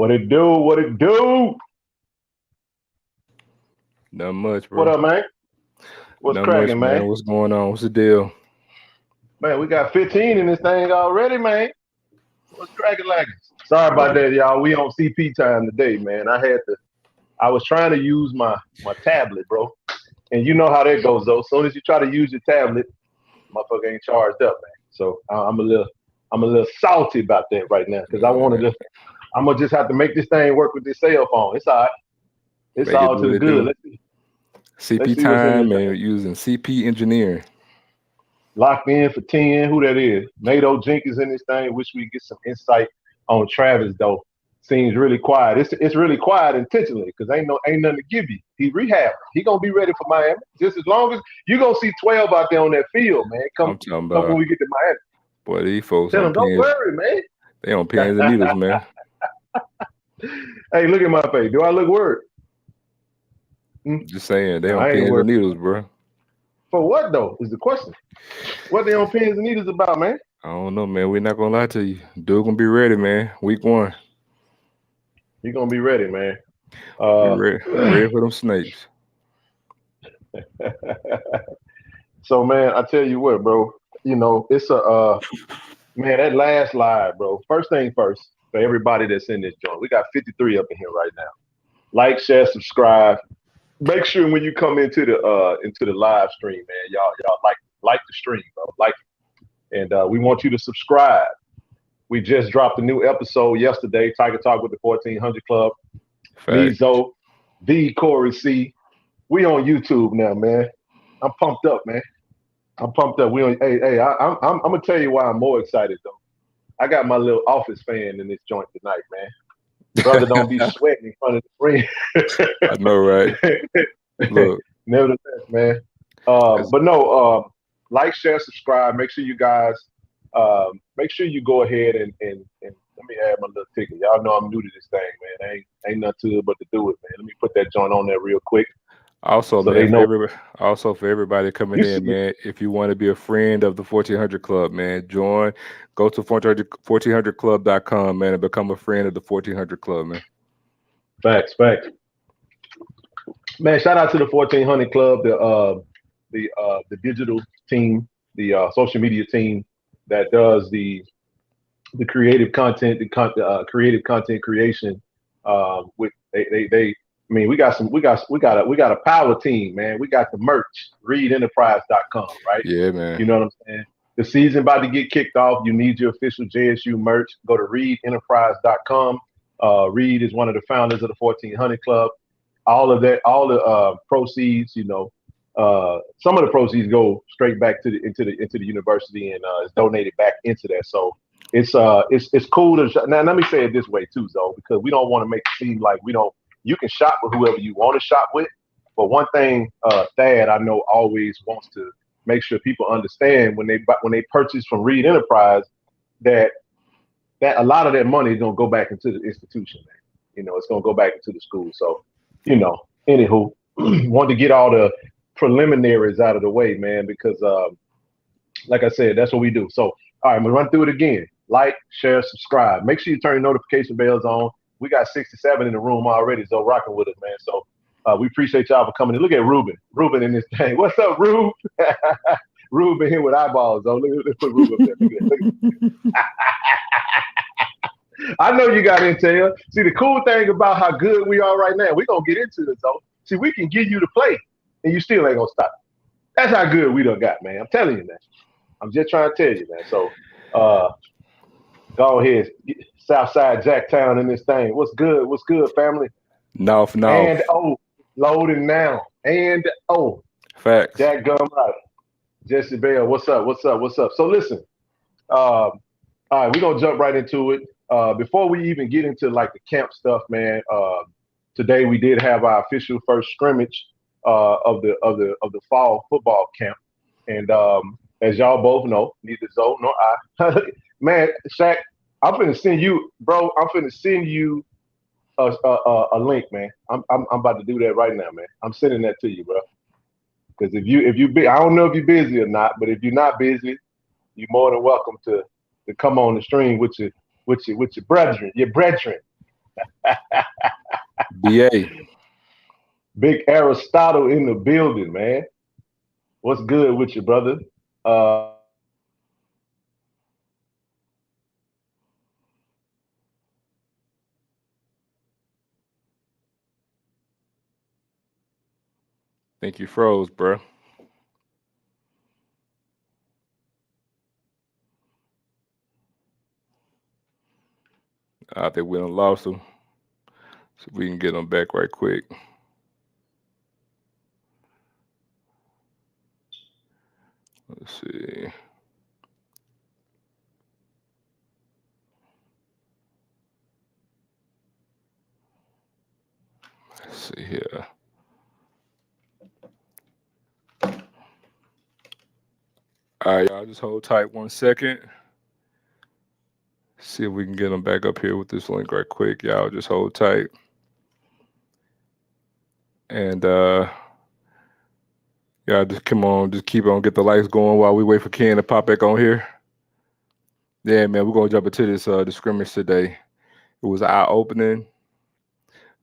What it do? What it do? Not much, bro. What up, man? What's Not much, cracking, man? What's going on? What's the deal? Man, we got 15 in this thing already, man. What's cracking like? Sorry about that, y'all. We on CP time today, man. I was trying to use my tablet, bro. And you know how that goes, though. As soon as you try to use your tablet, motherfucker ain't charged up, man. So I'm a little salty about that right now because I'm gonna just have to make this thing work with this cell phone. It's all right. It's all to the good. Let's see. CP time and using CP engineering. Locked in for 10. Who that is? Nato Jenkins in this thing. Wish we get some insight on Travis though. Seems really quiet. It's really quiet intentionally because ain't nothing to give you. He rehabbed. He gonna be ready for Miami. Just as long as you gonna see 12 out there on that field, man. Come when we get to Miami. Boy, these folks. Tell them, don't worry, man. They on pins and needles, man. Hey, look at my face. Do I look worried? Just saying, they on pins and needles, bro. For what though? Is the question. What they on pins and needles about, man? I don't know, man. We're not gonna lie to you. Dude gonna be ready, man. Week 1. He gonna be ready, man. Ready for them snakes. So, man, I tell you what, bro. You know, it's man, that last live, bro. First thing first, for everybody that's in this joint, we got 53 up in here right now. Like, share, subscribe. Make sure when you come into the live stream, man, y'all like the stream, bro. Like it. And we want you to subscribe. We just dropped a new episode yesterday, Tiger Talk with the 1400 Club. Mizo, the Corey C. We on YouTube now, man. I'm pumped up, man. I'm pumped up. I'm gonna tell you why I'm more excited though. I got my little office fan in this joint tonight, man. Brother, don't be sweating in front of the screen. I know, right? Look. Nevertheless, man. But no, like, share, subscribe. Make sure you guys make sure you go ahead and let me add my little ticket. Y'all know I'm new to this thing, man. Ain't nothing to it but to do it, man. Let me put that joint on there real quick. Also, so man, for everybody coming in, man, if you want to be a friend of the 1400 Club, man, go to 1400club.com, man, and become a friend of the 1400 Club, man. Facts. Man, shout out to the 1400 Club, the digital team, the social media team that does the creative content, creative content creation. With we got a power team, man. We got the merch, readenterprise.com, right? Yeah, man. You know what I'm saying? The season about to get kicked off. You need your official JSU merch. Go to readenterprise.com. Reed is one of the founders of the 1400 Club. All the proceeds, some of the proceeds go straight back into the university and is donated back into that. So it's cool to now. Let me say it this way too, though, because we don't want to make it seem like we don't. You can shop with whoever you want to shop with, but one thing Thad I know always wants to make sure people understand when they purchase from Reed Enterprise that a lot of that money is gonna go back into the institution, man. It's gonna go back into the school. So, anywho, want to get all the preliminaries out of the way, man, because like I said, that's what we do. So, all right, I'm gonna run through it again. Like, share, subscribe. Make sure you turn your notification bells on. We got 67 in the room already, so rocking with us, man. So we appreciate y'all for coming in. Look at Ruben in this thing. What's up, Rube? Ruben here with eyeballs, though. Let's put Rube up there. I know you got intel. See, the cool thing about how good we are right now, we're going to get into this, though. See, we can give you the play, and you still ain't going to stop. That's how good we done got, man. I'm telling you, man. I'm just trying to tell you, man. So go ahead. Southside Jacktown in this thing. What's good? What's good, family? No. And loading now. And facts. Jack Gumright. Jesse Bell. What's up? So listen. All right, we're gonna jump right into it. Before we even get into like the camp stuff, man. Today we did have our official first scrimmage of the fall football camp, and as y'all both know, neither Zoe nor I, man, Shaq. I'm finna send you, bro. I'm finna send you a link, man. I'm about to do that right now, man. I'm sending that to you, bro. Because if you be, I don't know if you're busy or not, but if you're not busy, you're more than welcome to come on the stream with your brethren. BA. Big Aristotle in the building, man. What's good with you, brother? Think you froze, bro. I think we done lost him. So we can get him back right quick. Let's see. Let's see here. All right, y'all, just hold tight 1 second. See if we can get him back up here with this link right quick. Y'all just hold tight. And y'all just come on, just keep on, get the lights going while we wait for Ken to pop back on here. Yeah, man, we're gonna jump into this the scrimmage today. It was eye-opening.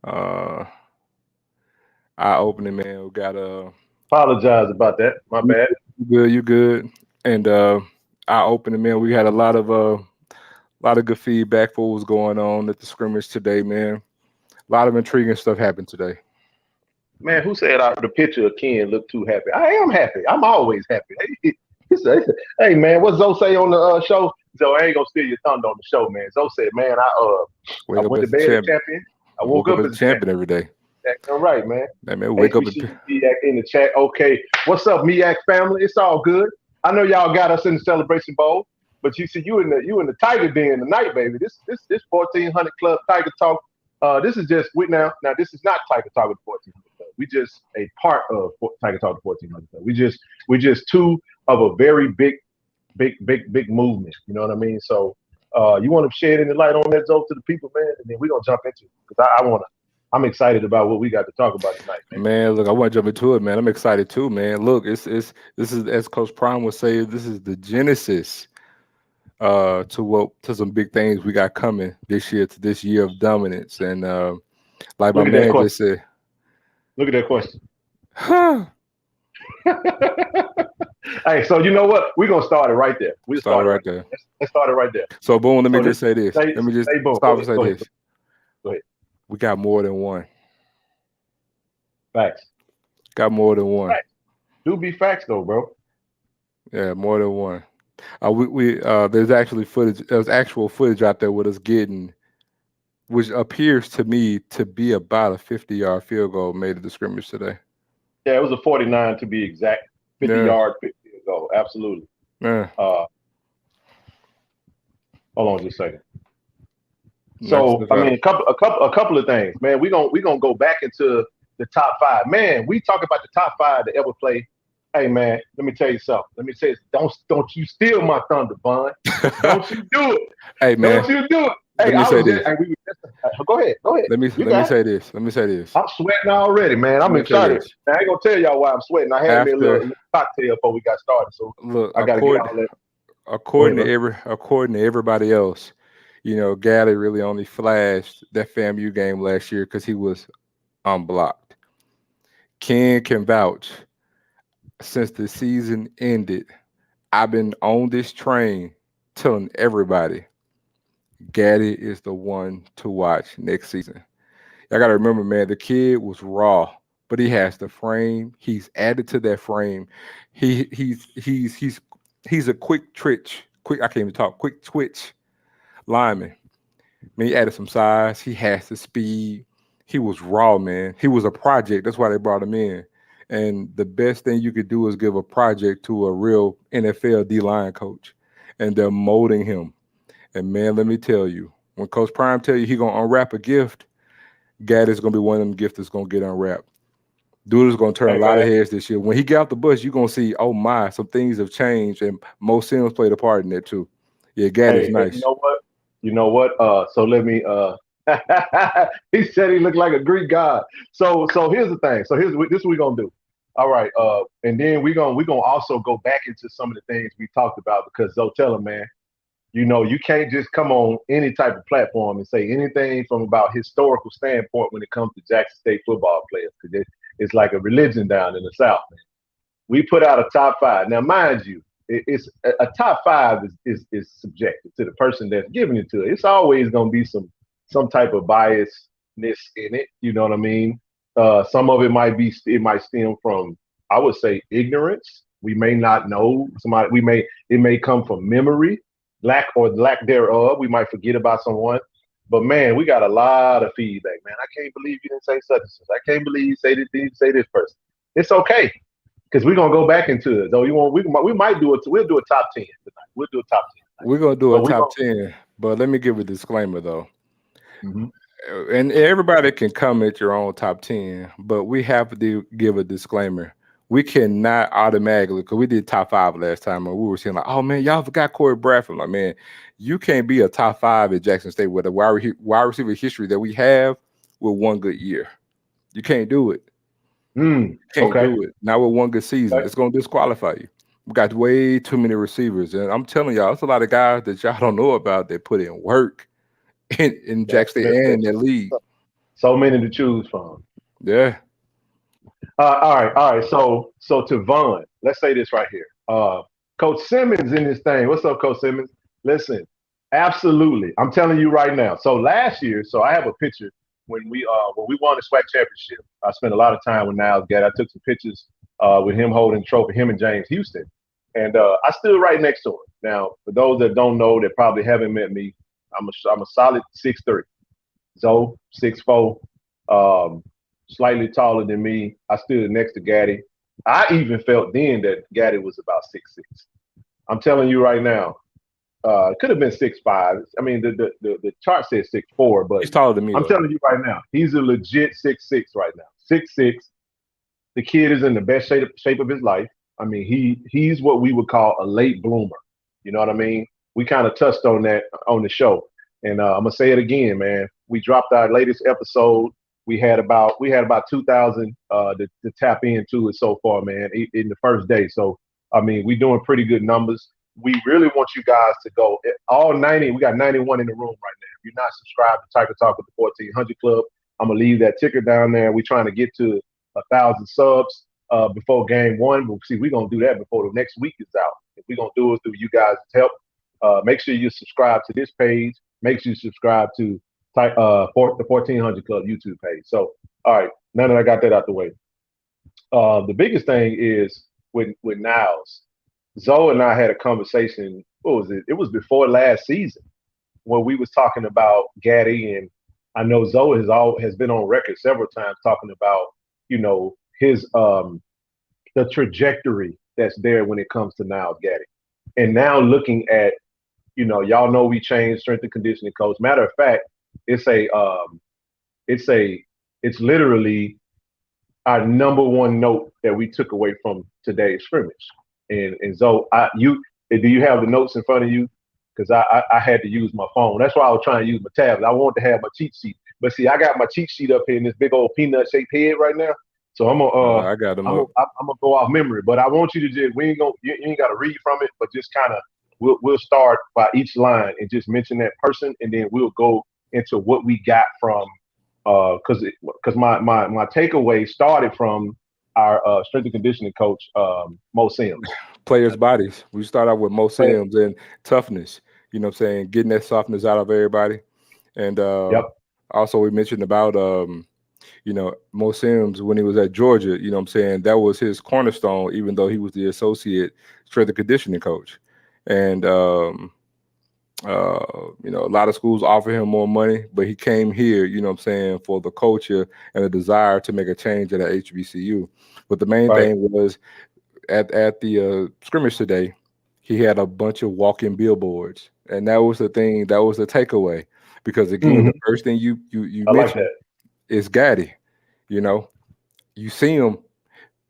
Eye-opening, man. We got apologize about that. My bad. You good. And eye-opening, man. We had a lot of good feedback for what was going on at the scrimmage today, man. A lot of intriguing stuff happened today. Man, who said the picture of Ken looked too happy? I am happy. I'm always happy. Hey, man, what Zoe say on the show? Zoe, I ain't gonna steal your thunder on the show, man. Zoe said, man, I went to bed a champion. I woke up as a champion every day. That's all right, man. Hey, man, wake up in the chat. Okay, what's up, MEAC family? It's all good. I know y'all got us in the Celebration Bowl, but you see, you in the Tiger Den tonight, baby. This 1400 Club Tiger Talk. This is just now. This is not Tiger Talk with 1400 Club. We just a part of Tiger Talk with 1400 Club. We just two of a very big movement. You know what I mean? So you want to shed any light on that, Zoe, to the people, man, and then we're gonna jump into it because I'm excited about what we got to talk about tonight, man. Man, look, I want to jump into it, man. I'm excited too, man. Look, this is, as Coach Prime would say, this is the genesis to some big things we got coming this year, to this year of dominance. And like my man just said, look at that question. Hey, so you know what? We're gonna start it right there. We start it right there. Let's start it right there. So boom, let me just say this. Let me just stop and say this. Go ahead. We got more than one. Facts. Got more than one. Facts. Do be facts though, bro. Yeah, more than one. There's actually footage. There's actual footage out there with us getting, which appears to me to be about a 50-yard field goal made at the scrimmage today. Yeah, it was a 49 to be exact. 50-yard field goal. Absolutely. Yeah. Hold on just a second. So I mean, a couple of things, man. We gonna go back into the top 5. Man, we talk about the top 5 to ever play. Hey, man, let me tell you something. Let me tell you, don't you steal my thunder, Bun. Don't you do it. Hey, man. Don't you do it. Let me say this. Go ahead. Let me say this. I'm sweating already, man. I'm excited. I ain't gonna tell y'all why I'm sweating. I had me a little cocktail before we got started, so look, I gotta get all that. According to everybody else, you know, Gally really only flashed that FAMU game last year because he was unblocked. Ken can vouch. Since the season ended, I've been on this train telling everybody Gaddy is the one to watch next season. I got to remember, man, the kid was raw, but he has the frame. He's added to that frame. He's a quick twitch lineman. I mean, he added some size. He has the speed. He was raw, man. He was a project. That's why they brought him in. And the best thing you could do is give a project to a real NFL D-line coach. And they're molding him. And, man, let me tell you, when Coach Prime tell you he's going to unwrap a gift, Gaddy's going to be one of them gifts that's going to get unwrapped. Dude is going to turn a lot of heads this year. When he get out the bus, you're going to see, oh, my, some things have changed. And Mo Sims played a part in that, too. Yeah, Gaddy's nice. You know what? So let me he said he looked like a Greek god. So here's the thing. So this is what we're gonna do. All right. And then we're gonna also go back into some of the things we talked about because Zoe, tell him, man, You know, you can't just come on any type of platform and say anything from about historical standpoint when it comes to Jackson State football players, because it's like a religion down in the South, man. We put out a top five. Now, mind you, it's a top five is subjective to the person that's giving it to it. It's always going to be some type of biasness in it. You know what I mean? Some of it might stem from, I would say, ignorance. We may not know somebody. It may come from memory, lack thereof. We might forget about someone. But man, we got a lot of feedback, man. I can't believe you didn't say such and such. I can't believe you didn't say this person. It's okay, because we're gonna go back into it. Though we might do it. We'll do a top 10 tonight. We'll do a top 10 tonight. We're gonna do a top 10, but let me give a disclaimer though. Mm-hmm. And everybody can comment your own top 10, but we have to give a disclaimer. We cannot automatically, because we did top 5 last time, and we were saying like, oh man, y'all forgot Corey Bradford. Like, man, you can't be a top 5 at Jackson State with a wide receiver history that we have with one good year. You can't do it. Can't do it. Not with one good season. Okay. It's going to disqualify you. We got way too many receivers, and I'm telling y'all, it's a lot of guys that y'all don't know about that put in work in Jackson State and in that league. So many to choose from. Yeah. All right. So to Vaughn, let's say this right here. Coach Simmons in this thing. What's up, Coach Simmons? Listen, absolutely. I'm telling you right now. So last year, I have a picture when we won the Swac championship. I spent a lot of time with Niles Gadd. I took some pictures with him holding the trophy, him and James Houston. And I stood right next to him. Now, for those that don't know, that probably haven't met me, I'm a solid 6'3". Zoe, 6'4". Slightly taller than me. I stood next to Gaddy. I even felt then that Gaddy was about 6'6". I'm telling you right now, it could have been 6'5". I mean, the chart says 6'4", but he's taller than me. I'm telling you right now, he's a legit 6'6" right now. 6'6". The kid is in the best shape of his life. I mean, he's what we would call a late bloomer. You know what I mean? We kind of touched on that on the show, and I'm gonna say it again, man. We dropped our latest episode. We had about 2,000 to tap into it so far, man, in the first day. So, I mean, we're doing pretty good numbers. We really want you guys to go all 90. We got 91 in the room right now. If you're not subscribed to Tiger Talk with the 1400 Club, I'm going to leave that ticker down there. We're trying to get to 1,000 subs before game one. But see, we're going to do that before the next week is out. If we're going to do it through you guys' help, make sure you subscribe to this page. Make sure you subscribe to the 1400 Club YouTube page. So, all right, now that I got that out the way, the biggest thing is with Niles. Zoe and I had a conversation. What was it? It was before last season when we was talking about Gaddy, and I know Zoe has been on record several times talking about, you know, his the trajectory that's there when it comes to Niles Gaddy. And now looking at, you know, y'all know we changed strength and conditioning coach. Matter of fact, it's literally our number one note that we took away from today's scrimmage. And so do you have the notes in front of you? Because I had to use my phone. That's why I was trying to use my tablet. I wanted to have my cheat sheet, but see, I got my cheat sheet up here in this big old peanut shaped head right now. So I'm gonna I got them. I'm gonna go off memory, but I want you to just you ain't got to read from it, but just kind of we'll start by each line and just mention that person, and then we'll go into what we got from because my takeaway started from our strength and conditioning coach, Mo Sims. Players' bodies. We start out with Mo Sims and toughness, you know what I'm saying, getting that softness out of everybody. And also we mentioned about, you know, Mo Sims when he was at Georgia, you know what I'm saying, that was his cornerstone, even though he was the associate strength and conditioning coach. And, you know, a lot of schools offer him more money, but he came here, you know what I'm saying, for the culture and a desire to make a change at a HBCU. But the main thing was at the scrimmage today, he had a bunch of walking billboards. And that was the thing, that was the takeaway. Because again, the first thing you mentioned is Gaddy. You know, you see him,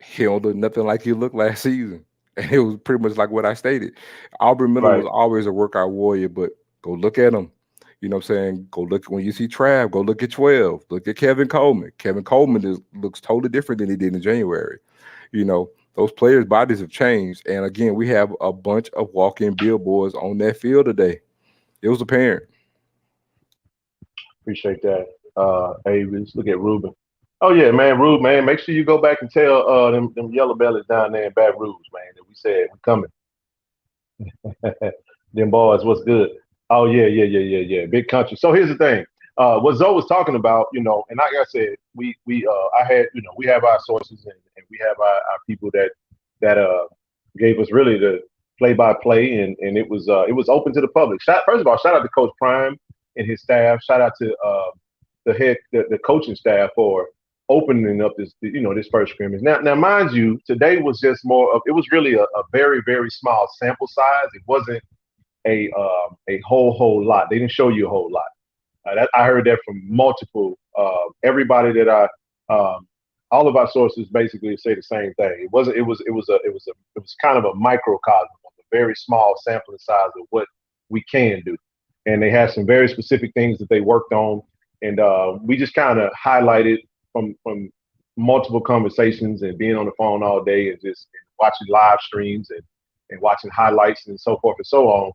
he don't look nothing like he looked last season. And it was pretty much like what I stated. Aubrey Miller was always a workout warrior, but go look at him. You know what I'm saying? Go look when you see Trav, go look at 12. Look at Kevin Coleman. Kevin Coleman looks totally different than he did in January. You know, those players' bodies have changed. And again, we have a bunch of walking billboards on that field today. It was apparent. Appreciate that. Hey, let's look at Ruben. Oh yeah, man, Ruben, man. Make sure you go back and tell them yellow bellies down there in Baton Rouge, man, that we said we coming. Them boys, what's good? Oh yeah. Big country. So here's the thing. What Zoe was talking about, and like I said, I had, we have our sources and we have our people that gave us really the play by play, and it was open to the public. First of all, shout out to Coach Prime and his staff. Shout out to the coaching staff for opening up this first scrimmage. Now, mind you, today was just it was really a very, very small sample size. It wasn't a whole lot. They didn't show you a whole lot. I heard that from multiple everybody that all of our sources basically say the same thing. It was kind of a microcosm of a very small sampling size of what we can do, and they had some very specific things that they worked on, and we just kind of highlighted from multiple conversations and being on the phone all day and just watching live streams and watching highlights and so forth and so on.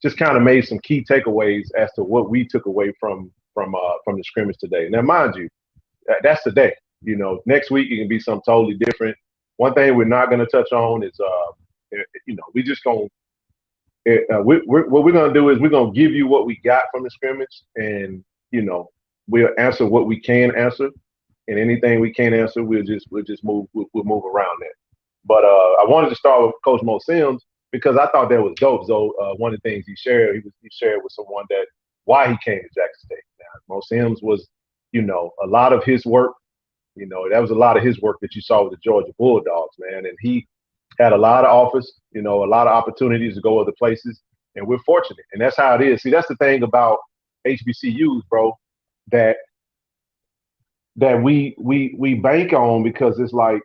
Just kind of made some key takeaways as to what we took away from the scrimmage today. Now, mind you, that's today. Next week it can be something totally different. One thing we're not going to touch on is, we just going what we're going to do is we're going to give you what we got from the scrimmage, and we'll answer what we can answer, and anything we can't answer, we'll just move around that. But I wanted to start with Coach Mo Sims because I thought that was dope. So one of the things he shared with someone that why he came to Jackson State. Now, Mo Sims was, a lot of his work. That was a lot of his work that you saw with the Georgia Bulldogs, man. And he had a lot of offers, a lot of opportunities to go other places, and we're fortunate. And that's how it is. See, that's the thing about HBCUs, bro, that we bank on, because it's like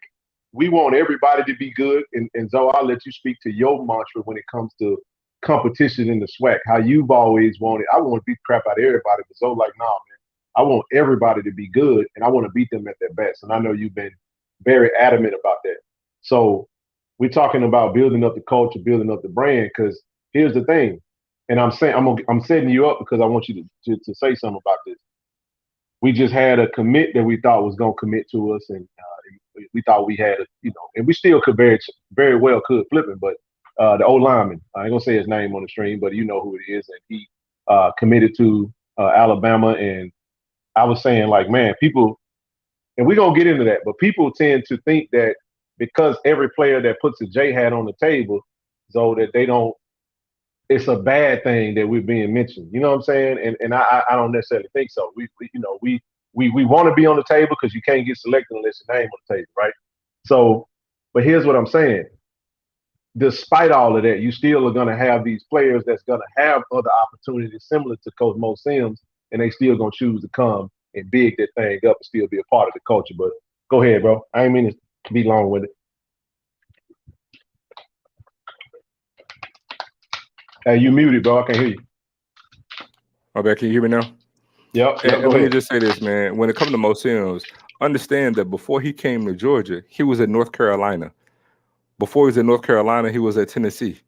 we want everybody to be good. And Zoe, I'll let you speak to your mantra when it comes to competition in the SWAC. How you've always wanted. I want to beat the crap out of everybody, but Zoe like, nah, man. I want everybody to be good, and I want to beat them at their best. And I know you've been very adamant about that. So we're talking about building up the culture, building up the brand. Because here's the thing, and I'm setting you up because I want you to say something about this. We just had a commit that we thought was going to commit to us, and we thought we had and we still could very well could flip him. But the old lineman, I ain't gonna say his name on the stream, but you know who it is, and he committed to Alabama. And I was saying, like, man, people, and we're going to get into that, but people tend to think that because every player that puts a J hat on the table, so that it's a bad thing that we're being mentioned. You know what I'm saying? And I don't necessarily think so. We want to be on the table because you can't get selected unless your name on the table, right? So, but here's what I'm saying. Despite all of that, you still are going to have these players that's going to have other opportunities similar to Coach Mo Sims, and they still going to choose to come and big that thing up and still be a part of the culture. But go ahead, bro. I ain't mean to be long with it. Hey, you muted, bro. I can't hear you. Okay, can you hear me now? Yep. And let me just say this, man. When it comes to Mo Sims, understand that before he came to Georgia, he was at North Carolina. Before he was at North Carolina, he was at Tennessee.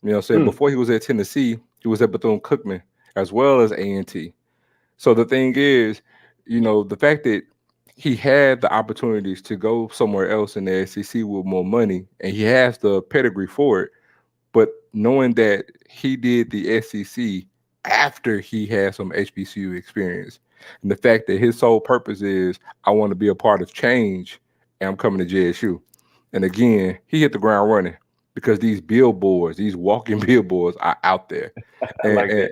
You know what I'm saying? Before he was at Tennessee, he was at Bethune-Cookman as well as A&T. So the thing is, the fact that he had the opportunities to go somewhere else in the SEC with more money, and he has the pedigree for it, but knowing that he did the SEC after he had some HBCU experience, and the fact that his sole purpose is, I want to be a part of change, and I'm coming to JSU. And again, he hit the ground running because these billboards, these walking billboards are out there. And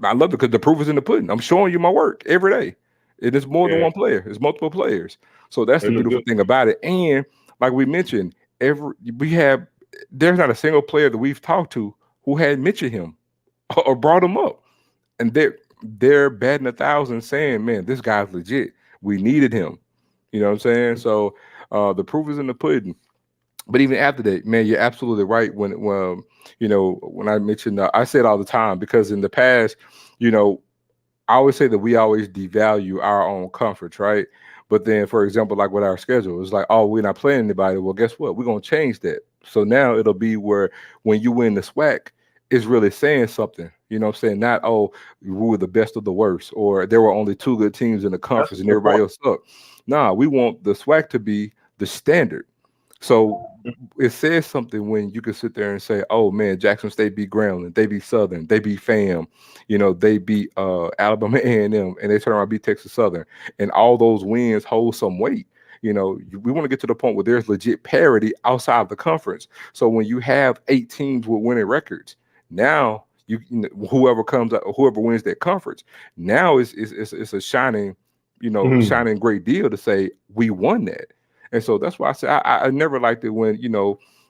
I love it because the proof is in the pudding. I'm showing you my work every day. It is more than one player. It's multiple players. So that's the beautiful thing about it. And like we mentioned, there's not a single player that we've talked to who had mentioned him or brought him up. And they're batting 1,000 saying, man, this guy's legit. We needed him. You know what I'm saying? So the proof is in the pudding. But even after that, man, you're absolutely right. When I mentioned, I say it all the time because in the past, I always say that we always devalue our own comforts, right? But then, for example, like with our schedule, it's like, oh, we're not playing anybody. Well, guess what? We're going to change that. So now it'll be where when you win the SWAC, is really saying something. You know what I'm saying? Not, oh, we were the best of the worst, or there were only 2 good teams in the conference and everybody else sucked. Nah, we want the SWAC to be the standard. So it says something when you can sit there and say, oh man, Jackson State beat Grambling, they beat Southern, they beat FAM, you know, they beat Alabama A&M, and they turn around and beat Texas Southern. And all those wins hold some weight. You know, we want to get to the point where there's legit parity outside of the conference. So when you have 8 teams with winning records, now whoever wins that conference, now it's a shining, shining great deal to say we won that. And so that's why I say I never liked it when,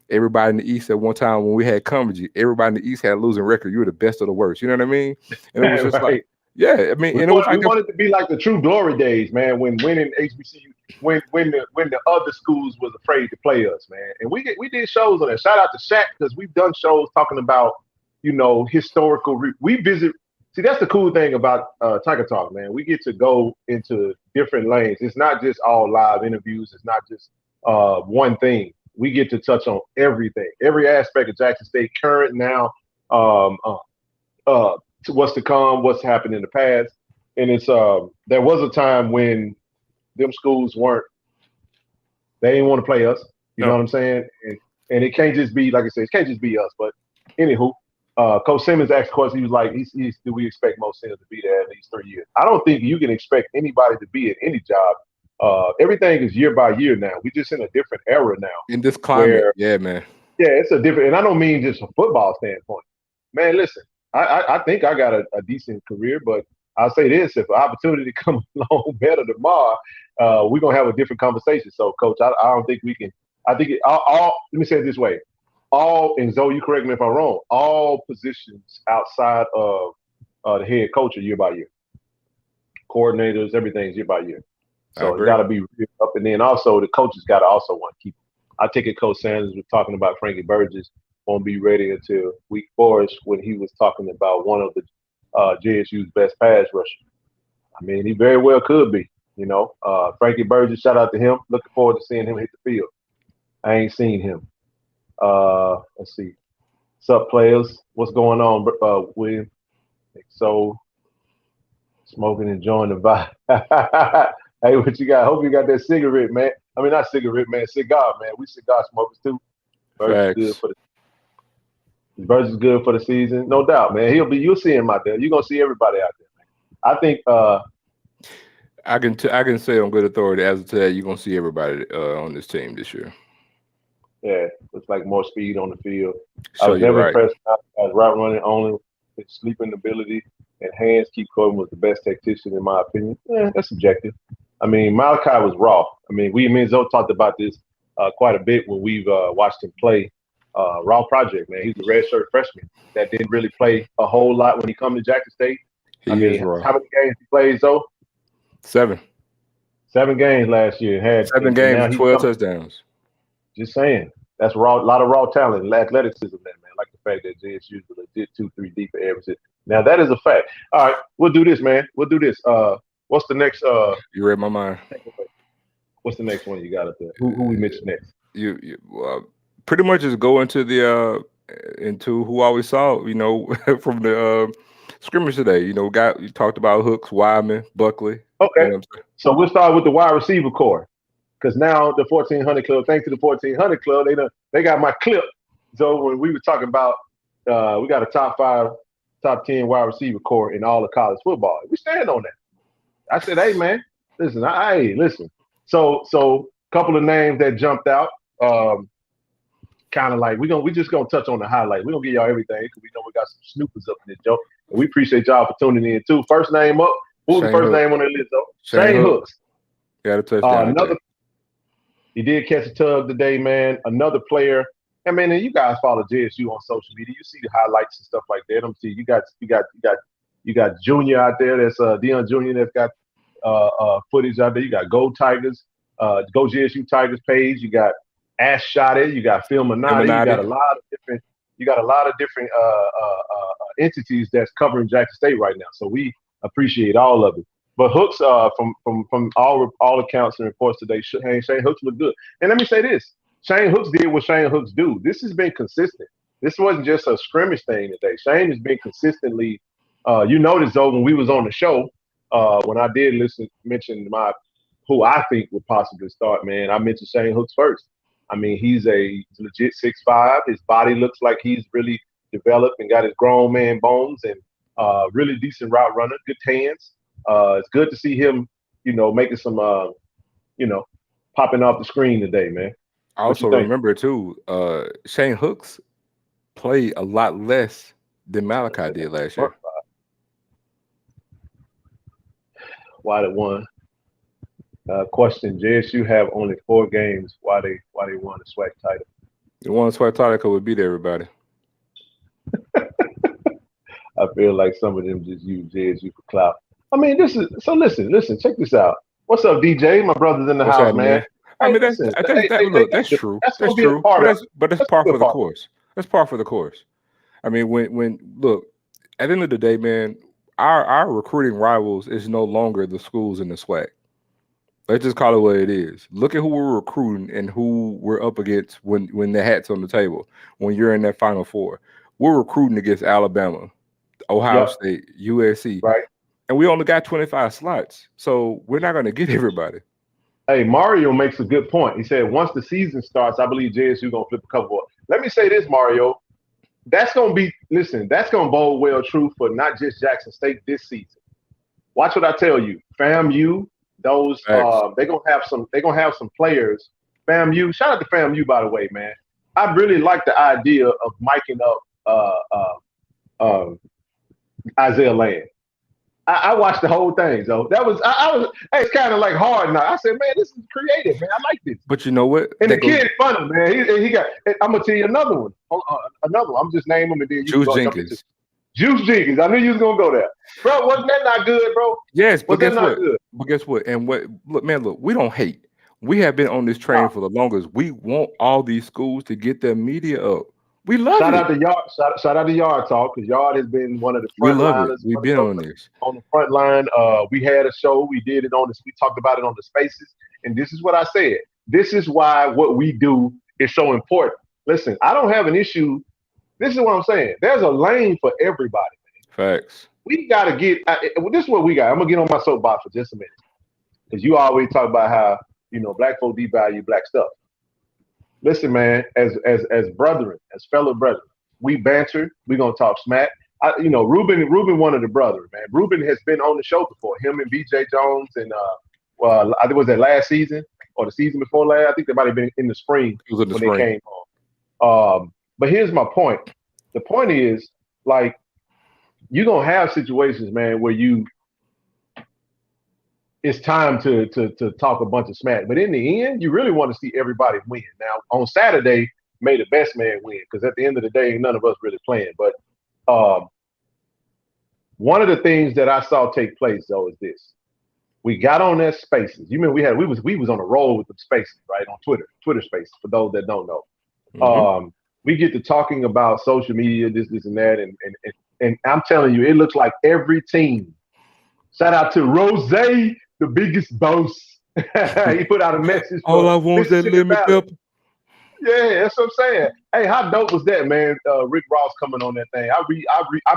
everybody in the East at one time when we had Cumberland, everybody in the East had a losing record. You were the best of the worst. You know what I mean? And it was just right. Yeah, I mean, we wanted to be like the true glory days, man, when winning HBCU, when the other schools was afraid to play us, man. And we did shows on that. Shout out to Shaq, because we've done shows talking about, historical. We visit. See, that's the cool thing about Tiger Talk, man. We get to go into different lanes. It's not just all live interviews. It's not just one thing. We get to touch on everything, every aspect of Jackson State, current now, what's to come, what's happened in the past. And it's there was a time when them schools they didn't want to play us. You know what I'm saying? And it can't just be, like I said, it can't just be us. But anywho, Coach Simmons asked a question. He was like, do we expect most seniors to be there in these 3 years? I don't think you can expect anybody to be at any job. Everything is year by year now. We're just in a different era now. In this climate, yeah, man. Yeah, it's a different, and I don't mean just a football standpoint. Man, listen, I think I got a decent career, but I'll say this: if an opportunity comes along better tomorrow, we're gonna have a different conversation. So, Coach, I don't think we can. I think let me say it this way: and Zoe, you correct me if I'm wrong. All positions outside of the head coach are year by year. Coordinators, everything's year by year. So it's got to be up, and then also the coaches got to also want to keep. I take it Coach Sanders was talking about Frankie Burgess won't be ready until week 4 when he was talking about one of the JSU's best pass rushers. I mean, he very well could be. Frankie Burgess, shout out to him. Looking forward to seeing him hit the field. I ain't seen him. Let's see. What's up, players? What's going on, William? So, smoking, enjoying the vibe. Hey, what you got? Hope you got that cigarette, man. I mean, not cigarette, man. Cigar, man. We cigar smokers too. Burgess is good for the season, no doubt, man. You'll see him out there. You're gonna see everybody out there, man. I think I can say on good authority as of today, you're gonna see everybody on this team this year. Yeah, looks like more speed on the field. I was never impressed as route running only. His sleeping ability and hands. Keith Corbin was the best tactician in my opinion. That's subjective. I mean, Malachi was raw. I mean, me and Zoe talked about this quite a bit when we've watched him play. Raw project, man. He's a redshirt freshman that didn't really play a whole lot when he come to Jackson State. How many games he played, Zoe? 7. 7 games last year. Had 7 games and 12 touchdowns. Just saying. That's a lot of raw talent and athleticism there, man. Like the fact that JSU is legit 2-3 deep at everything. Now, that is a fact. All right, we'll do this, man. We'll do this. What's the next? You read my mind. What's the next one you got up there? Who we mentioned next? You pretty much just go into the into who I always saw, from the scrimmage today. You talked about Hooks, Wyman, Buckley. Okay. So we'll start with the wide receiver core. Because now the 1400 Club, thanks to the 1400 Club, they got my clip. So when we were talking about, we got a top 5, top 10 wide receiver core in all of college football. We stand on that. I said, hey man, listen. So a couple of names that jumped out. Kind of like we just gonna touch on the highlight. We're gonna give y'all everything because we know we got some snoopers up in this joke. And we appreciate y'all for tuning in too. First name up. Who's the first name on the list though? Shane Hooks. Got a touchdown. He did catch a tug today, man. Another player. I mean, and you guys follow JSU on social media. You see the highlights and stuff like that. I'm see you got Junior out there. That's Deion Junior that's got footage out there. You got Go Tigers, Go JSU Tigers page. You got Ash Shotty. You got Phil Minotti. You got a lot of different entities that's covering Jackson State right now. So we appreciate all of it. But Hooks, from all accounts and reports today, Shane Hooks looked good. And let me say this: Shane Hooks did what Shane Hooks do. This has been consistent. This wasn't just a scrimmage thing today. Shane has been consistently. You noticed though when we was on the show, when I did mention who I think would possibly start. Man, I mentioned Shane Hooks first. I mean, he's a legit 6'5". His body looks like he's really developed and got his grown man bones and really decent route runner, good hands. It's good to see him, making some, popping off the screen today, man. I also remember too, Shane Hooks played a lot less than Malachi did last year. Why did one? Question: JSU have only 4 games. Why they won the Swac title? They won the Swac title because we beat everybody. I feel like some of them just use JSU for clout. I mean, listen. Check this out. What's up, DJ? My brother's in the house, man. I mean, that's true. That's true. But that's par for the course. That's par for the course. I mean, when look, at the end of the day, man, our recruiting rivals is no longer the schools in the SWAC. Let's just call it what it is. Look at who we're recruiting and who we're up against when the hat's on the table. When you're in that Final Four, we're recruiting against Alabama, Ohio State, USC, right? And we only got 25 slots, so we're not going to get everybody. Hey, Mario makes a good point. He said once the season starts, I believe JSU going to flip a couple more. Let me say this, Mario. That's going to bode well true for not just Jackson State this season. Watch what I tell you. FAMU, those they're going to have some players. FAMU, shout out to FAMU, by the way, man. I really like the idea of miking up Isaiah Land. I watched the whole thing, though. That was it's kind of like hard now. I said, man, this is creative, man. I like this. But you know what? And the kid's funny, man. He got. I'm gonna tell you another one. Another one. I'm just naming them and then Juice Jenkins. Juice Jenkins. I knew you was gonna go there, bro. Wasn't that not good, bro? Yes, but guess what? But guess what? And look, we don't hate. We have been on this train for the longest. We want all these schools to get their media up. We love shout out to Yard. Shout out to Yard Talk, because Yard has been one of the front liners. We've been on this. On the front line. We had a show. We did it on this. We talked about it on the Spaces. And this is what I said. This is why what we do is so important. Listen, I don't have an issue. This is what I'm saying. There's a lane for everybody, man. Facts. We got to get this is what we got. I'm going to get on my soapbox for just a minute. Because you always talk about how, black folk devalue black stuff. Listen, man, as brethren, as fellow brethren, we banter. We're gonna talk smack. Ruben, one of the brothers, man. Ruben has been on the show before. Him and BJ Jones, and I think was that last season or the season before last. I think they might have been in the spring when they came on. But here's my point. The point is, like, you're gonna have situations, man, where it's time to talk a bunch of smack. But in the end, you really want to see everybody win. Now, on Saturday, may the best man win, because at the end of the day, none of us really playing. But one of the things that I saw take place, though, is this. We got on that Spaces. You mean we was on a roll with the Spaces, right, on Twitter Spaces, for those that don't know. Mm-hmm. We get to talking about social media, this and that, and I'm telling you, it looks like every team. Shout out to Rose, the biggest boss. He put out a message. All I want is that lemon pepper. Yeah, that's what I'm saying. Hey, how dope was that, man? Rick Ross coming on that thing. I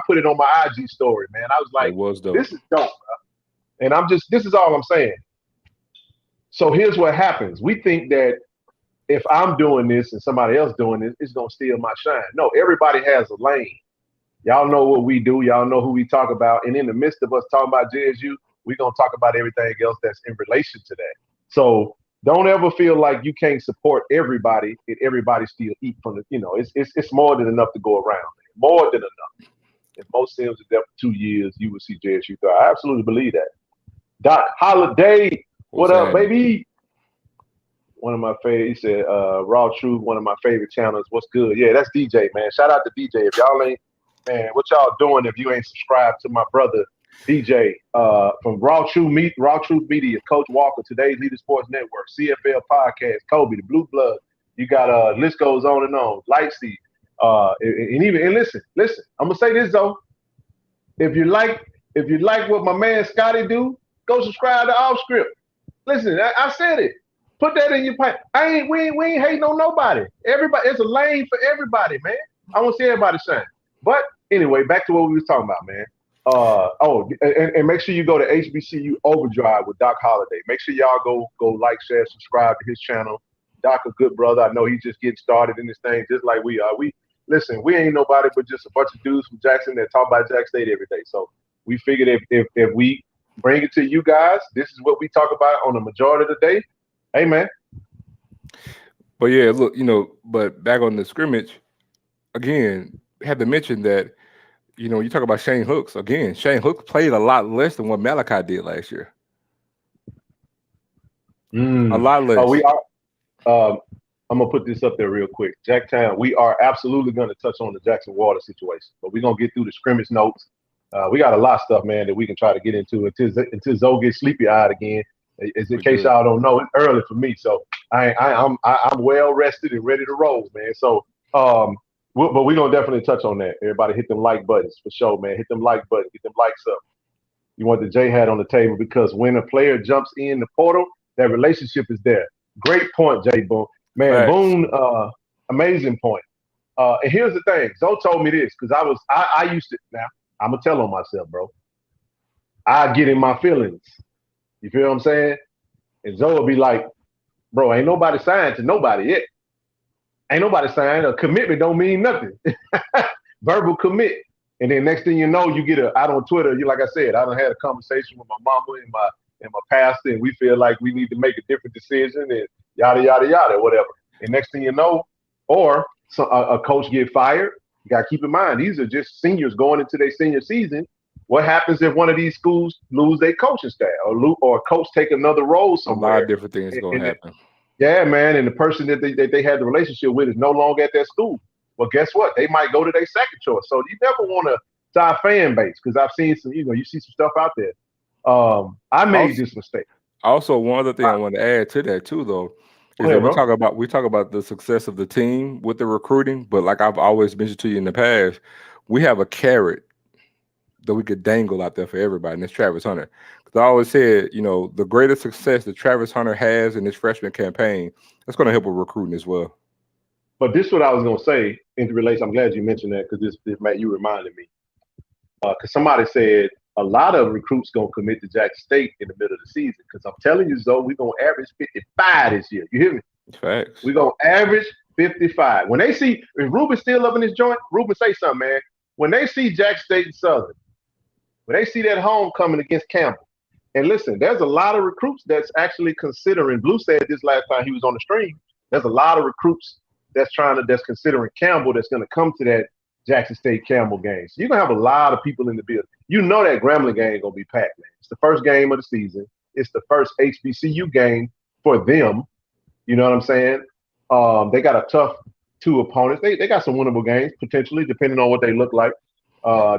put it on my IG story, man. I was like, this is dope, bro. And this is all I'm saying. So here's what happens. We think that if I'm doing this and somebody else doing this, it's gonna steal my shine. No, everybody has a lane. Y'all know what we do. Y'all know who we talk about. And in the midst of us talking about JSU, we're going to talk about everything else that's in relation to that. So don't ever feel like you can't support everybody and everybody still eat from the, it's more than enough to go around. Man. More than enough. If most teams are there for 2 years, you will see JSU thrive. I absolutely believe that. Doc Holiday, what up, baby? One of my favorite, he said, Raw Truth, one of my favorite channels. What's good? Yeah, that's DJ, man. Shout out to DJ. If y'all ain't, man, what y'all doing if you ain't subscribed to my brother DJ from Raw Truth Media, Coach Walker, Today's Leader Sports Network, CFL Podcast, Kobe, the Blue Blood. You got list goes on and on. Lightsey, and listen. I'm gonna say this though. If you like what my man Scotty do, go subscribe to Off Script. Listen, I said it. Put that in your pipe. We ain't hating on nobody. Everybody, it's a lane for everybody, man. I want to see everybody shine. But anyway, back to what we was talking about, man. And make sure you go to HBCU Overdrive with Doc Holliday. Make sure y'all go like, share, subscribe to his channel. Doc, a good brother. I know he's just getting started in this thing, just like we are. Listen, we ain't nobody but just a bunch of dudes from Jackson that talk about Jack State every day. So we figured if we bring it to you guys, this is what we talk about on the majority of the day. Hey, man. But yeah, look, but back on the scrimmage, again, had to mention that, you talk about Shane Hooks. Again, Shane Hooks played a lot less than what Malachi did last year. A lot less. We are. I'm gonna put this up there real quick. Jacktown, we are absolutely gonna touch on the Jackson Water situation, but we're gonna get through the scrimmage notes. We got a lot of stuff, man, that we can try to get into until Zoe gets sleepy-eyed again. As in case y'all don't know, it's early for me, so I'm well rested and ready to roll, man. So, but we're gonna definitely touch on that. Everybody hit them like buttons for sure, man. Hit them like buttons, get them likes up. You want the J hat on the table because when a player jumps in the portal, that relationship is there. Great point, J Boone. Man, right. Boone, amazing point. And here's the thing. Zoe told me this because I used to. Now I'm gonna tell on myself, bro. I get in my feelings. You feel what I'm saying? And Zoe will be like, bro, ain't nobody signed to nobody yet. Ain't nobody signed. A commitment don't mean nothing. Verbal commit. And then next thing you know, you get out on Twitter. You, like I said, I done had a conversation with my mama and my pastor, and we feel like we need to make a different decision and yada, yada, yada, whatever. And next thing you know, or a coach get fired. You got to keep in mind, these are just seniors going into their senior season. What happens if one of these schools lose their coaching staff or a coach take another role somewhere? A lot of different things going to happen. Yeah, man. And the person that they had the relationship with is no longer at that school. Well, guess what? They might go to their second choice. So you never want to tie fan base because I've seen some, you see some stuff out there. I made this mistake. Also, one other thing I want to add to that too, though, is that we talk about the success of the team with the recruiting, but like I've always mentioned to you in the past, we have a carrot that we could dangle out there for everybody, and it's Travis Hunter. Because I always said, the greater success that Travis Hunter has in his freshman campaign, that's going to help with recruiting as well. But this is what I was going to say in relation. I'm glad you mentioned that because this Matt, you reminded me. Because somebody said a lot of recruits going to commit to Jackson State in the middle of the season. Because I'm telling you, Zoe, we're going to average 55 this year. You hear me? Facts. We're going to average 55. When they see, if Ruben's still up in his joint, Ruben, say something, man. When they see Jackson State and Southern, when they see that homecoming against Campbell, and listen, there's a lot of recruits that's actually considering, Blue said this last time he was on the stream, there's a lot of recruits that's considering Campbell that's going to come to that Jackson State Campbell game. So you're going to have a lot of people in the building. You know that Grambling game is going to be packed, man. It's the first game of the season. It's the first HBCU game for them. You know what I'm saying? They got a tough two opponents. They got some winnable games, potentially, depending on what they look like.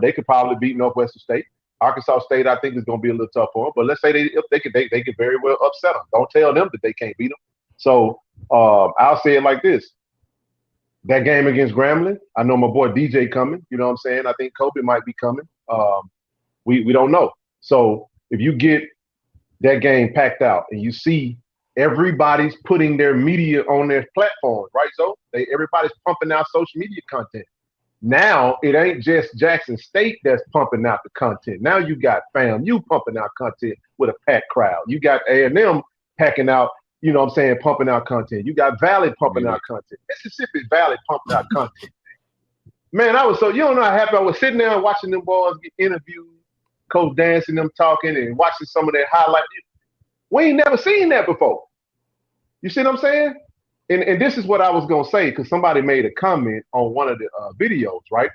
They could probably beat Northwestern State. Arkansas State, I think, is going to be a little tough for them. But let's say they could very well upset them. Don't tell them that they can't beat them. So I'll say it like this. That game against Grambling, I know my boy DJ coming. You know what I'm saying? I think Kobe might be coming. We don't know. So if you get that game packed out and you see everybody's putting their media on their platforms, right? So everybody's pumping out social media content. Now it ain't just Jackson State that's pumping out the content. Now you got FAMU pumping out content with a packed crowd. You got A&M packing out, you know what I'm saying, pumping out content. You got Valley pumping out content. Mississippi Valley pumping out content. Man, I was so, you don't know how happy I was sitting there and watching them boys get interviewed, Coach dancing, them talking, and watching some of their highlights. We ain't never seen that before. You see what I'm saying? And this is what I was going to say, because somebody made a comment on one of the videos, right?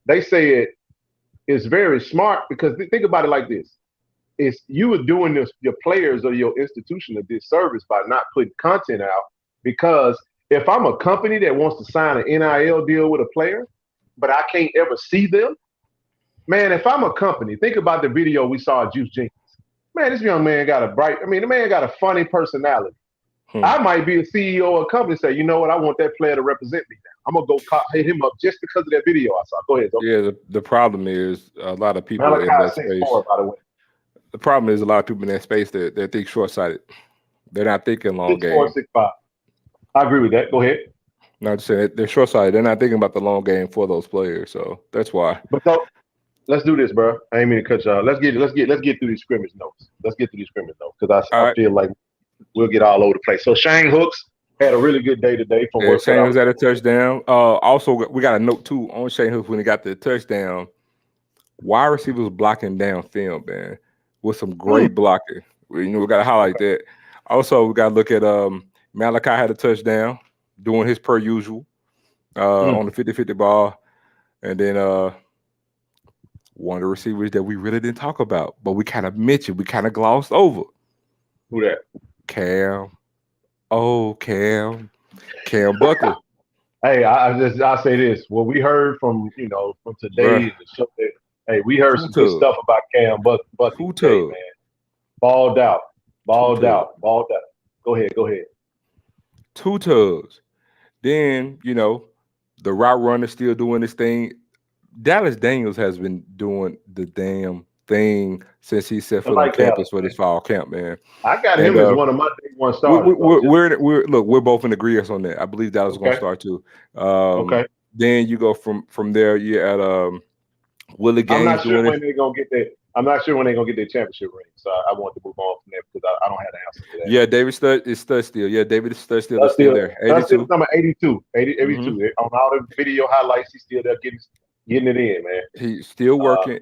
They said it's very smart because think about it like this. It's you are doing this, your players or your institution a disservice by not putting content out, because if I'm a company that wants to sign an NIL deal with a player, but I can't ever see them, man, if I'm a company, think about the video we saw of Juice Jenkins. Man, this young man got the man got a funny personality. I might be a CEO of a company and say, you know what, I want that player to represent me now. I'm going to go hit him up just because of that video I saw. Go ahead, though. Yeah, the problem is a lot of people in that space. By the way. The problem is a lot of people in that space that think short-sighted. They're not thinking long game. 6'4", 6'5". I agree with that. Go ahead. Not just saying they're short sighted. They're not thinking about the long game for those players. So that's why. But so, let's do this, bro. I ain't mean to cut y'all. Let's get through these scrimmage notes. Let's get through these scrimmage notes because I feel like we'll get all over the place. So Shane Hooks had a really good day today from work. Shane Hooks had a touchdown. Also, we got a note too on Shane Hooks when he got the touchdown. Wide receivers blocking down film, man, with some great blocking. We got to highlight that. Also, we got to look at Malachi had a touchdown, doing his per usual on the 50-50 ball. And then one of the receivers that we really didn't talk about, but we kind of mentioned, we kind of glossed over. Who that? Cam. Oh, Cam Buckley. Hey, I'll say this. What we heard from today, the show, hey, we heard some good stuff about Cam Buckley today, man. Balled out. Go ahead. 2 tugs. Then, the route runner still doing this thing. Dallas Daniels has been doing the damn thing since he set foot on campus for this fall camp, man. I got him as one of my day one starters. We're both in agreement on that. I believe Dallas is going to start too. Okay. Then you go from there. You at Willie Gaines. I'm not sure when they're gonna get that. I'm not sure when they're gonna get their championship ring. So I want to move on from there because I don't have the answer to that. Yeah, David Stud is still. Yeah, David Stud still is still there. 82. Number 82. 82. On all the video highlights, he's still there getting it in, man. He's still working.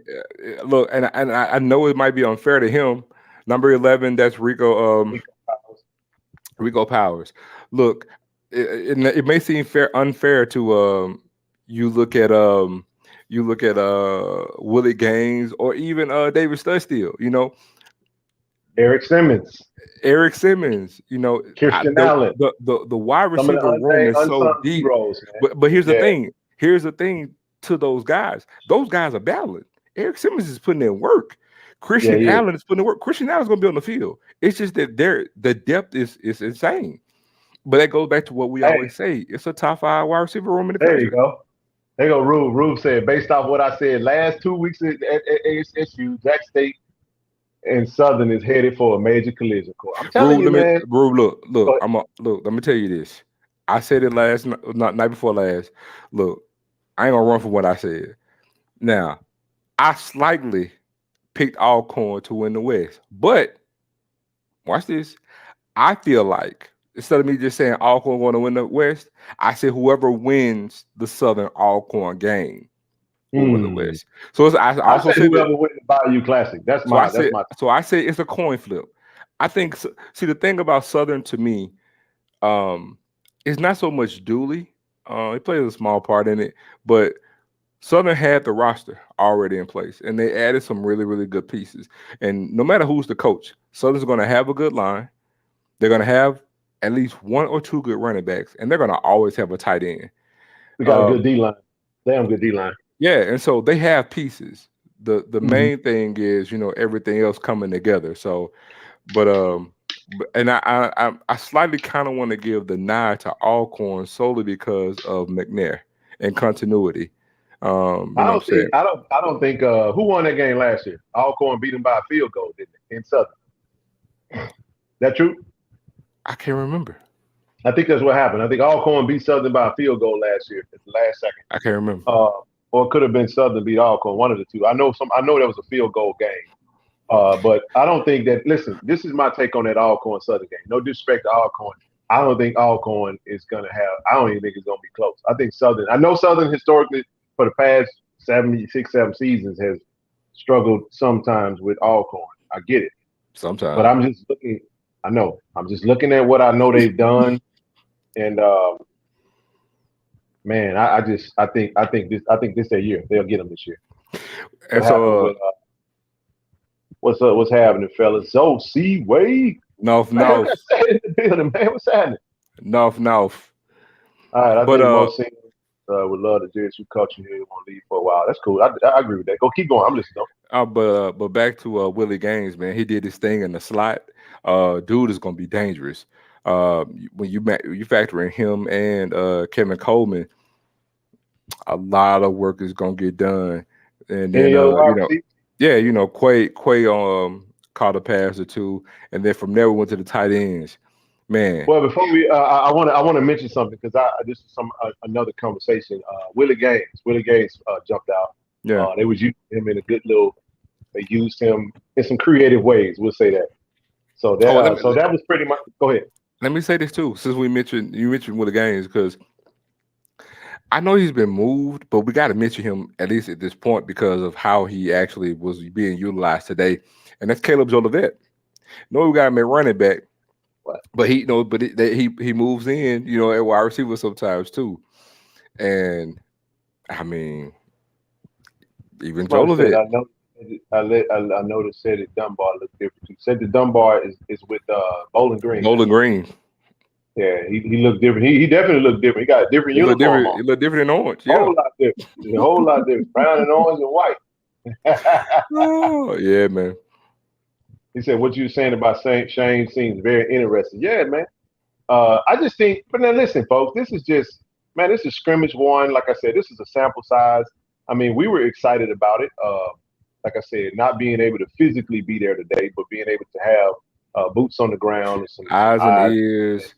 Look, and I know it might be unfair to him. Number 11, that's Rico Powers. Look, it may seem unfair to you look at Willie Gaines or even David Studstill, Eric Simmons, Christian Allen. The wide receiver room is so deep. Heroes, but here's the thing. Here's the thing to those guys. Those guys are battling. Eric Simmons is putting in work. Christian Allen is putting in work. Christian Allen is going to be on the field. It's just that the depth is insane. But that goes back to what we always say. It's a top 5 wide receiver room in the country. There you go. Rube said, based off what I said last 2 weeks at ASU, Jack State and Southern is headed for a major collision course. I'm telling you, man. Rube, look. Let me tell you this. I said it night before last. Look, I ain't gonna run from what I said. Now, I slightly picked Alcorn to win the West, but watch this. I feel like instead of me just saying Alcorn going to win the West, I said whoever wins the Southern Alcorn game will win the West. So I also said whoever wins the Bayou Classic. So I say it's a coin flip. I think. See, the thing about Southern to me, it's not so much Dooley. He plays a small part in it, but Southern had the roster already in place, and they added some really, really good pieces. And no matter who's the coach, Southern's going to have a good line. They're going to have at least 1 or 2 good running backs, and they're going to always have a tight end. We got a good D-line. Damn good D-line. Yeah, and so they have pieces. The main thing is, everything else coming together. So, and I slightly kind of want to give the nod to Alcorn solely because of McNair and continuity. I don't think who won that game last year? Alcorn beat them by a field goal, didn't it? In Southern. That true? I can't remember. I think that's what happened. I think Alcorn beat Southern by a field goal last year at the last second. I can't remember. Or it could have been Southern beat Alcorn, one of the two. I know that was a field goal game. But I don't think that. Listen, this is my take on that Alcorn Southern game. No disrespect to Alcorn. I don't think Alcorn is gonna have. I don't even think it's gonna be close. I think Southern. I know Southern historically for the past 7 seasons has struggled sometimes with Alcorn. I get it. Sometimes. But I'm just looking. I know. I'm just looking at what I know they've done, and man, I think this their year. They'll get them this year. And so. What's up? What's happening, fellas? So, C Wade. North. In the building, man. What's happening? North. All right, I think most things would love the JSU culture here. Want to leave for a while. That's cool. I agree with that. Go, keep going. I'm listening. But back to Willie Gaines, man. He did this thing in the slot. Dude is gonna be dangerous. When you factor in him and Kevin Coleman, a lot of work is gonna get done. And then Quay caught a pass or two, and then from there we went to the tight ends. Man. Well, before we, I want to mention something because this is another conversation. Willie Gaines jumped out. Yeah. They was using him in a good little. They used him in some creative ways. We'll say that. So that that was pretty much. Go ahead. Let me say this too, since you mentioned Willie Gaines, because I know he's been moved, but we got to mention him at least at this point because of how he actually was being utilized today, and that's Caleb Jolivet. No, we got him at running back, but he he moves in, at wide receiver sometimes too, and I mean, even Jolivet. I noticed said that Dunbar looked different. He said the Dunbar is with Bowling Green. Bowling Green. Yeah, he looked different. He definitely looked different. He got a different uniform on. He looked different in orange. A whole lot different. A whole lot different. Brown and orange and white. Oh, yeah, man. He said, what you saying about Shane seems very interesting. Yeah, man. I just think, but now listen, folks, this is scrimmage one. Like I said, this is a sample size. I mean, we were excited about it. Like I said, not being able to physically be there today, but being able to have boots on the ground and some eyes and ears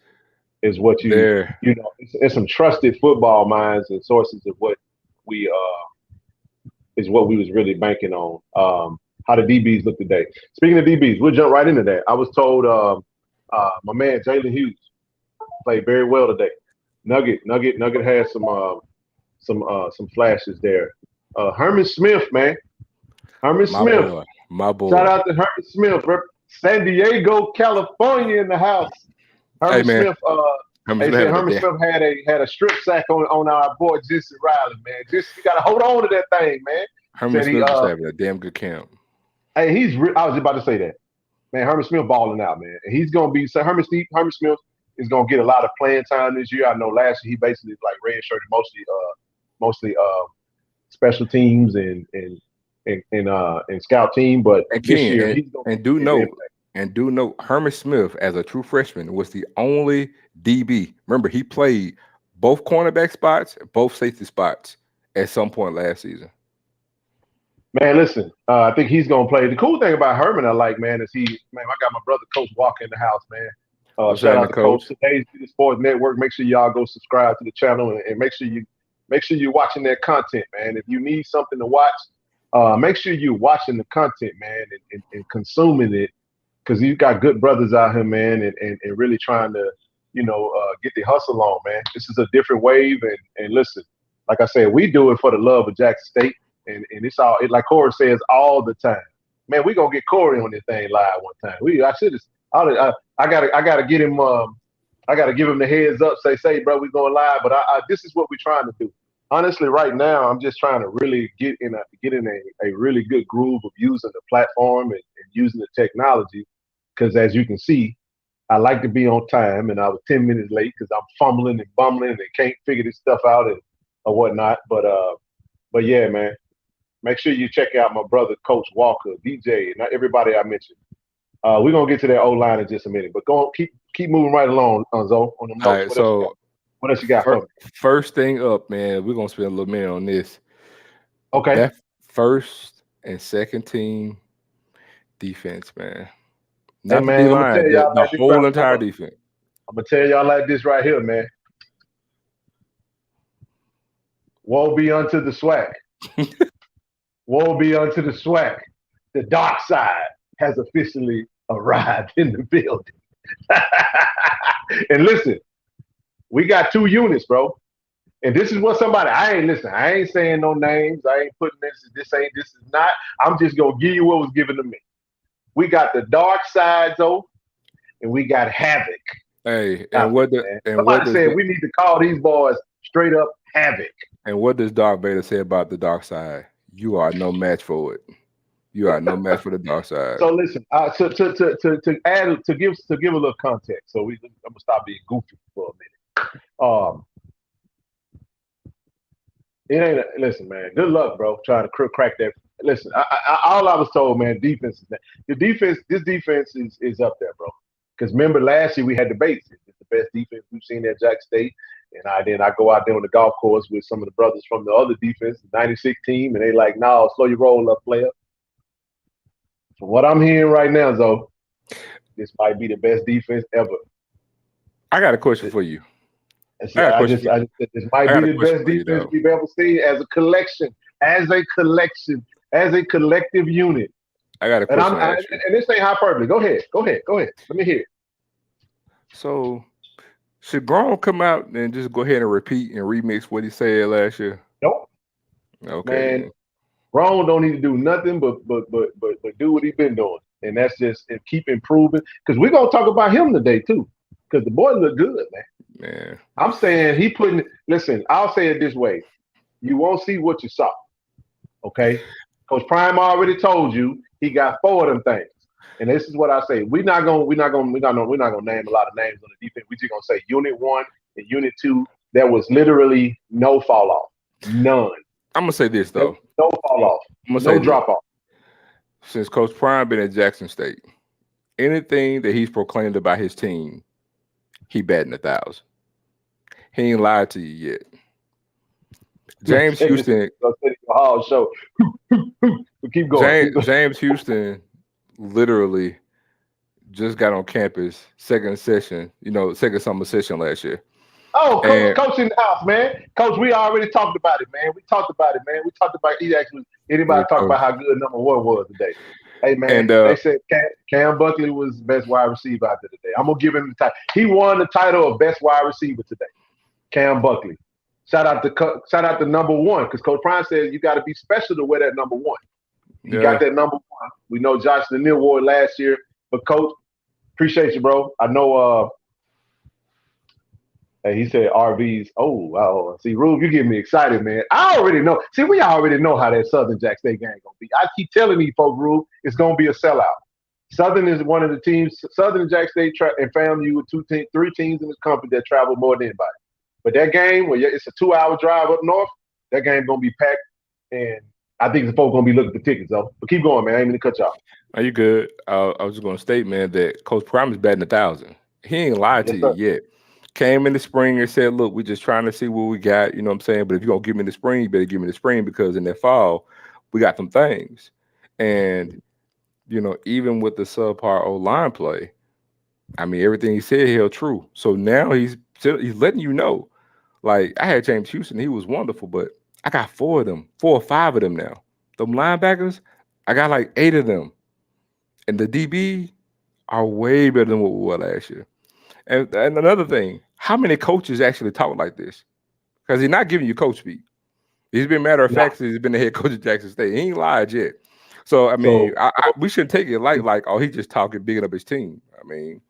is what it's some trusted football minds and sources of what we was really banking on. How the DBs look today. Speaking of DBs, we'll jump right into that. I was told my man Jalen Hughes played very well today. Nugget had some flashes there. Herman Smith, man. Herman Smith. My boy. Shout out to Herman Smith, San Diego, California in the house. Herman Smith. Herman Smith had a strip sack on our boy Jesse Riley, man. You got to hold on to that thing, man. Herman Smith is having a damn good camp. Hey, I was about to say that, man. Herman Smith balling out, man. And he's gonna be. So Herman Smith is gonna get a lot of playing time this year. I know last year he basically like redshirted mostly special teams and scout team, but and this year he's gonna do know Herman Smith as a true freshman was the only DB. Remember, he played both cornerback spots, both safety spots at some point last season. Man, listen, I think he's gonna play. The cool thing about Herman, I like, man, is I got my brother Coach Walker in the house, man. Shout out to Coach. Today's Sports Network. Make sure y'all go subscribe to the channel and make sure you're watching that content, man. If you need something to watch, make sure you're watching the content, man, and consuming it, because you got good brothers out here, man, and really trying to, get the hustle on, man. This is a different wave, and listen, like I said, we do it for the love of Jackson State. And it's like Corey says all the time. Man, we gonna get Corey on this thing live one time. I gotta get him. I gotta give him the heads up. Say, bro, we going live. But this is what we're trying to do. Honestly, right now, I'm just trying to really get in a really good groove of using the platform and using the technology. Because as you can see, I like to be on time, and I was 10 minutes late because I'm fumbling and bumbling and can't figure this stuff out or whatnot. But yeah, man. Make sure you check out my brother, Coach Walker, DJ, and everybody I mentioned. We're gonna get to that O-line in just a minute, but go on, keep moving right along, Zo. On the notes. All right, what else you got? First thing up, man. We're gonna spend a little minute on this. Okay. That first and second team defense, man. Not the D-line, the whole entire defense. I'm gonna tell y'all like this right here, man. Woe be unto the Swac. Woe be unto the Swac. The dark side has officially arrived in the building. And listen, we got 2 units, bro. And this is what I ain't saying no names. I ain't putting this is not. I'm just going to give you what was given to me. We got the dark side, though, and we got Havoc. Hey, somebody said we need to call these boys straight up Havoc. And what does Darth Vader say about the dark side? You are no match for it. You are no match for the dark side. So listen, to give a little context. So I'm gonna stop being goofy for a minute. Listen, man. Good luck, bro. Trying to crack that. Listen, all I was told, man. Defense is that. This defense is up there, bro. Because remember last year we had debates. It's the best defense we've seen at Jack State. And then I go out there on the golf course with some of the brothers from the other defense, the 96 team, and they like, no, slow your roll up, player. From what I'm hearing right now, though, this might be the best defense ever. I got a question for you. This might be the best defense we've ever seen as a collection, as a collective unit. I got a question. And this ain't hyperbole. Go ahead. Let me hear it. So, should Grom come out and just go ahead and repeat and remix what he said last year? Nope. Okay. Man, Grom don't need to do nothing but do what he's been doing, and that's just keep improving. Because we're gonna talk about him today too. Because the boy look good, man. Man, I'm saying listen, I'll say it this way. You won't see what you saw. Okay? Coach Prime already told you he got 4 of them things. And this is what I say. We're not gonna name a lot of names on the defense. We're just gonna say unit 1 and unit 2, there was literally no fall off. None. I'm gonna say this though. No fall off. No drop off. Since Coach Prime been at Jackson State, anything that he's proclaimed about his team, he batting 1,000. He ain't lied to you yet. James Houston. Keep going. James Houston literally just got on campus, second summer session last year. Oh, coach in the house, man. Coach, we already talked about it, man. We talked about anybody talked about how good number 1 was today. Hey, man, they said Cam Buckley was best wide receiver out there today. I'm going to give him the title. He won the title of best wide receiver today. Cam Buckley. Shout out to number 1, because Coach Prime says you got to be special to wear that number 1. You got that number 1. We know Josh Lanier wore it last year, but Coach, appreciate you, bro. I know. Hey, he said RVs. Oh, wow. See, Rube, you get me excited, man. I already know. See, we already know how that Southern Jack State game gonna be. I keep telling these folks, Rube, it's gonna be a sellout. Southern is one of the teams. Southern and Jack State and FAMU with 3 teams in this company that travel more than anybody. But that game, where it's a 2-hour drive up north, that game gonna be packed, and I think the folks gonna be looking for tickets though. But keep going, man. I ain't gonna cut you off. Are you good? I was just gonna state, man, that Coach Prime is batting 1,000. He ain't lied to you yet. Came in the spring and said, look, we're just trying to see what we got, you know what I'm saying? But if you're going to give me the spring, you better give me the spring, because in that fall, we got some things. And, even with the subpar O-line play, I mean, everything he said held true. So now he's letting you know. Like, I had James Houston. He was wonderful, but I got 4 or 5 of them now. Them linebackers, I got like 8 of them. And the DB are way better than what we were last year. And another thing, how many coaches actually talk like this? Because he's not giving you coach speak. He's been matter of fact since he's been the head coach at Jackson State. He ain't lied yet. So, I mean, we shouldn't take it like, oh, he's just talking, bigging up his team. I mean,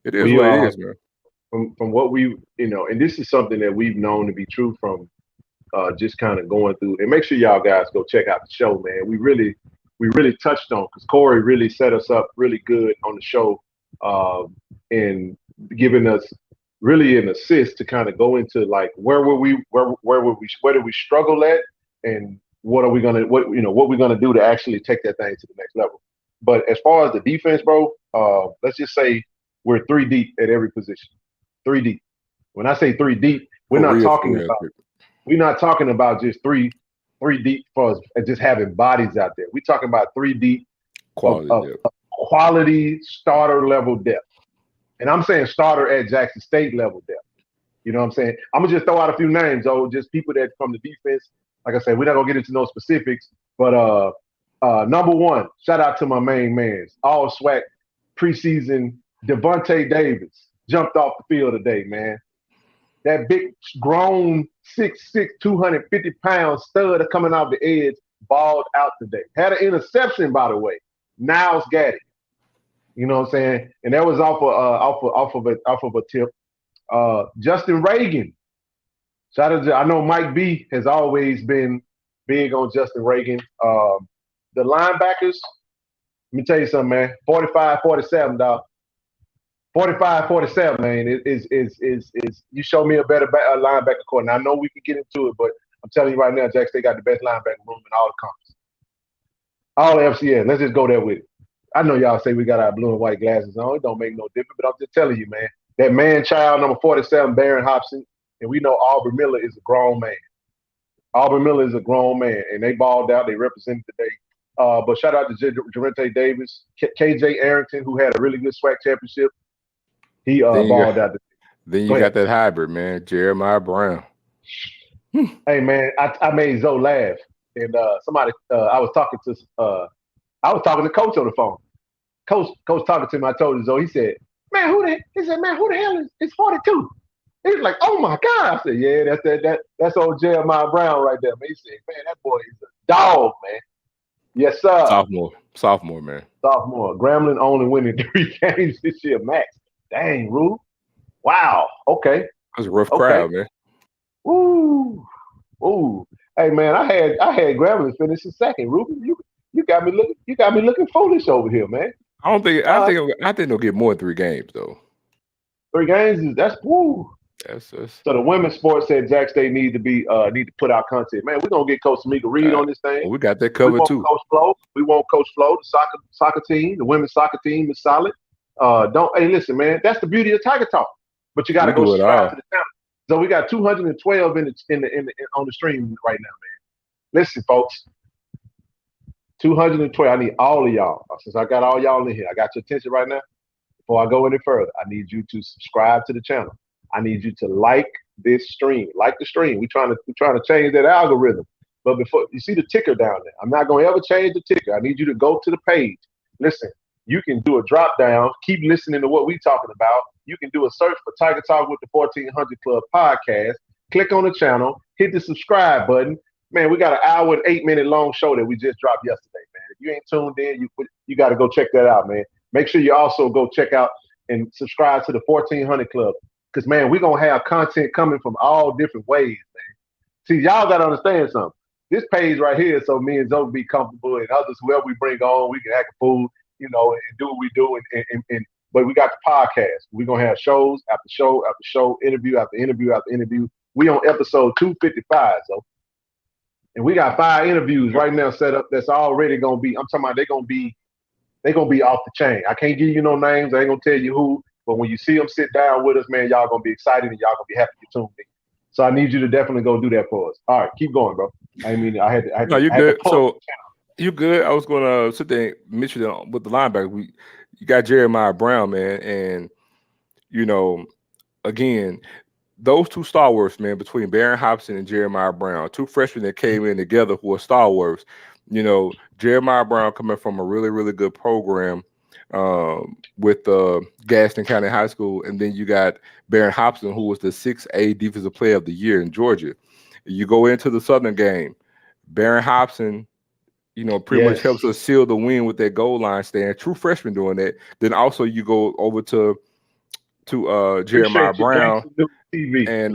it is what it is, man. From what we, and this is something that we've known to be true from just kind of going through. And make sure y'all guys go check out the show, man. We really touched on, because Corey really set us up really good on the show, and giving us really an assist to kind of go into like where did we struggle at, and what we're gonna do to actually take that thing to the next level. But as far as the defense, bro, let's just say we're 3 deep at every position. 3 deep. When I say 3 deep, we're not talking about just three deep for us and just having bodies out there. We're talking about 3 deep quality starter level depth. And I'm saying starter at Jackson State level depth. You know what I'm saying? I'm going to just throw out a few names, just people that from the defense. Like I said, we're not going to get into no specifics. But number 1, shout out to my main mans. All Swac preseason, Devonta Davis jumped off the field today, man. That big, grown, 6'6", 250-pound stud coming off the edge balled out today. Had an interception, by the way. Niles Gaddy. You know what I'm saying? And that was off of a tip. Justin Reagan. Shout out to, I know Mike B has always been big on Justin Reagan. The linebackers, let me tell you something, man. 45-47, dog. 45-47, man. Is you show me a better linebacker core. And I know we can get into it, but I'm telling you right now, Jack State got the best linebacker room in all the conference. All the FCS. Let's just go there with it. I know y'all say we got our blue and white glasses on. It don't make no difference, but I'm just telling you, man. That man-child, number 47, Barron Hobson, and we know Aubrey Miller is a grown man. Aubrey Miller is a grown man, and they balled out. They represented today. But shout out to Devonta Davis, KJ Arrington, who had a really good SWAC championship. He balled out. Then you got that hybrid, man, Jeremiah Brown. Hey, man, I made Zoe laugh, and somebody I was talking to Coach on the phone. Coach talking to me. I told him Zoe. He said, "Man, who the hell is 42?" He was like, "Oh my God!" I said, "Yeah, that's old Jeremiah Brown right there." Man, he said, "Man, that boy is a dog, man." Yes, sir. Sophomore, man. Sophomore. Grambling only winning 3 games this year, max. Dang, Rube. Wow. Okay. That's a rough crowd, man. Ooh. Hey, man, I had Grambling finish in second. Rube, you got me looking foolish over here, man. I think they'll get more than 3 games though. 3 games that's woo. So the women's sports said Jack State need to put out content. Man, we're gonna get Coach Tamika Reed on this thing. Well, we got that covered too. We want Coach Flo. The soccer team, the women's soccer team is solid. Listen, man, that's the beauty of Tiger Talk. But you gotta go subscribe to the channel. So we got 212 on the stream right now, man. Listen, folks. 212. I need all of y'all. Since I got all y'all in here, I got your attention right now. Before I go any further, I need you to subscribe to the channel. I need you to like this stream. Like the stream. We're trying to change that algorithm. But before you see the ticker down there, I'm not going to ever change the ticker. I need you to go to the page. Listen, you can do a drop down. Keep listening to what we're talking about. You can do a search for Tiger Talk with the 1400 Club podcast. Click on the channel. Hit the subscribe button. Man, we got an hour and 8-minute long show that we just dropped yesterday, man. If you ain't tuned in, you got to go check that out, man. Make sure you also go check out and subscribe to the 1400 Club. Because, man, we're going to have content coming from all different ways, man. See, y'all got to understand something. This page right here, so me and Zoe be comfortable, and others, whoever we bring on, we can act a fool, and do what we do. But we got the podcast. We're going to have shows after show after show, interview after interview after interview. We on episode 255, so. And we got 5 interviews right now set up that's already going to be, I'm talking about they're going to be off the chain. I can't give you no names. I ain't going to tell you who. But when you see them sit down with us, man, y'all going to be excited and y'all going to be happy you tuned in. So I need you to definitely go do that for us. All right, keep going, bro. I had no, you're good. So you good. I was going to sit there and mention with the linebacker. You got Jeremiah Brown, man. And, again, those 2 stalwarts, man, between Barron Hobson and Jeremiah Brown, 2 freshmen that came in together who are stalwarts. Jeremiah Brown coming from a really, really good program with Gaston County High School, and then you got Barron Hobson, who was the 6A Defensive Player of the Year in Georgia. You go into the Southern game, Barron Hobson, pretty much helps us seal the win with that goal line stand. True freshman doing that. Then also you go over to Jeremiah Brown, and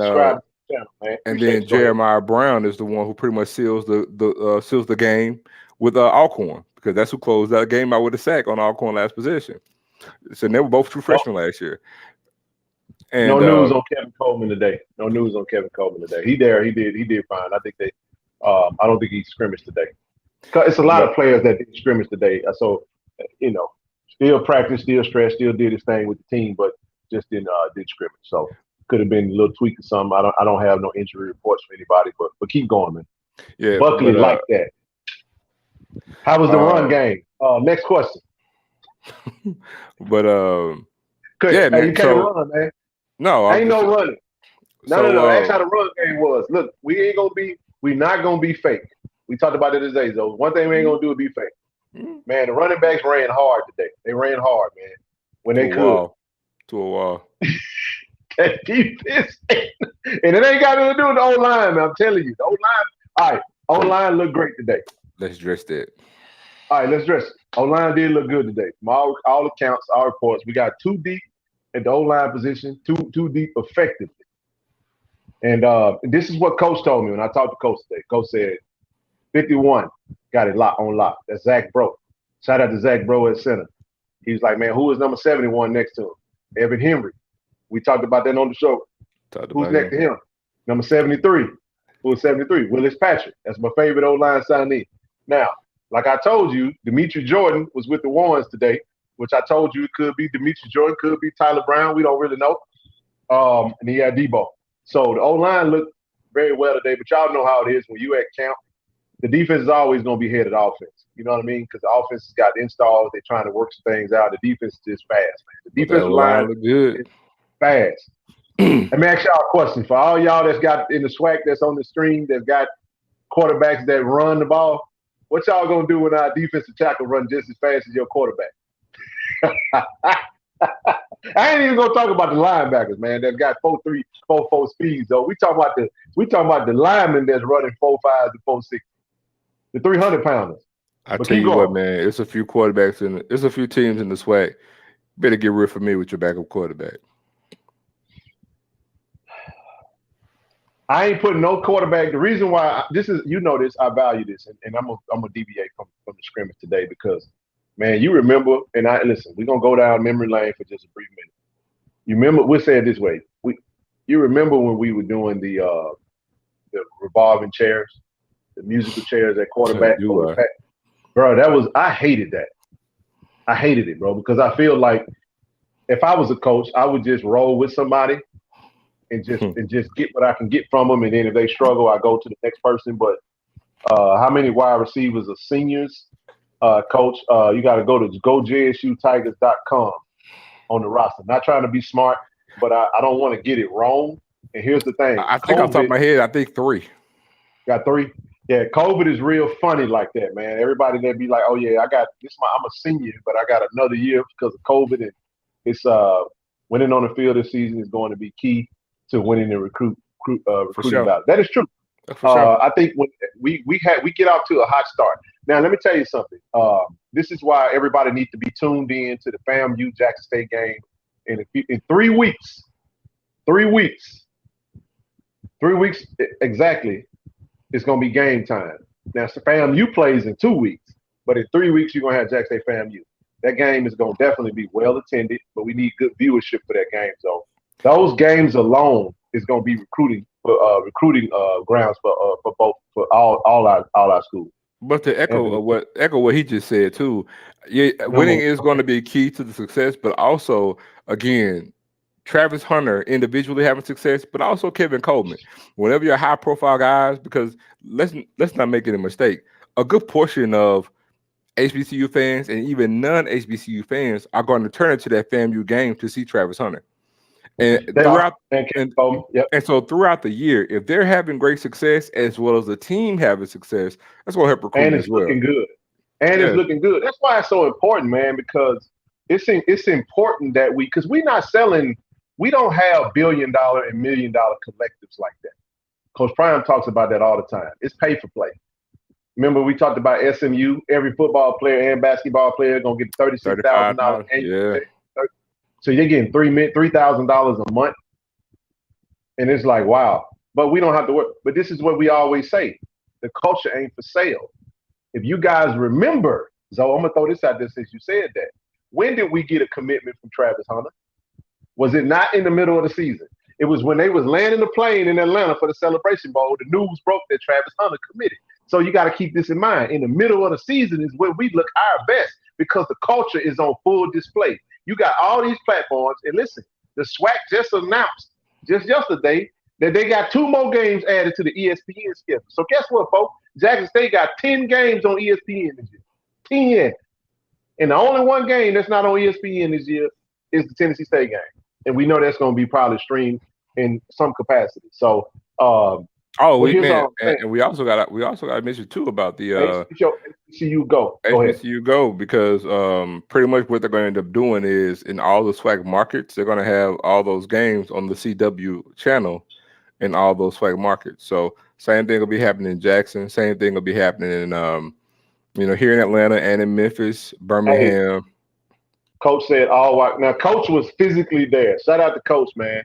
then Jeremiah Brown is the one who pretty much seals the game with Alcorn, because that's who closed that game out with a sack on Alcorn last possession. So they were both true freshmen last year. And no news on Kevin Coleman today. He did fine. I think I don't think he scrimmaged today. It's a lot of players that didn't scrimmage today. So still practiced, still stressed, still did his thing with the team, but just did scrimmage. So could have been a little tweak or something. I don't have no injury reports for anybody, but keep going, man. Yeah, Buckley like that. How was the run game? Next question. But yeah, man. You can't run, man. No, ain't no running. No. That's how the run game was. Look, we're not gonna be fake. We talked about it today, though. One thing we ain't gonna do is be fake. Man, the running backs ran hard today. They ran hard, man. When they could. To a wall. That defense, and it ain't got nothing to do with the O-line, man. I'm telling you, the O-line. All right, O-line looked great today. Let's dress that. All right, let's dress it. O-line did look good today. From all accounts, all reports, we got 2 deep at the O-line position, too deep effectively. And this is what Coach told me when I talked to Coach today. Coach said, 51 got it on lock. That's Zach Bro. Shout out to Zach Bro at center. He was like, man, who is number 71 next to him? Evan Henry. We talked about that on the show. Who's next to him? Number 73. Who's 73? Willis Patrick. That's my favorite O-line signee. Now, like I told you, Demetri Jordan was with the Warrens today, which I told you it could be Demetri Jordan, could be Tyler Brown. We don't really know. And he had Debo. So the O-line looked very well today, but y'all know how it is when you at camp. The defense is always going to be ahead of the offense. You know what I mean? Because the offense has got installs. They're trying to work some things out. The defense is just fast, man. The defensive line look good. Fast. Let me ask y'all a question. For all y'all that's got in the Swac that's on the stream, that's got quarterbacks that run the ball, what y'all gonna do when our defensive tackle run just as fast as your quarterback? I ain't even gonna talk about the linebackers, man. That got 4.3, 4.4 speeds. Though we talking about the linemen that's running 4.5 to 4.6, the 300-pounders. I tell you what, man, it's a few quarterbacks and it's a few teams in the SWAC. Better get real familiar with your backup quarterback. I ain't putting no quarterback. The reason why this is, I value this, and I'm gonna deviate from the scrimmage today because, man, you remember, and listen, we're gonna go down memory lane for just a brief minute. You remember? We'll say it this way: you remember when we were doing the revolving chairs, the musical chairs at quarterback? Bro, I hated that. I hated it, bro, because I feel like if I was a coach, I would just roll with somebody and just get what I can get from them, and then if they struggle, I go to the next person. But how many wide receivers are seniors, coach? You got to go to gojsutigers.com on the roster. Not trying to be smart, but I don't want to get it wrong. And here's the thing: I think off the top of my head, I think 3. Got 3. Yeah, COVID is real funny like that, man. Everybody that be like, "Oh yeah, I'm a senior, but I got another year because of COVID." And it's winning on the field this season is going to be key to winning the recruiting battle. That is true. Sure. I think when we get out to a hot start. Now, let me tell you something. This is why everybody needs to be tuned in to the FAMU Jackson State game in 3 weeks. 3 weeks. 3 weeks exactly. It's going to be game time. Now, FAMU plays in 2 weeks, but in 3 weeks you're going to have Jackson State FAMU. That game is going to definitely be well attended, but we need good viewership for that game. So those games alone is going to be recruiting grounds for all our schools. But to echo what he just said too, winning is going to be key to the success. But also, again, Travis Hunter individually having success, but also Kevin Coleman. Whenever you're high-profile guys, because let's not make it a mistake. A good portion of HBCU fans and even non-HBCU fans are going to turn into that FAMU game to see Travis Hunter. And so throughout the year, if they're having great success as well as the team having success, that's going to help recruiting as well. Looking good. It's looking good. That's why it's so important, man, because it's important that because we're not selling. We don't have $1 billion and $1 million collectives like that. Coach Prime talks about that all the time. It's pay for play. Remember, we talked about SMU. Every football player and basketball player going to get $36,000 annually. Yeah. So you're getting $3,000 a month. And it's like, wow. But we don't have to work. But this is what we always say. The culture ain't for sale. If you guys remember, so I'm going to throw this out there since you said that. When did we get a commitment from Travis Hunter? Was it not in the middle of the season? It was when they was landing the plane in Atlanta for the Celebration Bowl. The news broke that Travis Hunter committed. So you got to keep this in mind. In the middle of the season is when we look our best because the culture is on full display. You got all these platforms. And listen, the SWAC just announced just yesterday that they got 2 more games added to the ESPN schedule. So guess what, folks? Jackson State got 10 games on ESPN this year. 10. And the only one game that's not on ESPN this year is the Tennessee State game. And we know that's going to be probably streamed in some capacity. So, and we also got to mention too about the HBCU Go. HBCU Go, because pretty much what they're going to end up doing is in all the SWAC markets, they're going to have all those games on the CW channel in all those SWAC markets. So same thing will be happening in Jackson. Same thing will be happening in here in Atlanta and in Memphis, Birmingham. Hey. Coach said all white. Now, Coach was physically there. Shout out to Coach, man.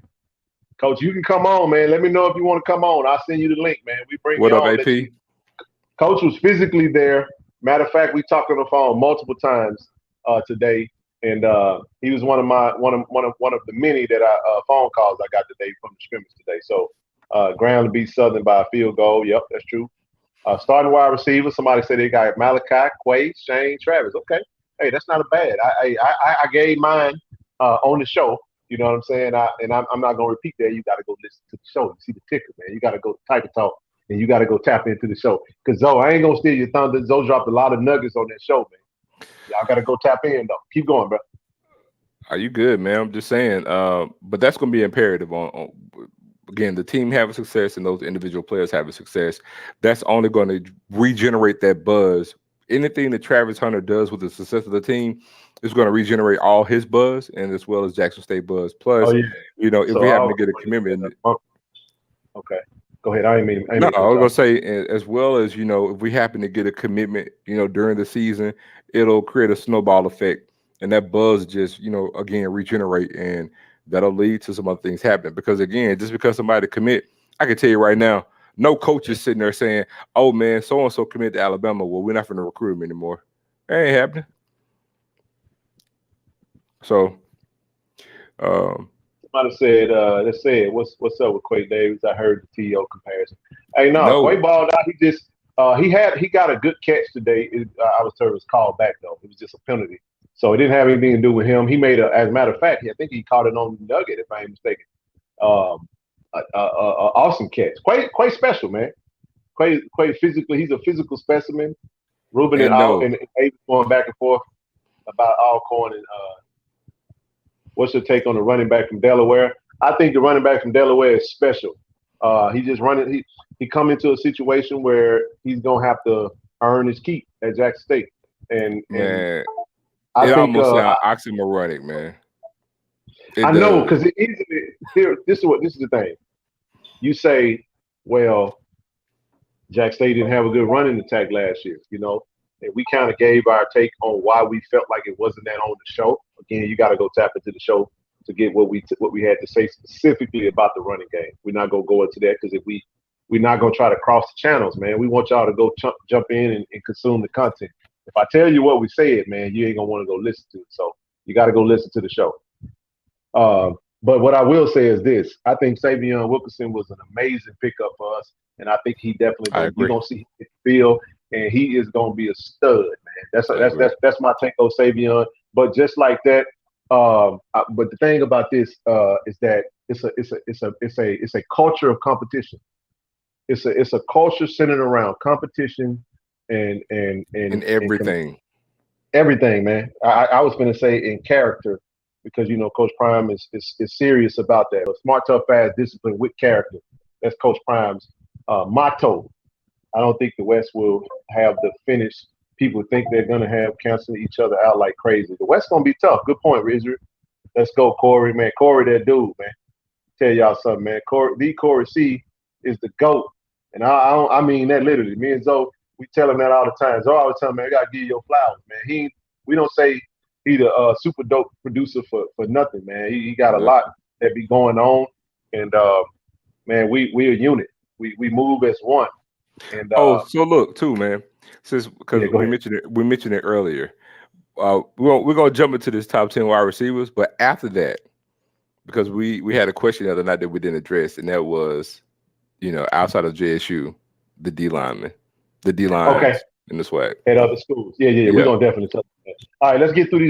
Coach, you can come on, man. Let me know if you want to come on. I'll send you the link, man. We bring what you up, on. AP? Coach was physically there. Matter of fact, we talked on the phone multiple times today, and he was one of the many that phone calls I got today from the scrimmage today. So, ground to beat Southern by a field goal. Yep, that's true. Starting wide receiver. Somebody said they got Malachi, Quay, Shane, Travis. Okay. Hey, that's not a bad. I gave mine on the show. You know what I'm saying? I'm not gonna repeat that. You got to go listen to the show. You see the ticker, man. You got to go type and talk, and you got to go tap into the show. Because Zoe, I ain't gonna steal your thunder. Zoe dropped a lot of nuggets on that show, man. Y'all got to go tap in though. Keep going, bro. Are you good, man? I'm just saying. But that's going to be imperative on again, the team having success and those individual players having success. That's only going to regenerate that buzz. Anything that Travis Hunter does with the success of the team is going to regenerate all his buzz and as well as Jackson State buzz. Plus, if we happen to get a commitment. Okay. Go ahead. I was going to say, as well as, if we happen to get a commitment, during the season, it'll create a snowball effect. And that buzz just, again, regenerate. And that'll lead to some other things happening. Because, again, just because somebody commit, I can tell you right now, no coach is sitting there saying, oh, man, so-and-so committed to Alabama. Well, we're not going to recruit him anymore. That ain't happening. So, somebody said, let's say, what's up with Quay Davis? I heard the TO comparison. Hey, no, Quay balled out. He just he got a good catch today. I was told it was called back though. It was just a penalty, so it didn't have anything to do with him. He made as a matter of fact, I think he caught it on the nugget, if I ain't mistaken. Awesome catch. Quay special, man. Quay physically, he's a physical specimen. Ruben and Davis going back and forth about Alcorn and. What's your take on the running back from Delaware? I think the running back from Delaware is special. He just running. He come into a situation where he's gonna have to earn his keep at Jackson State. And man, I think almost sounds oxymoronic, man. I know, because this is the thing. You say, well, Jackson State didn't have a good running attack last year, and we kind of gave our take on why we felt like it wasn't that on the show. Again, you got to go tap into the show to get what we had to say specifically about the running game. We're not gonna go into that because we're not gonna try to cross the channels, man. We want y'all to go jump in and consume the content. If I tell you what we said, man, you ain't gonna want to go listen to it. So you got to go listen to the show. But what I will say is this: I think Savion Wilkerson was an amazing pickup for us, and I think he definitely we're gonna see his field. And he is going to be a stud, man. That's my take on Savion. But just like that, but the thing about this is that it's a culture of competition. It's a culture centered around competition and everything. Everything, man. I was going to say in character because Coach Prime is serious about that. A smart, tough, fast, discipline with character. That's Coach Prime's motto. I don't think the West will have the finish people think they're going to have, canceling each other out like crazy. The West going to be tough. Good point, Rizzer. Let's go, Corey, man. Corey, that dude, man. Tell y'all something, man. Corey C is the GOAT. And I mean that literally. Me and Zoe, we tell him that all the time. Zoe always tell him, man, I got to give you your flowers, man. We don't say he the super dope producer for nothing, man. He got a lot that be going on. And, man, we a unit. We move as one. And, so look too, man. Because we mentioned it earlier. We're gonna jump into this top 10 wide receivers, but after that, because we had a question the other night that we didn't address, and that was, outside of JSU, the D linemen, in the Swac at other schools. Yeah. We're gonna definitely touch on that. All right, let's get through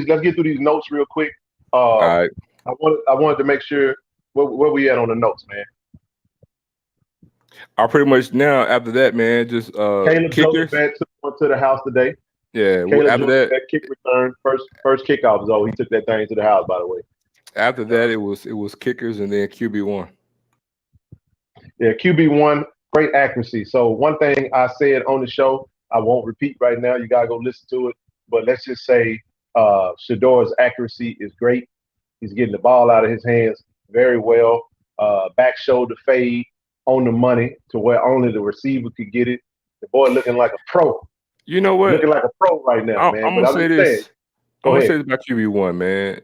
these notes real quick. All right. I wanted to make sure where we at on the notes, man. Pretty much now after that, man, just Caleb kickers. Took one to the house today. Yeah, after that kick return, first kickoff zone, he took that thing to the house, by the way. After that, it was kickers and then QB1. Yeah, QB1, great accuracy. So one thing I said on the show, I won't repeat right now. You gotta go listen to it. But let's just say Shador's accuracy is great. He's getting the ball out of his hands very well. Back shoulder fade on the money to where only the receiver could get it. The boy looking like a pro. You know what? Looking like a pro right now, man. I'm gonna say this. I'm gonna say this about QB1, man.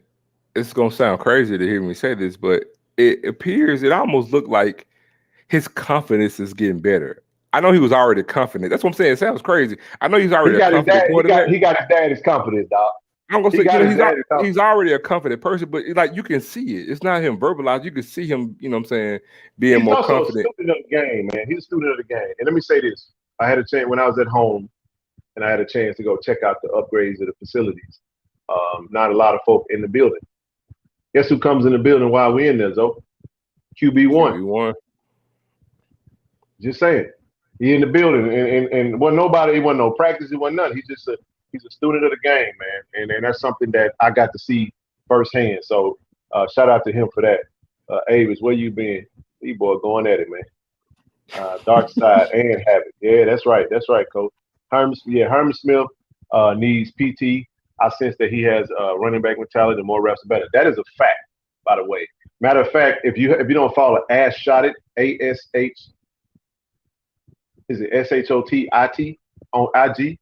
It's gonna sound crazy to hear me say this, but it almost looked like his confidence is getting better. I know he was already confident. That's what I'm saying. It sounds crazy. I know he's already confident. He got his daddy's confidence, dog. I'm gonna say he's already a confident person, but like you can see it. It's not him verbalized. You can see him, being more confident. He's a student of the game, man. He's a student of the game. And let me say this. I had a chance when I was at home and I had a chance to go check out the upgrades of the facilities. Not a lot of folk in the building. Guess who comes in the building while we're in there, Zoe? QB1. Just saying. He in the building and wasn't nobody, it wasn't no practice, it wasn't nothing. He's a student of the game, man. And that's something that I got to see firsthand. So shout out to him for that. Avis, where you been? E-boy going at it, man. Dark side and habit. Yeah, that's right. That's right, Coach. Herman Smith needs PT. I sense that he has running back mentality. The more reps, the better. That is a fact, by the way. Matter of fact, if you don't follow Ash Shotted, SHOTIT on IG,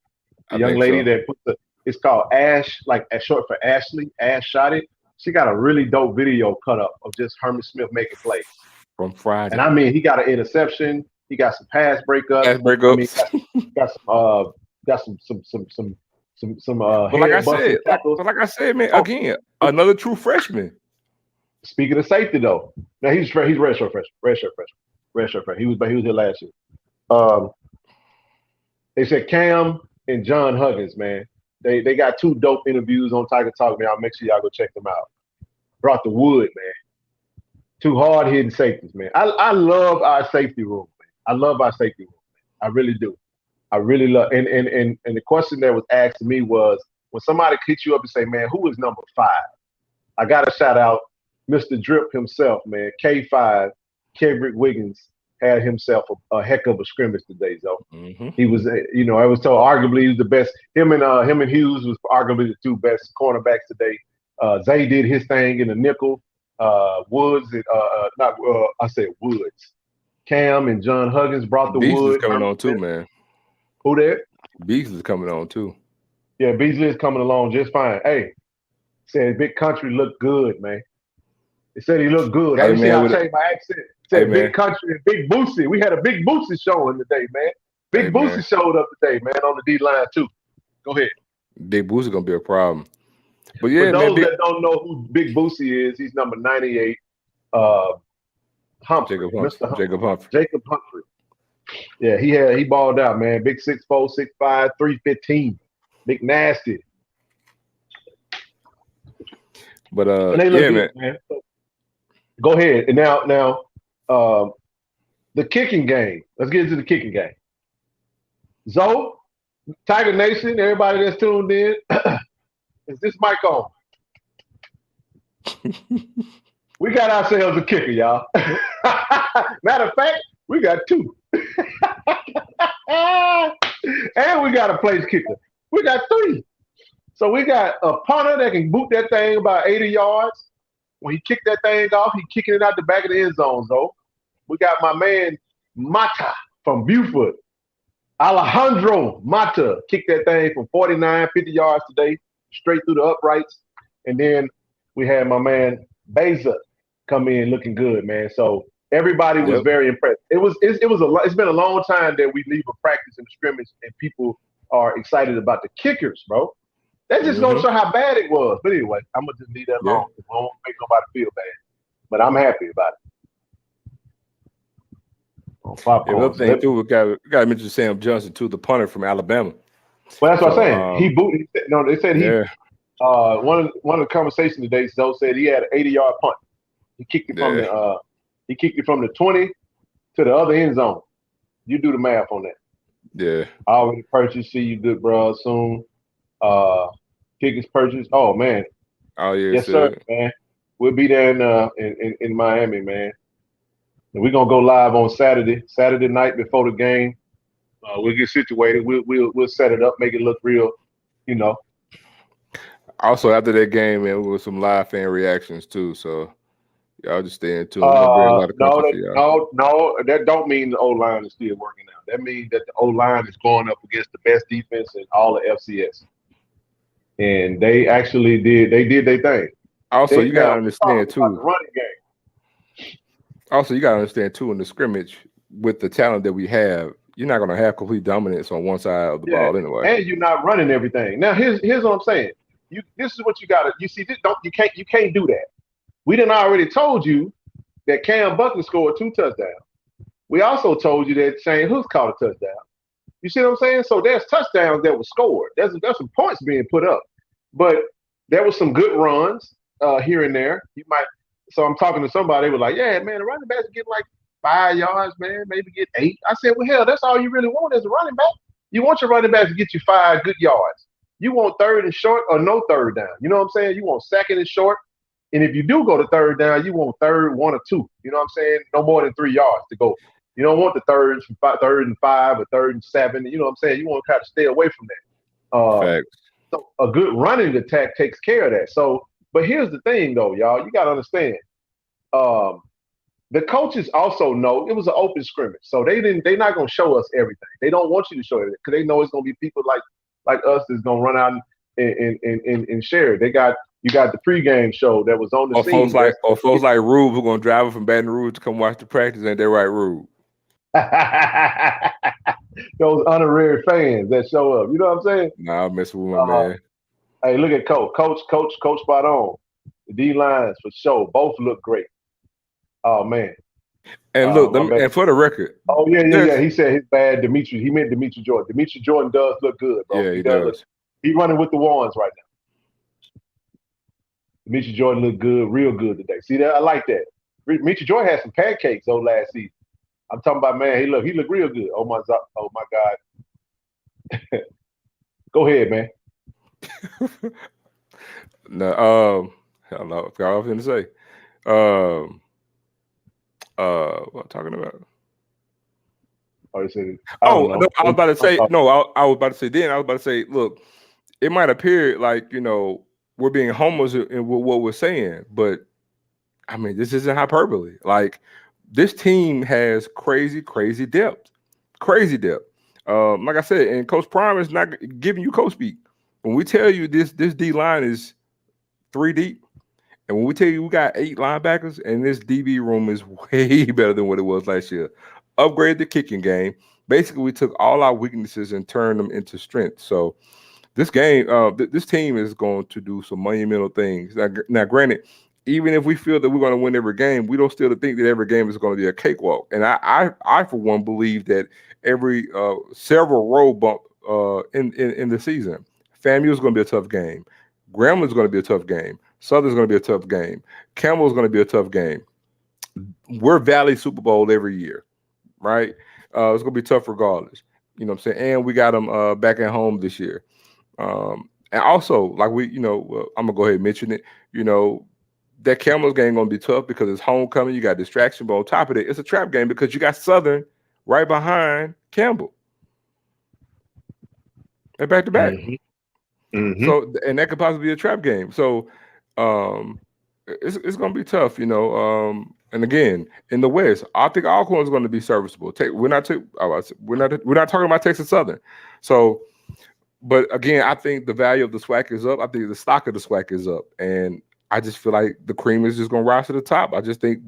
the young lady that puts it's called Ash, like as short for Ashley, Ash Shotted. She got a really dope video cut up of just Herman Smith making plays from Friday. And I mean, he got an interception. He got some pass breakups. I mean, got some. But like I said, man, again, another true freshman. Speaking of safety, though, now he's redshirt freshman. He was here last year. They said Cam and John Huggins, man. They got 2 dope interviews on Tiger Talk, man. I'll make sure y'all go check them out. Brought the wood, man. 2 hard-hitting safeties, man. I love our safety room, man. I love our safety room, man. I really do. I really love. And the question that was asked to me was, when somebody hits you up and say, man, who is number 5? I got to shout out Mr. Drip himself, man. K5, Kendrick Wiggins had himself a heck of a scrimmage today, though. Mm-hmm. He was, I was told arguably he was the best. Him and Hughes was arguably the 2 best cornerbacks today. Zay did his thing in the nickel. Woods, I said Woods. Cam and John Huggins brought the Beasley wood. Is coming on too, man. Who there? Beasley is coming on too. Yeah, Beasley is coming along just fine. Hey, said Big Country looked good, man. They said he looked good. Hey, see how I changed my accent. Said Big Country and Big Boosie. We had a Big Boosie showing today, man. Big Boosie showed up today, man, on the D line too. Go ahead. Big Boosie gonna be a problem. But yeah, for those that don't know who Big Boosie is, he's number 98. Humphrey. Jacob Humphrey. Yeah, he balled out, man. Big 6'4", 6'5", 315. Big nasty. But man. Go ahead. And now the kicking game. Let's get into the kicking game. Zoe, Tiger Nation, everybody that's tuned in. Is this mic on? We got ourselves a kicker, y'all. Matter of fact, we got 2. And we got a place kicker. We got 3. So we got a punter that can boot that thing about 80 yards. When he kicked that thing off, he kicking it out the back of the end zone, though. We got my man Mata from Buford. Alejandro Mata kicked that thing from 49, 50 yards today, straight through the uprights. And then we had my man Beza come in looking good, man. So everybody was very impressed. It's been a long time that we leave a practice in the scrimmage and people are excited about the kickers, bro. That just don't show how bad it was. But anyway, I'm gonna just leave that alone. It won't make nobody feel bad. But I'm happy about it. Another thing too, we got to mention Sam Johnson too, the punter from Alabama. Well, that's what I'm saying. He booted. No, they said he. One of the conversations today, Zoe said he had an 80-yard punt. He kicked it from the 20 to the other end zone. You do the math on that. Yeah. I already purchased. See you good, bro. Soon. Tickets purchased. Oh man. Oh yeah. Yes, sir, man. We'll be there in Miami, man. And we're gonna go live on Saturday night before the game. We'll get situated. We'll set it up, make it look real, Also, after that game, man, with some live fan reactions too. So y'all just stay in tune. No, that don't mean the O-line is still working out. That means that the O-line is going up against the best defense in all of FCS. And they actually did their thing. Also, you gotta understand too. Running game. Also, you gotta understand too, in the scrimmage, with the talent that we have, you're not gonna have complete dominance on one side of the ball anyway. And you're not running everything. Now, here's what I'm saying. This is what you gotta. You see, you can't do that. We done already told you that Cam Buckner scored 2 touchdowns. We also told you that Shane Hooks caught a touchdown. You see what I'm saying? So there's touchdowns that were scored. There's some points being put up. But there was some good runs here and there. So I'm talking to somebody, they were like, yeah, man, the running backs get like 5 yards, man, maybe get 8. I said, well, hell, that's all you really want as a running back. You want your running back to get you 5 good yards. You want third and short or no third down. You know what I'm saying? You want second and short. And if you do go to third down, you want third, 1 or 2. You know what I'm saying? No more than 3 yards to go. You don't want the third and 5 or third and 7. You know what I'm saying? You want to kind of stay away from that. Facts. So a good running attack takes care of that. So, but here's the thing, though, y'all. You got to understand. The coaches also know it was an open scrimmage, so they're not gonna show us everything. They don't want you to show it because they know it's gonna be people like us that's gonna run out and share it. You got the pregame show that was on the scene. Folks like Rube who gonna drive from Baton Rouge to come watch the practice. Ain't that right, Rube? Those honorary fans that show up. You know what I'm saying? Nah, I'm messing with my man. Hey, look at Coach spot on. The D lines for sure. Both look great. Oh man! And look, and for the record, oh yeah. He said his bad Dimitri. He meant Dimitri Jordan. Dimitri Jordan does look good, bro. Yeah, he does. He's running with the ones right now. Dimitri Jordan looked good, real good today. See that? I like that. Dimitri Jordan had some pancakes though last season. I'm talking about, man. He looked real good. Oh my God. Go ahead, man. No, hell no. I forgot what I was going to say. What I'm talking about? I was about to say, look, it might appear like, we're being homos in what we're saying, but I mean, this isn't hyperbole. Like, this team has crazy depth. Like I said, and Coach Prime is not giving you coach speak. When we tell you this D line is 3 deep, and when we tell you we got 8 linebackers, and this DB room is way better than what it was last year. Upgrade the kicking game. Basically, we took all our weaknesses and turned them into strength. So this game, this team is going to do some monumental things. Now, granted, even if we feel that we're going to win every game, we don't still think that every game is going to be a cakewalk. And I for one, believe that every several road bump in the season. FAMU is going to be a tough game. Grambling is going to be a tough game. Southern's going to be a tough game. Campbell's going to be a tough game. We're Valley Super Bowl every year, right? It's going to be tough regardless. You know what I'm saying? And we got them back at home this year. And also, like I'm going to go ahead and mention it, that Campbell's game going to be tough because it's homecoming. You got distraction, but on top of it, it's a trap game because you got Southern right behind Campbell. And back to back. Mm-hmm. So, and that could possibly be a trap game. So, it's going to be tough, and again, in the West, I think Alcorn is going to be serviceable. We're not talking about Texas Southern. So, but again, I think the value of the Swac is up. I think the stock of the Swac is up, and I just feel like the cream is just going to rise to the top. I just think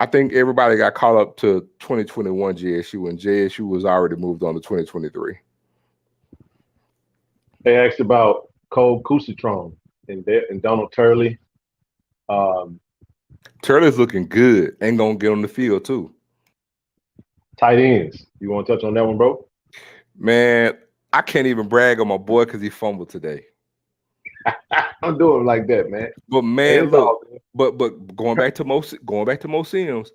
I think everybody got caught up to 2021 JSU, and JSU was already moved on to 2023. They asked about Cole Kusatron and Donald Turley. Turley's looking good and gonna get on the field too. Tight ends. You want to touch on that one, bro? Man, I can't even brag on my boy because he fumbled today. Don't do him like that, man. But man, look, but going back to Mo Sims,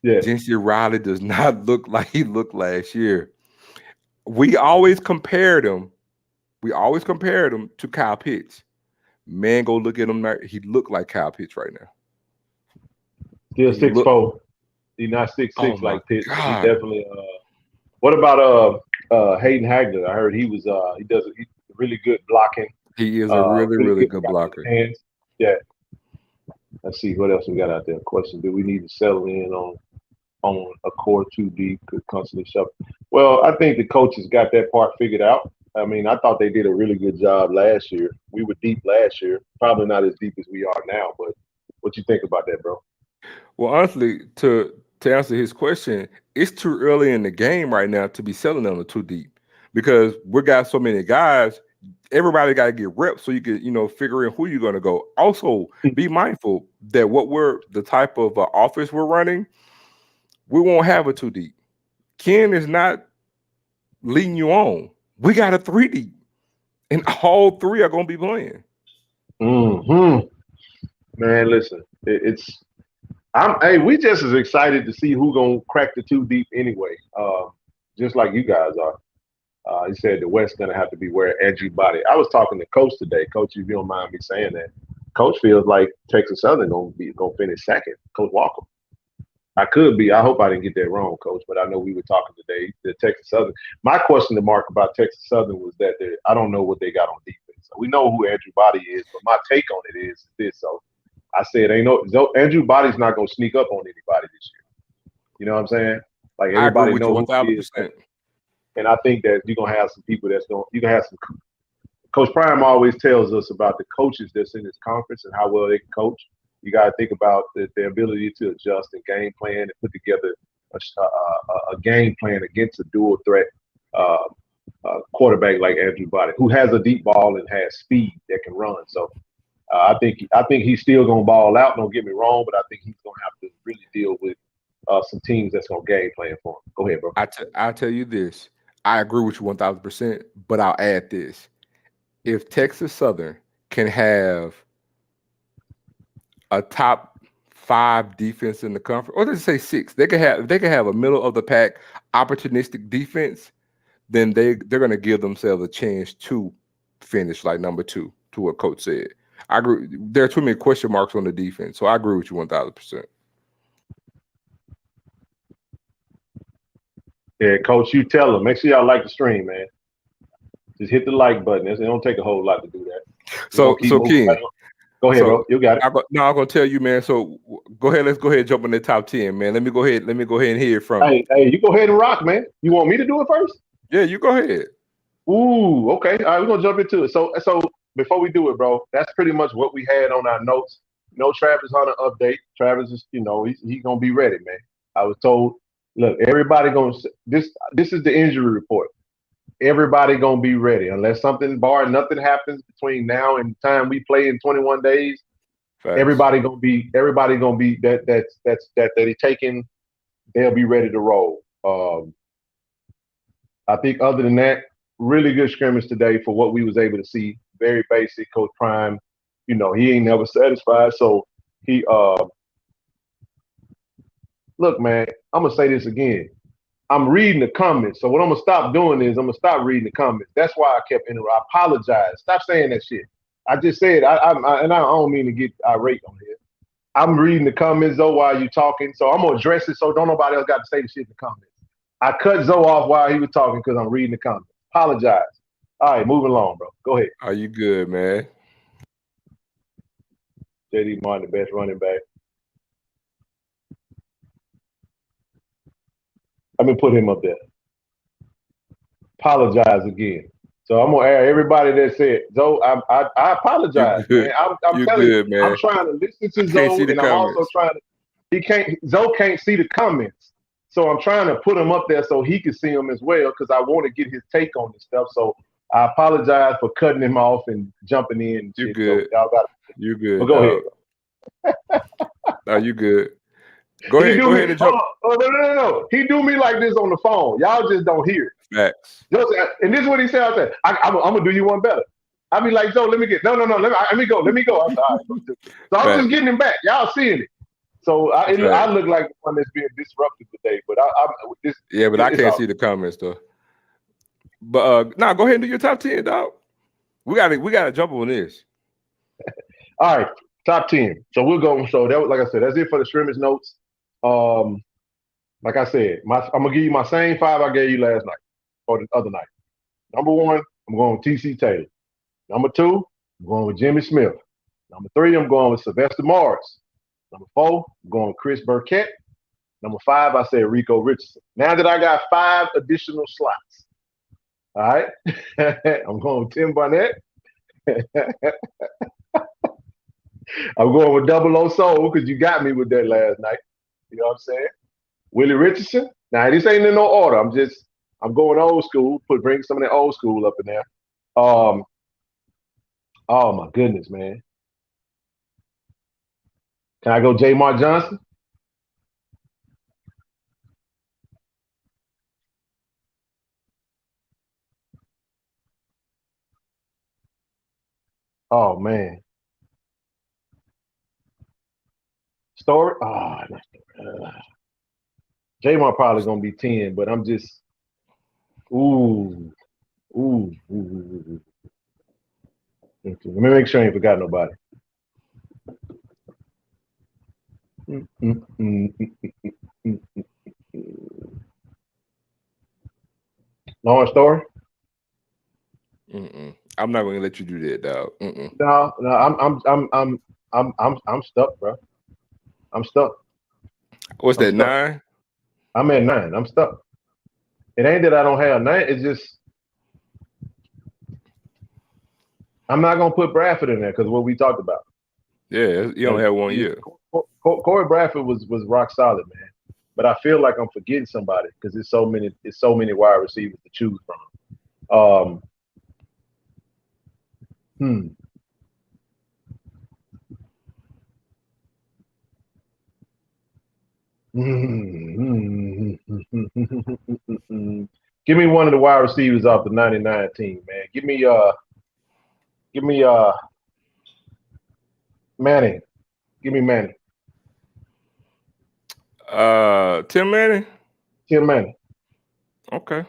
yeah, Jincy Riley does not look like he looked last year. We always compared him to Kyle Pitts. Man, go look at him now. He looked like Kyle Pitts right now. Still 6'4". He's not 6'6" like Pitts. He definitely. What about Hayden Hagler? I heard he's really good blocking. He is a really good blocker. Hands. Yeah. Let's see what else we got out there. Question: do we need to settle in on a core 2 deep? Could constantly shuffle. Well, I think the coaches got that part figured out. I mean, I thought they did a really good job last year. We were deep last year, probably not as deep as we are now. But what you think about that, bro? Well, honestly, to answer his question, it's too early in the game right now to be selling on the 2 deep because we got so many guys. Everybody got to get reps so you can, figure in who you're going to go. Also, be mindful that the type of offense we're running, we won't have a 2 deep. Ken is not leading you on. We got a 3 deep, and all 3 are going to be playing. Mm-hmm. Man, listen, we just as excited to see who gonna crack the 2 deep anyway. Just like you guys are. He said the West going to have to be where Andrew Body. I was talking to Coach today. Coach, if you don't mind me saying that, Coach feels like Texas Southern going to finish second. Coach Walker. I could be. I hope I didn't get that wrong, Coach. But I know we were talking today. The Texas Southern. My question to Mark about Texas Southern was that I don't know what they got on defense. We know who Andrew Body is, but my take on it is this. So I said, Andrew Body's not going to sneak up on anybody this year. You know what I'm saying? Like everybody knows who he is. And I think that you're gonna have some people you're gonna have some. Coach Prime always tells us about the coaches that's in this conference and how well they can coach. You got to think about their ability to adjust and game plan and put together a game plan against a dual threat quarterback like Andrew Body, who has a deep ball and has speed that can run. So I think he's still gonna ball out. Don't get me wrong, but I think he's gonna have to really deal with some teams that's gonna game plan for him. Go ahead, bro. I'll tell you this. I agree with you 1,000%, but I'll add this. If Texas Southern can have a top 5 defense in the conference, or let's say 6, they can have a middle of the pack opportunistic defense, then they're going to give themselves a chance to finish like number 2, to what Coach said. I agree. There are too many question marks on the defense, so I agree with you 1,000%. Yeah, Coach, you tell them. Make sure y'all like the stream, man. Just hit the like button. It don't take a whole lot to do that. So Ken, go ahead, bro. You got it. I'm gonna tell you, man. So go ahead. Let's go ahead and jump in the top 10, man. Let me go ahead and hear it from you. Hey, you go ahead and rock, man. You want me to do it first? Yeah, you go ahead. Ooh, okay. All right, we're gonna jump into it. So before we do it, bro, that's pretty much what we had on our notes. No Travis Hunter update. Travis is, he's gonna be ready, man. I was told. Look, everybody this is the injury report. Everybody gonna be ready unless nothing happens between now and the time we play in 21 days. Facts. Everybody gonna be that he taking. They'll be ready to roll. I think other than that, really good scrimmage today for what we was able to see. Very basic. Coach Prime, he ain't never satisfied, so he Look, man, I'm going to say this again. I'm reading the comments. So what I'm going to stop doing is I'm going to stop reading the comments. That's why I kept interrupting. I apologize. Stop saying that shit. I just said, and I don't mean to get irate on here. I'm reading the comments, Zoe, while you're talking. So I'm going to address it so don't nobody else got to say the shit in the comments. I cut Zoe off while he was talking because I'm reading the comments. Apologize. All right, moving along, bro. Go ahead. Are you good, man? J.D. Martin, the best running back. I'm going to put him up there. Apologize again. So I'm going to add everybody that said, Zoe, I apologize, man. I'm telling you, man. I'm trying to listen to Zoe, and I'm also trying to – Zoe can't see the comments. So I'm trying to put him up there so he can see them as well because I want to get his take on this stuff. So I apologize for cutting him off and jumping in. You good. So you good. Well, go ahead. No, you good. Go ahead and jump. No. He do me like this on the phone. Y'all just don't hear it. Facts. And this is what he said out there. I'm going to do you one better. I be like, Joe, let me go. Let me go. I said, all right, so I'm just getting him back. Y'all seeing it. So I look like the one that's being disrupted today. But I can't see the comments though. But go ahead and do your top 10, dog. We gotta jump on this. All right, top 10. So we'll go. So that was, like I said, that's it for the scrimmage notes. Like I said, I'm gonna give you my same 5 I gave you last night or the other night. Number 1, I'm going with T.C. Taylor. Number 2, I'm going with Jimmy Smith. Number 3, I'm going with Sylvester Morris. Number 4, I'm going with Chris Burkett. Number 5, I said Rico Richardson. Now that I got 5 additional slots, all right, I'm going with Tim Barnett. I'm going with Double O Soul because you got me with that last night. You know what I'm saying? Willie Richardson. Now, this ain't in no order. I'm going old school. Bring some of that old school up in there. Oh, my goodness, man. Can I go J. Mark Johnson? Oh, man. Story? J-Mar probably going to be 10, but I'm just, ooh. Ooh. Okay, let me make sure I ain't forgot nobody. Lawrence Story? I'm not going to let you do that, dog. No, I'm stuck, bro. I'm stuck. What's that, 9? I'm at 9. I'm stuck. It ain't that I don't have 9. It's just I'm not gonna put Bradford in there because what we talked about. Yeah, you only have 1 year. Corey Bradford was rock solid, man. But I feel like I'm forgetting somebody because there's so many wide receivers to choose from. Give me one of the wide receivers off the 99 team, man. Give me Manning. Give me Manning. Tim Manning? Tim Manning. Okay.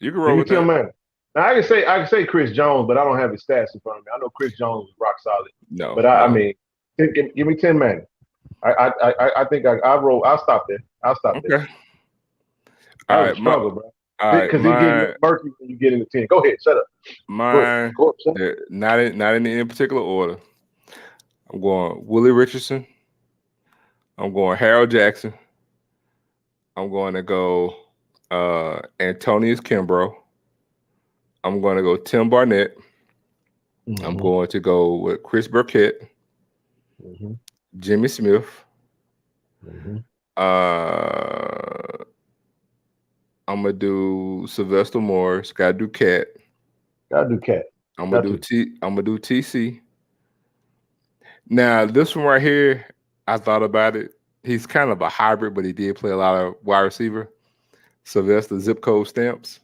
You can roll with Tim that. Manning. Now I can say Chris Jones, but I don't have his stats in front of me. I know Chris Jones was rock solid. No. But I mean, give me Tim Manning. I think I'll stop there. Okay. That was a struggle, bro. Because it gets murky when you get into 10. Go ahead, shut up. Mine, not in any particular order. I'm going Willie Richardson. I'm going Harold Jackson. I'm going to go Antonius Kimbrough. I'm going to go Tim Barnett. Mm-hmm. I'm going to go with Chris Burkett. Mm-hmm. Jimmy Smith. Mm-hmm. I'm gonna do Sylvester Morris. Gotta do Cat. I'm gonna do TC. Now this one right here, I thought about it. He's kind of a hybrid, but he did play a lot of wide receiver. Sylvester Zip Code Stamps.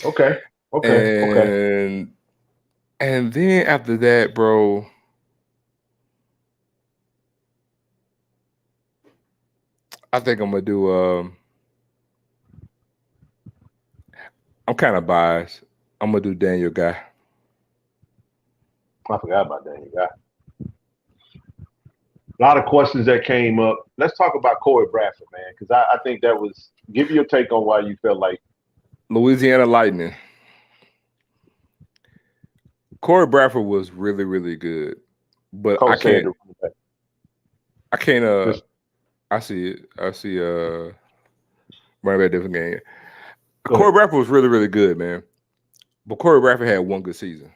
Okay. And then after that, bro, I think I'm gonna do. I'm kind of biased. I'm gonna do Daniel Guy. I forgot about Daniel Guy. A lot of questions that came up. Let's talk about Corey Bradford, man, because I think that was. Give your take on why you felt like Louisiana Lightning. Corey Bradford was really, really good, but I can't. I see it. I see. Running back different game. Corey Bradford was really, really good, man. But Corey Bradford had one good season.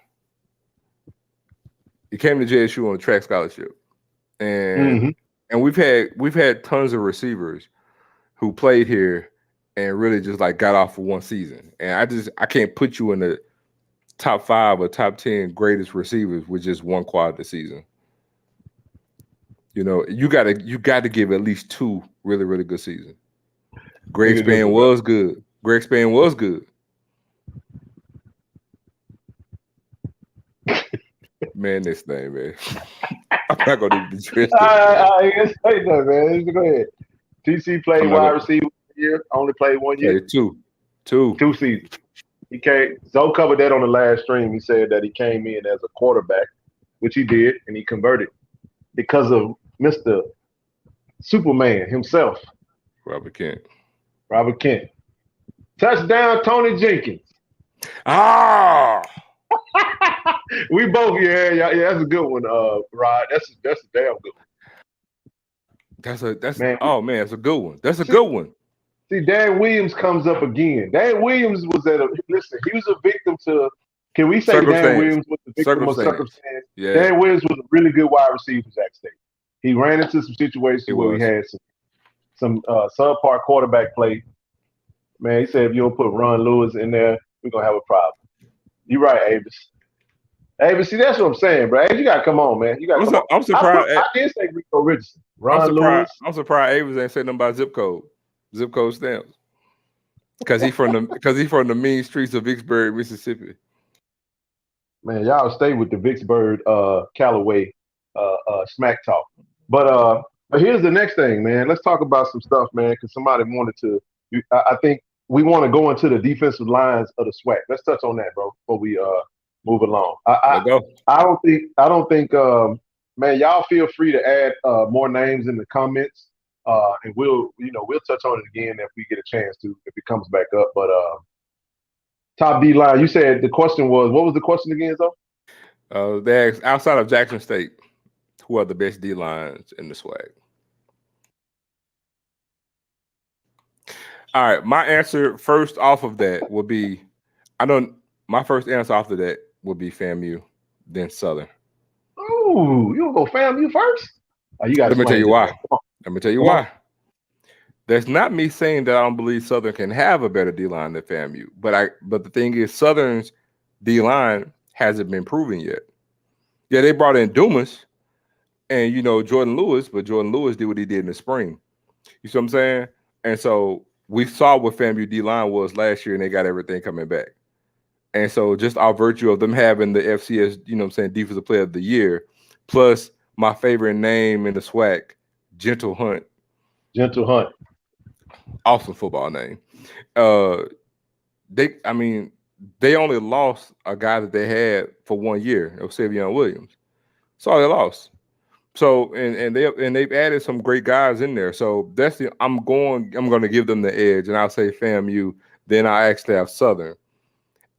He came to JSU on a track scholarship, and we've had tons of receivers who played here and really just like got off for one season. And I can't put you in the top 5 or top 10 greatest receivers with just one quality season. You know, you got to give at least 2 really, really good seasons. Greg Spann was good. Man, this thing, man. I'm not gonna even address this. I ain't say nothing, man. Go ahead. TC played wide receiver year. Only played 1 year. Two seasons. He came. Zoe covered that on the last stream. He said that he came in as a quarterback, which he did, and he converted because of Mr. Superman himself, Robert Kent. Touchdown, Tony Jenkins. We both, yeah, that's a good one, Rod. That's a damn good one. That's a good one. That's a good one. See, Dan Williams comes up again. Dan Williams was he was a victim to. Can we say Dan Williams was a victim of circumstance? Yeah. Dan Williams was a really good wide receiver for Jack State. He ran into some situations where he had some subpar quarterback play. Man, he said if you don't put Ron Lewis in there, we're gonna have a problem. You're right, Avis. Avis, see, that's what I'm saying, bro. You gotta come on, man. You gotta come on. I'm surprised. I did say Rico Richardson. Lewis. I'm surprised Avis ain't saying nothing about zip code stamps. Because he from the mean streets of Vicksburg, Mississippi. Man, y'all stay with the Vicksburg Callaway smack talk. But here's the next thing, man. Let's talk about some stuff, man, because somebody wanted to. I think we want to go into the defensive lines of the SWAC. Let's touch on that, bro, before we move along. Let's go. I don't think man, y'all feel free to add more names in the comments. And we'll touch on it again if we get a chance to, if it comes back up. But top D line, you said the question was, what was the question again, though? They asked, outside of Jackson State, who are the best D lines in the SWAC? All right, my answer first off of that will be, my first answer after that would be FAMU, then Southern. Oh, you gonna go FAMU first? Oh, you got. Let me tell you why. Let me tell you why. That's not me saying that I don't believe Southern can have a better D line than FAMU, but the thing is, Southern's D line hasn't been proven yet. Yeah, they brought in Dumas and Jordan Lewis, but Jordan Lewis did what he did in the spring. You see what I'm saying? And so we saw what FAMU D line was last year, and they got everything coming back. And so just our virtue of them having the FCS, Defensive Player of the Year, plus my favorite name in the SWAC, Gentle Hunt. Gentle Hunt. Awesome football name. They only lost a guy that they had for 1 year. It was Savion Williams. So they lost. So and they've added some great guys in there. So I'm going to give them the edge, and I'll say FAMU. Then I actually have Southern.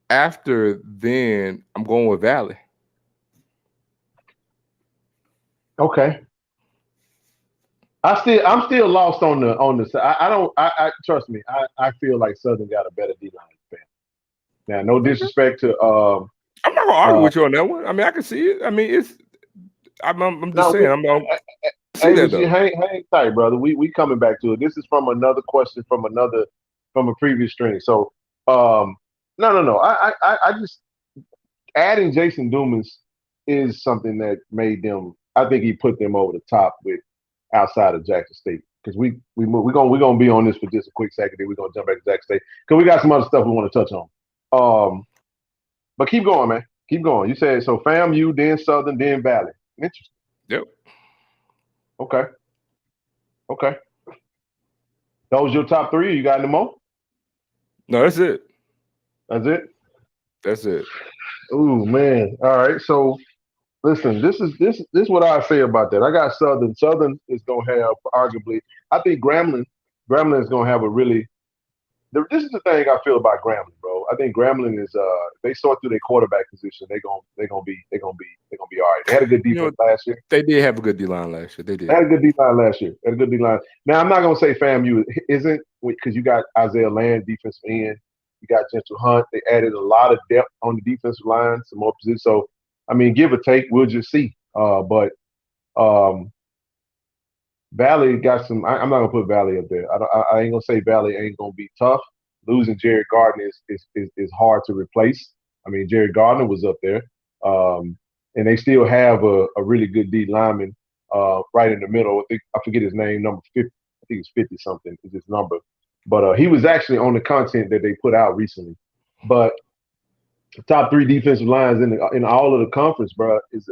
After then, I'm going with Valley. Okay. I'm still lost on the side. I trust me. I feel like Southern got a better D line than FAMU. Now, no disrespect to. I'm not gonna argue with you on that one. I mean, I can see it. I mean, I'm just saying. Hang tight, brother. We coming back to it. This is from another question from a previous string. So, no. I just adding Jason Dumas is something that made them. I think he put them over the top with outside of Jackson State, because we're gonna be on this for just a quick second. Then we're gonna jump back to Jackson State because we got some other stuff we want to touch on. But keep going, man. Keep going. You said so. FAMU, then Southern, then Valley. Interesting. Yep. Okay. Those your top three? You got any more? No, that's it. That's it. Ooh, man. All right. So listen, this is what I say about that. I got Southern. Southern is gonna have arguably. I think Grambling is gonna have a really. This is the thing I feel about Grambling, bro. I think Grambling is they sort through their quarterback position. They're gonna be all right. They had a good defense last year. They did have a good D line last year. They did. They had a good D line last year. Now I'm not gonna say FAMU isn't, because you got Isaiah Land defensive end. You got Gentle Hunt. They added a lot of depth on the defensive line, some more positions. So I mean, give or take, we'll just see. But Valley got some. I'm not gonna put Valley up there. I ain't gonna say Valley ain't gonna be tough. Losing Jared Gardner is hard to replace. I mean, Jared Gardner was up there, and they still have a really good D lineman right in the middle. I forget his name, number 50. I think it's 50 something is his number. But he was actually on the content that they put out recently. But the top three defensive lines in all of the conference, bro, is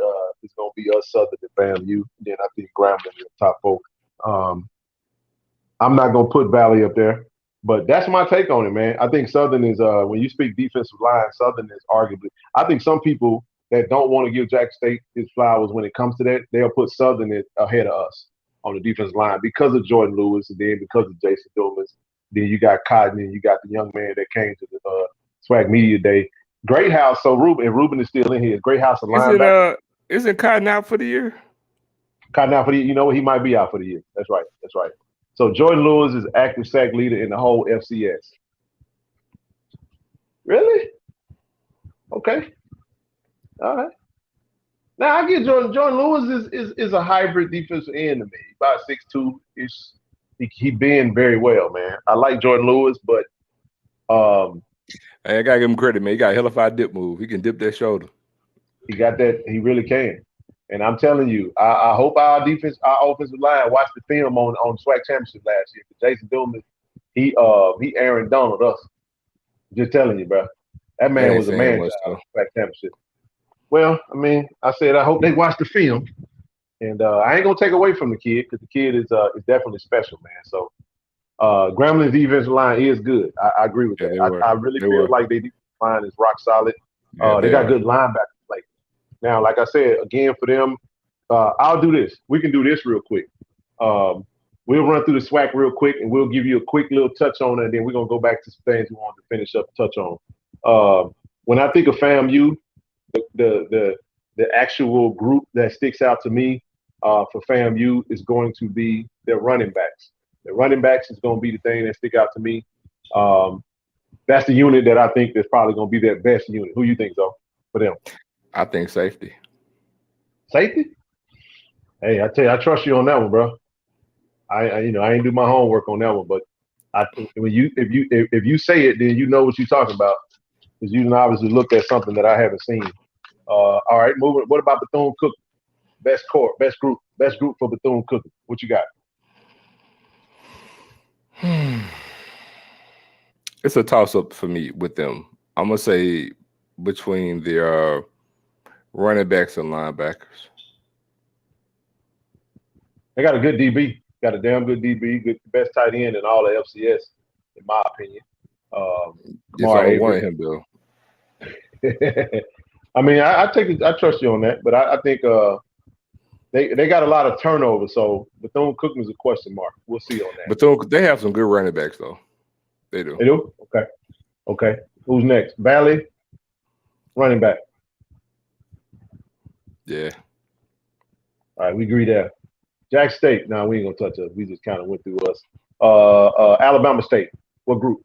gonna be us, Southern, and FAMU. Then I think Grambling in the top four. I'm not gonna put Valley up there, but that's my take on it, man. I think Southern is when you speak defensive line, Southern is arguably. I think some people that don't want to give Jackson State his flowers when it comes to that, they'll put Southern ahead of us on the defensive line because of Jordan Lewis, and then because of Jason Dumas. Then you got Cotton, and you got the young man that came to the SWAC Media Day. Great house. So Ruben is still in here. Great house of linebacker. Isn't Cotton out for the year? Cotton out for the year. You know what? He might be out for the year. That's right. So Jordan Lewis is active sack leader in the whole FCS. Really? Okay. All right. Now I get Jordan Lewis is a hybrid defensive end to me. About 6'2". He bend very well, man. I like Jordan Lewis, but hey, I gotta give him credit, man. He got a hellified dip move. He can dip that shoulder. He got that. He really can. And I'm telling you, I hope our offensive line watched the film on SWAC championship last year. Jason Dumas, he Aaron Donald us. Just telling you, bro. That man was a man child SWAC championship. Well, I mean, I said I hope they watch the film. And I ain't gonna take away from the kid, because the kid is definitely special, man. So Gramblin's defensive line is good. I agree with Yeah, that. I really feel like their defensive line is rock solid. They got good linebackers. Like now, like I said, again for them, I'll do this. We can do this real quick. We'll run through the SWAC real quick, and we'll give you a quick little touch on it, and then we're gonna go back to some things we wanted to finish up, touch on. When I think of FAMU, the actual group that sticks out to me for FAMU is going to be their running backs. The running backs is going to be the thing that stick out to me. That's the unit that I think that's probably going to be their best unit. Who you think, though, for them? I think safety. Safety? Hey, I tell you, I trust you on that one, bro. I ain't do my homework on that one, but if you say it, then you know what you're talking about, because you obviously looked at something that I haven't seen. All right, moving. What about Bethune-Cookman? Best group for Bethune-Cookman. What you got? It's a toss-up for me with them. I'm gonna say between their running backs and linebackers. They got a good DB. Got a damn good DB. Best tight end in all the FCS, in my opinion. I want him though. I mean, I trust you on that, but I think they got a lot of turnover, so Bethune-Cookman is a question mark. We'll see on that. They have some good running backs though. They do. They do? Okay. Who's next? Valley, running back. Yeah. All right, we agree there. Jack State. No, we ain't gonna touch us. We just kind of went through us. Alabama State. What group?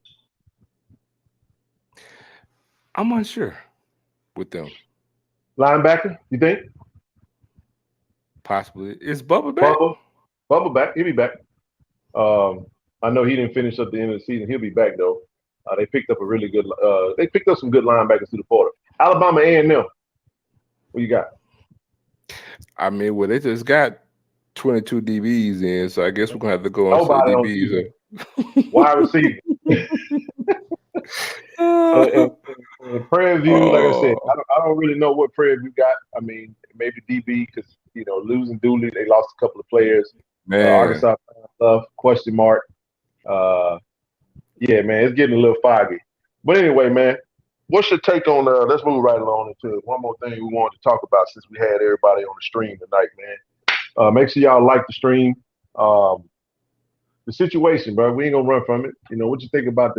I'm unsure with them. Linebacker, you think? Possibly. Is Bubba back? Bubba back. He'll be back. I know he didn't finish up the end of the season. He'll be back though. They picked up they picked up some good linebackers through the portal. Alabama A&M. What you got? I mean, well, they just got 22 DBs in, so I guess we're gonna have to go on some DBs. Wide receiver. Prairie View, like I said, I don't really know what Prairie View got. I mean, maybe DB because losing Dooley, they lost a couple of players. Arkansas stuff, question mark. Yeah, man, it's getting a little foggy. But anyway, man, what's your take on? Let's move right along into one more thing we wanted to talk about since we had everybody on the stream tonight, man. Make sure y'all like the stream. The situation, bro. We ain't gonna run from it. What you think about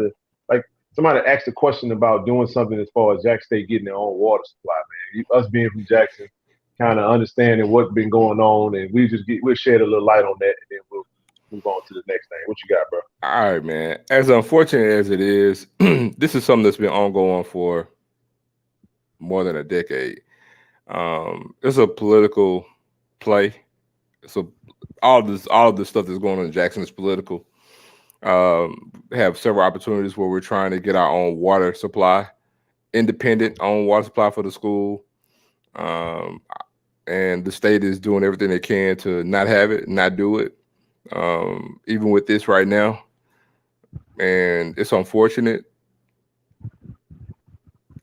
somebody asked a question about doing something as far as Jack State getting their own water supply, man. Us being from Jackson, kind of understanding what's been going on, and we'll shed a little light on that, and then we'll move on to the next thing. What you got, bro? All right, man. As unfortunate as it is, this is something that's been ongoing for more than a decade. It's a political play. So all of this stuff that's going on in Jackson is political. Have several opportunities where we're trying to get our own water supply, independent own water supply for the school. And the state is doing everything they can to not have it, not do it. Even with this right now. And it's unfortunate.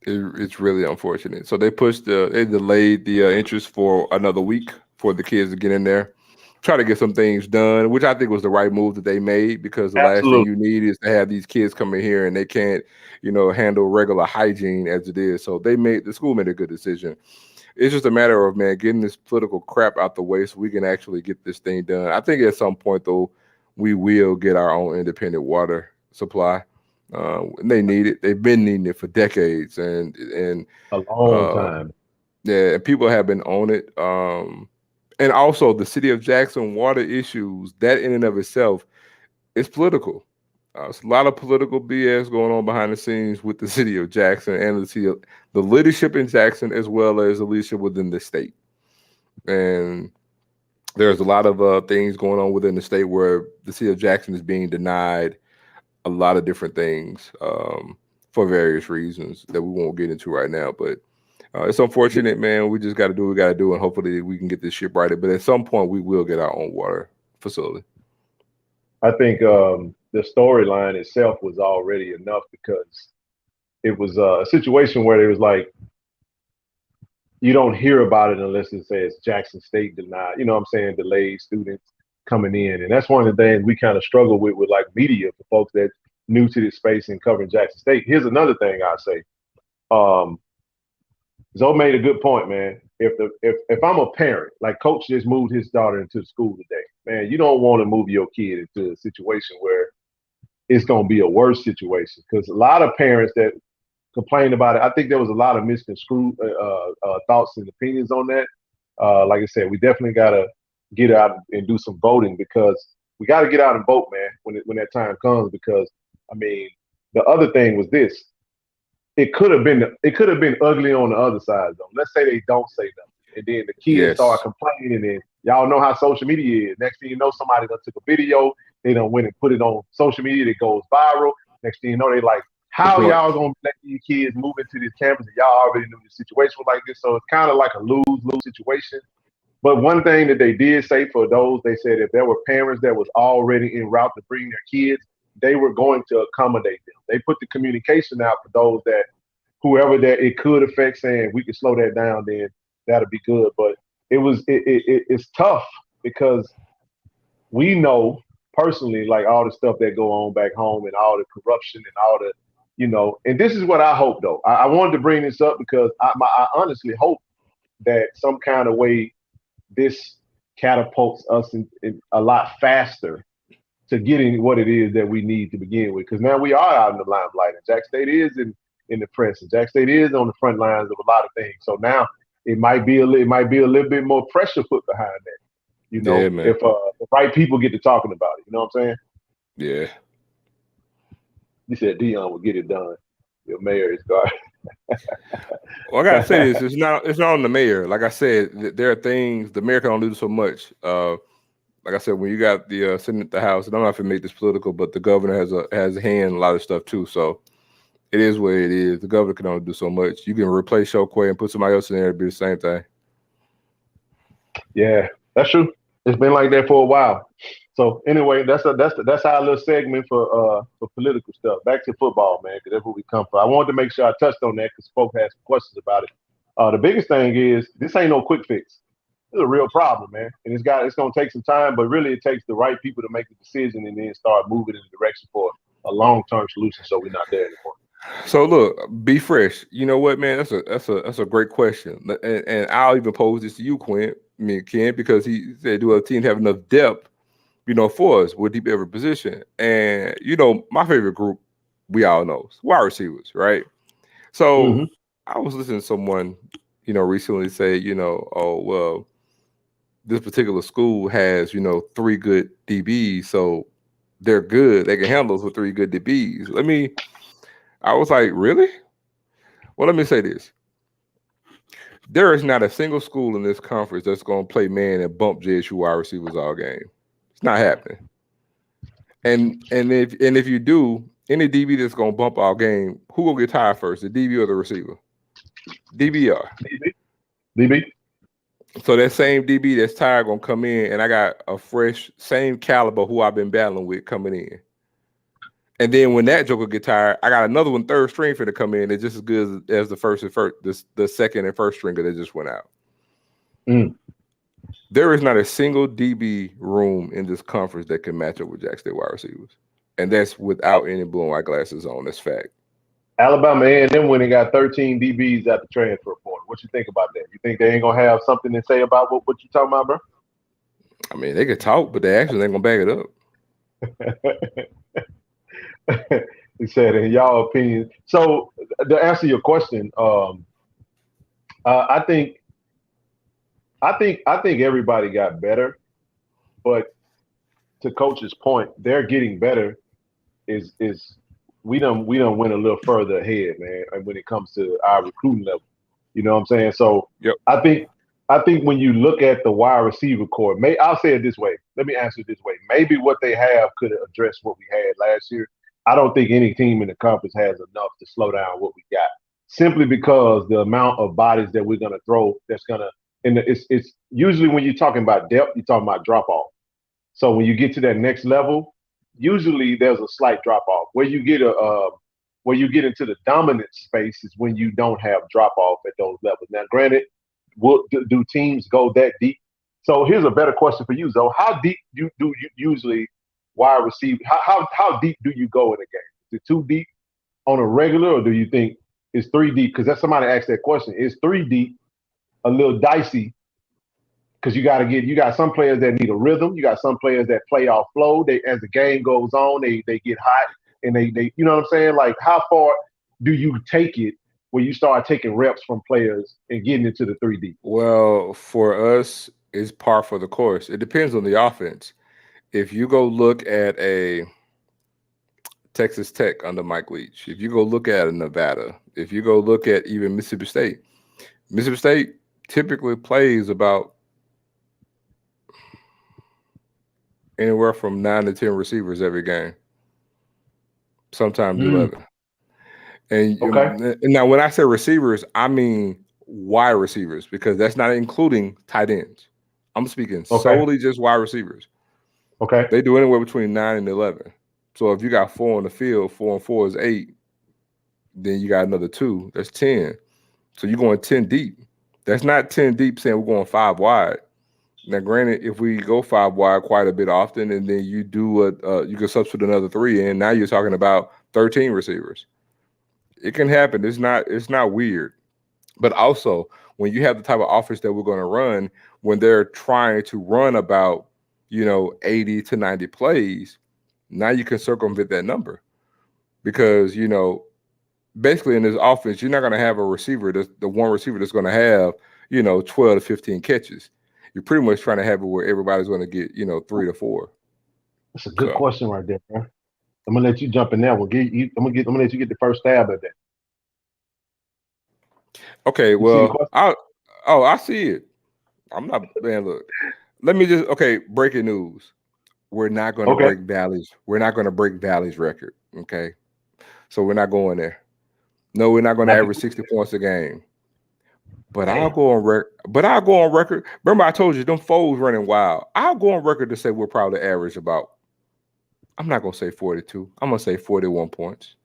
It's really unfortunate. So they delayed the interest for another week for the kids to get in there, try to get some things done, which I think was the right move that they made, because the last thing you need is to have these kids come in here and they can't, handle regular hygiene as it is. So the school made a good decision. It's just a matter of, man, getting this political crap out the way so we can actually get this thing done. I think at some point, though, we will get our own independent water supply. They need it. They've been needing it for decades and a long time. Yeah, and people have been on it. And also the city of Jackson water issues, that in and of itself is political. It's a lot of political BS going on behind the scenes with the city of Jackson and the leadership in Jackson, as well as the leadership within the state. And there's a lot of things going on within the state where the city of Jackson is being denied a lot of different things for various reasons that we won't get into right now. But it's unfortunate, man. We just got to do what we got to do, and hopefully we can get this ship righted. But at some point, we will get our own water facility. I think the storyline itself was already enough, because it was a situation where it was like, you don't hear about it unless it says Jackson State denied, delayed students. coming in. And that's one of the things we kind of struggle with like media for folks that's new to this space and covering Jackson State. Here's another thing I say. Zoe made a good point, man. If I'm a parent, like Coach just moved his daughter into the school today, man, you don't want to move your kid into a situation where it's going to be a worse situation. Because a lot of parents that complained about it, I think there was a lot of misconstrued thoughts and opinions on that. Like I said, we definitely got to get out and do some voting, because we got to get out and vote, man, when that time comes. Because, I mean, the other thing was this. It could have been ugly on the other side, though. Let's say they don't say nothing, and then the kids start complaining, and y'all know how social media is. Next thing you know, somebody done took a video, they done went and put it on social media, that goes viral. Next thing you know, they like, how y'all gonna let these kids move into this campus and y'all already knew the situation was like this? So it's kind of like a lose-lose situation. But one thing that they did say for those, they said if there were parents that was already en route to bring their kids, they were going to accommodate them. They put the communication out for those that, whoever that it could affect, saying we can slow that down, then that'll be good. But it's tough, because we know personally, like, all the stuff that go on back home and all the corruption and all the, and this is what I hope, though. I wanted to bring this up because I honestly hope that some kind of way this catapults us in a lot faster to getting what it is that we need to begin with. Because now we are out in the limelight, and Jack State is in the press, and Jack State is on the front lines of a lot of things. So now it might be a little bit more pressure put behind that. If the right people get to talking about it. You know what I'm saying? Yeah. You said Dion will get it done. Your mayor is God. Well, I gotta say this: it's not on the mayor. Like I said, there are things the mayor can only do so much. Like I said, when you got the Senate, the House, and I'm not gonna make this political, but the governor has a hand in a lot of stuff too. So it is what it is. The governor can only do so much. You can replace Shoquay and put somebody else in there to be the same thing. Yeah, that's true. It's been like that for a while. So anyway, that's our little segment for political stuff. Back to football, man, because that's where we come from. I wanted to make sure I touched on that because folks had some questions about it. The biggest thing is this ain't no quick fix. It's a real problem, man, and it's gonna take some time, but really it takes the right people to make the decision and then start moving in the direction for a long-term solution. So we're not there anymore. So look, be fresh. You know what, man? That's a great question, and I'll even pose this to you, Ken, because he said, do a team have enough depth, for us with deep every position? And my favorite group, we all know, wide receivers, right? So I was listening to someone, recently say, oh well, this particular school has, 3 good DBs, so they're good. They can handle us with 3 good DBs. I was like, really? Well, let me say this. There is not a single school in this conference that's going to play man and bump JSU wide receivers all game. It's not happening. And if you do, any DB that's going to bump all game, who will get tired first, the DB or the receiver? DBR. DB. So that same DB that's tired going to come in, and I got a fresh, same caliber who I've been battling with coming in. And then when that joker get tired, I got another one, third string for to come in. That's just as good as the second and first stringer that just went out. There is not a single DB room in this conference that can match up with Jack State wide receivers. And that's without any blue and white glasses on. That's fact. Alabama A&M when they got 13 DBs at the transfer portal. What you think about that? You think they ain't going to have something to say about what you talking about, bro? I mean, they could talk, but they actually ain't going to back it up. He said, in y'all opinion. So to answer your question, I think everybody got better, but to Coach's point, they're getting better. Is we done went a little further ahead, man, when it comes to our recruiting level. You know what I'm saying? So yep. I think when you look at the wide receiver core, I'll say it this way. Let me answer it this way. Maybe what they have could address what we had last year. I don't think any team in the conference has enough to slow down what we got, simply because the amount of bodies that we're going to throw that's going to – and it's usually when you're talking about depth, you're talking about drop-off. So when you get to that next level, usually there's a slight drop-off. Where you get into the dominant space is when you don't have drop-off at those levels. Now, granted, do teams go that deep? So here's a better question for you, Zoe. How deep do you usually wide receive? How deep do you go in a game? Is it too deep on a regular, or do you think it's 3 deep? Because that's somebody asked that question. Is 3 deep a little dicey? Because you got some players that need a rhythm. You got some players that play off flow. They as the game goes on, they get hot and they you know what I'm saying? Like how far do you take it when you start taking reps from players and getting into the 3 deep? Well, for us, it's par for the course. It depends on the offense. If you go look at a Texas Tech under Mike Leach, if you go look at a Nevada, if you go look at even Mississippi State typically plays about anywhere from 9 to 10 receivers every game, sometimes 11. And now when I say receivers, I mean wide receivers, because that's not including tight ends. I'm speaking solely just wide receivers. Okay. They do anywhere between 9 and 11. So if you got 4 on the field, 4 and 4 is 8. Then you got another 2. That's 10. So you're going 10 deep. That's not 10 deep saying we're going 5 wide. Now, granted, if we go 5 wide quite a bit often, and then you do you can substitute another 3 in, now you're talking about 13 receivers. It can happen. It's not weird. But also, when you have the type of offense that we're going to run, when they're trying to run about 80 to 90 plays, now you can circumvent that number, because basically in this offense, you're not going to have a receiver the one receiver that's going to have 12 to 15 catches. You're pretty much trying to have it where everybody's going to get 3 to 4. That's a good question right there, bro. I'm gonna let you jump in there. I'm gonna let you get the first stab at that. Okay, well, I see it. I'm not, man. Look, let me just breaking news. We're not going to break Valley's. We're not going to break Valley's record. Okay, so we're not going there. No, we're not going to average 60 points a game. But I'll go on record. Remember, I told you them foes running wild. I'll go on record to say we're probably average about. I'm not gonna say 42. I'm gonna say 41 points.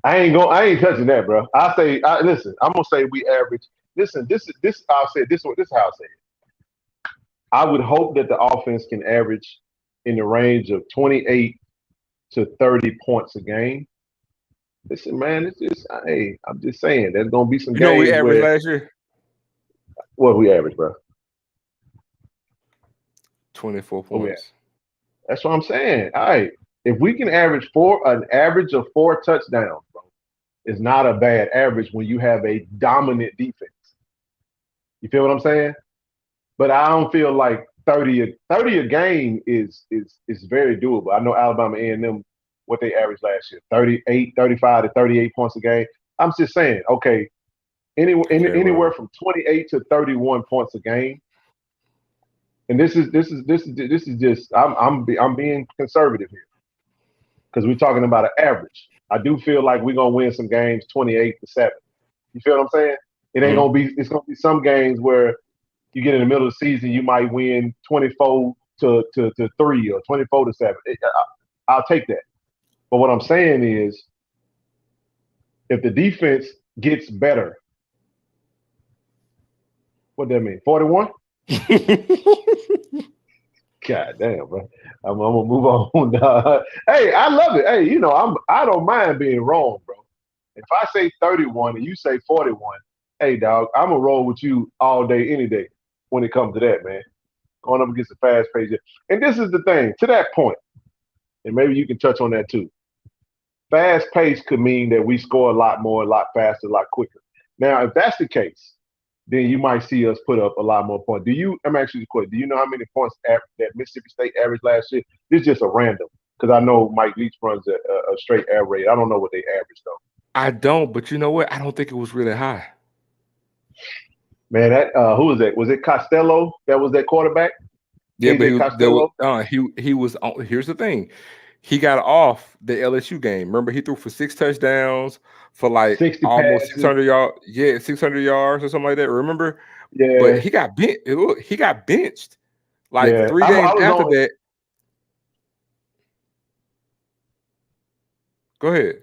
I ain't touching that, bro. Listen. I'm gonna say we average. Listen, this. I'll say this is how I say it. I would hope that the offense can average in the range of 28 to 30 points a game. Listen, man, it's just I'm just saying there's gonna be some games we averaged last year. What we average, bro? 24 points. That's what I'm saying. All right. If we can average an average of 4 touchdowns, bro, it's not a bad average when you have a dominant defense. You feel what I'm saying? But I don't feel like 30 a game is very doable. I know Alabama A&M, what they averaged last year, 35 to 38 points a game. I'm just saying, anywhere from 28 to 31 points a game. And this is just I'm being conservative here, because we're talking about an average. I do feel like we're gonna win some games 28-7. You feel what I'm saying? It ain't gonna be. It's gonna be some games where you get in the middle of the season, you might win 24 to 3 or 24 to 7. I'll take that. But what I'm saying is, if the defense gets better, what that mean? 41? God damn, bro. I'm gonna move on. Hey, I love it. Hey, I don't mind being wrong, bro. If I say 31 and you say 41, hey, dog, I'm gonna roll with you all day, any day when it comes to that, man. Going up against the fast pace. And this is the thing, to that point, and maybe you can touch on that too. Fast pace could mean that we score a lot more, a lot faster, a lot quicker. Now, if that's the case, then you might see us put up a lot more points. I'm actually question, do you know how many points that Mississippi State averaged last year? This is just a random, because I know Mike Leach runs a straight air raid. I don't know what they averaged, though. I don't, but you know what? I don't think it was really high. Man, that who was that? Was it Costello that was that quarterback? Yeah, but he was. Here's the thing. He got off the LSU game. Remember, he threw for 6 touchdowns for like almost 600 yards. Yeah, 600 yards or something like that. Remember? Yeah. But he got benched. He got benched like 3 games after that. Go ahead.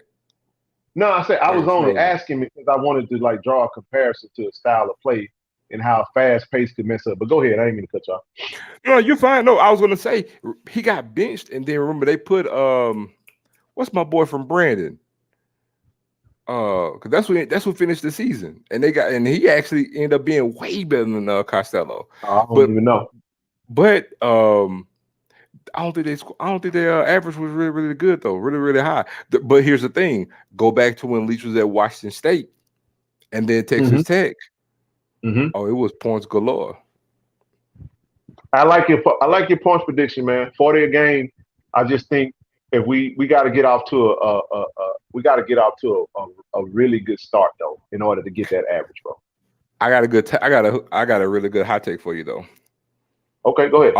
No, I said I was only asking because I wanted to like draw a comparison to a style of play and how fast paced could mess up. But go ahead, I didn't mean to cut you off. No, you're fine. No, I was gonna say he got benched, and then remember they put what's my boy from Brandon? Because that's what finished the season, and he actually ended up being way better than Costello. I don't even know. But I don't think their average was really, really good though, really, really high. But here's the thing: go back to when Leach was at Washington State, and then Texas Tech. Mm-hmm. Oh, it was points galore. I like your points prediction, man. 40 a game. I just think if we got to get off to a really good start though, in order to get that average, bro. I got a really good hot take for you though. Okay, go ahead.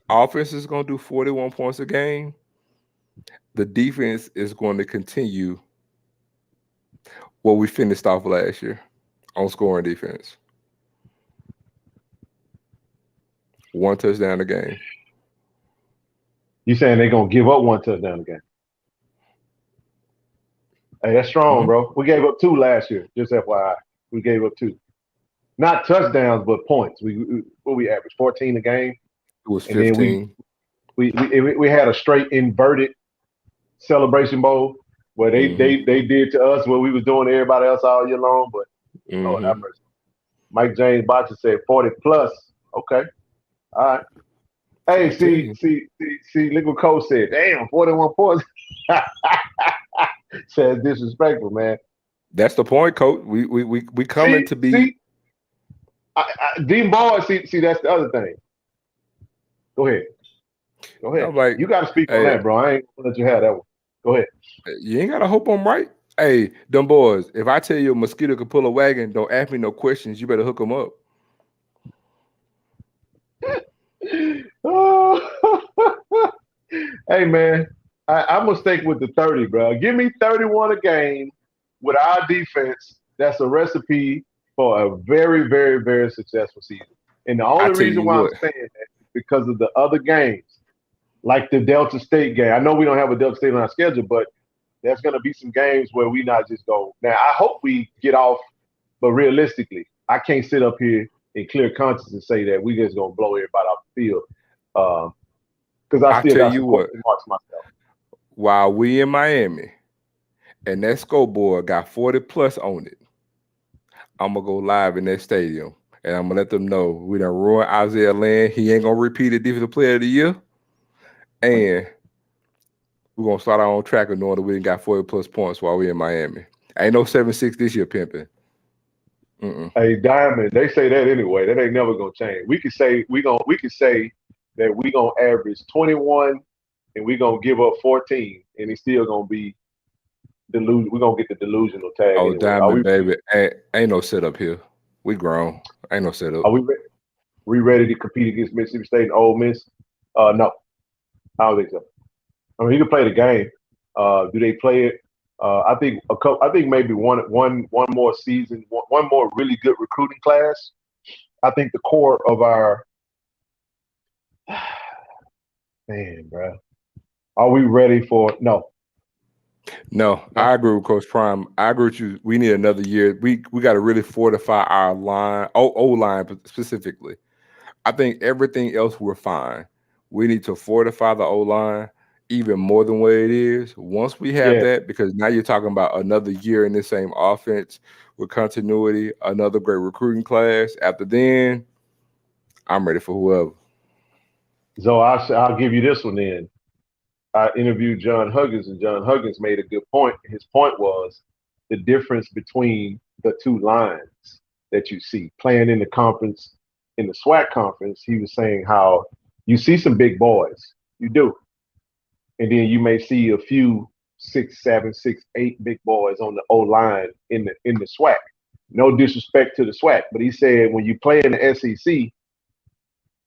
Offense is going to do 41 points a game. The defense is going to continue what we finished off last year on scoring defense. 1 touchdown a game. You saying they're going to give up 1 touchdown a game? Hey, that's strong, bro. We gave up 2 last year, just FYI. We gave up 2. Not touchdowns, but points. We averaged 14 a game. It was 15. We had a straight inverted celebration bowl where they did to us what we was doing to everybody else all year long. But Lord have mercy. Mike James Botcher said 40 plus. Okay, all right. Hey, see, Liquid Code said, "Damn, 41 points." Says disrespectful, man. That's the point, Coach. We coming to be. Dean Boyd, see, that's the other thing. Go ahead. Like, you got to speak on that, bro. I ain't gonna let you have that one. Go ahead. You ain't got to hope I'm right. Hey, them boys, if I tell you a mosquito could pull a wagon, don't ask me no questions. You better hook them up. Hey, man, I'm going to stick with the 30, bro. Give me 31 a game with our defense. That's a recipe for a very, very, very successful season. And the only reason why I'm saying that is because of the other games, like the Delta State game. I know we don't have a Delta State on our schedule, but there's going to be some games where we not just go. Now, I hope we get off, but realistically, I can't sit up here in clear conscience and say that we just going to blow everybody off the field. Because I still got some question marks myself. While we in Miami and that scoreboard got 40 plus on it, I'm going to go live in that stadium, and I'm going to let them know we done ruined Isaiah Land. He ain't going to repeat the Defensive Player of the Year. And we're going to start our own track of knowing that we done got 40 plus points while we in Miami. Ain't no 7-6 this year, pimping. Hey, Diamond, they say that anyway. That ain't never going to change. We could say that we going to average 21 and we going to give up 14, and it's still going to be delusion. We're going to get the delusional tag. Oh, anyway. Diamond, baby. Ain't no setup here. We grown. Ain't no setup. Are we ready to compete against Mississippi State and Ole Miss? No. I don't think so. I mean, you can play the game. Do they play it? I think maybe one more season, one more really good recruiting class. I think the core of our man, bro. Are we ready for no? No, I agree with Coach Prime. I agree with you. We need another year. We got to really fortify our line, O-line specifically. I think everything else we're fine. We need to fortify the O-line even more than what it is. Once we have that, because now you're talking about another year in the same offense with continuity, another great recruiting class. After then, I'm ready for whoever. So I'll give you this one then. I interviewed John Huggins, and John Huggins made a good point. His point was the difference between the two lines that you see playing in the conference, in the Swac conference. He was saying how you see some big boys. You do. And then you may see a few 6'7", 6'8" big boys on the O-line in the Swac. No disrespect to the Swac, but he said when you play in the SEC,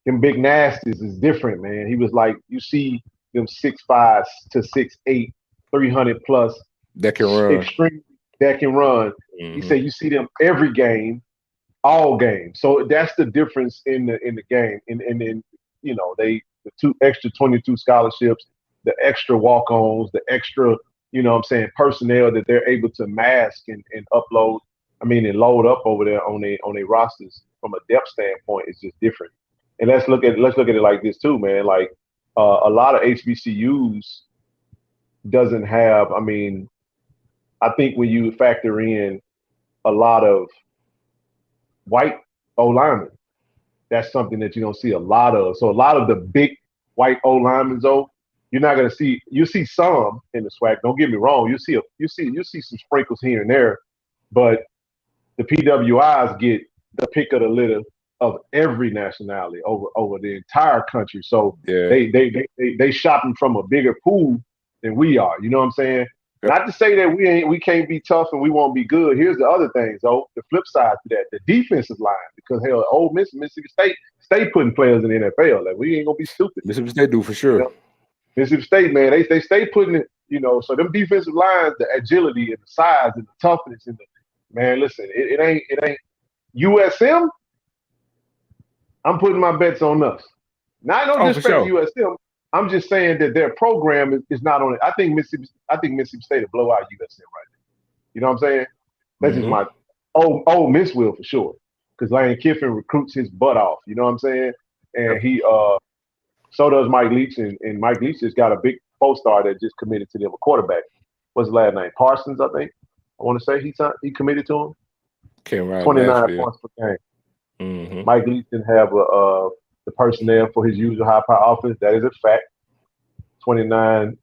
them big nasties is different, man. He was like, you see them 6'5" to 6'8", 300 plus that can run. Extreme that can run. He said you see them every game, all games. So that's the difference in the game. And then the 2 extra 22 scholarships, the extra walk-ons, the extra you know what I'm saying, personnel that they're able to mask and upload. I mean, and load up over there on their rosters from a depth standpoint is just different. And let's look at it like this too, man. Like a lot of HBCUs doesn't have. I mean, I think when you factor in a lot of white O-linemen, that's something that you don't see a lot of. So a lot of the big white O-linemen, though, you're not gonna see. You see some in the SWAC. Don't get me wrong. You see some sprinkles here and there, but the PWIs get the pick of the litter of every nationality over the entire country. So they shopping from a bigger pool than we are. You know what I'm saying? Yep. Not to say that we can't be tough and we won't be good. Here's the other things, though. The flip side to that, the defensive line, because hell, Ole Miss, Mississippi State putting players in the NFL. Like, we ain't gonna be stupid. Mississippi State do for sure. You know? Mississippi State, man, they stay putting it. You know, so them defensive lines, the agility and the size and the toughness and the man. Listen, it ain't USM. I'm putting my bets on us. Not no disrespect to USM. I'm just saying that their program is not on it. I think Mississippi State will blow out USM right now. You know what I'm saying? That's just my Ole Miss will for sure. Because Lane Kiffin recruits his butt off. You know what I'm saying? And he so does Mike Leach, and Mike Leach just got a big 4-star that just committed to them, a quarterback. What's his last name? Parsons, I think. I want to say he committed to him. Came right 29 points per game. Mike Leach didn't have the personnel for his usual high-power offense. That is a fact. 29,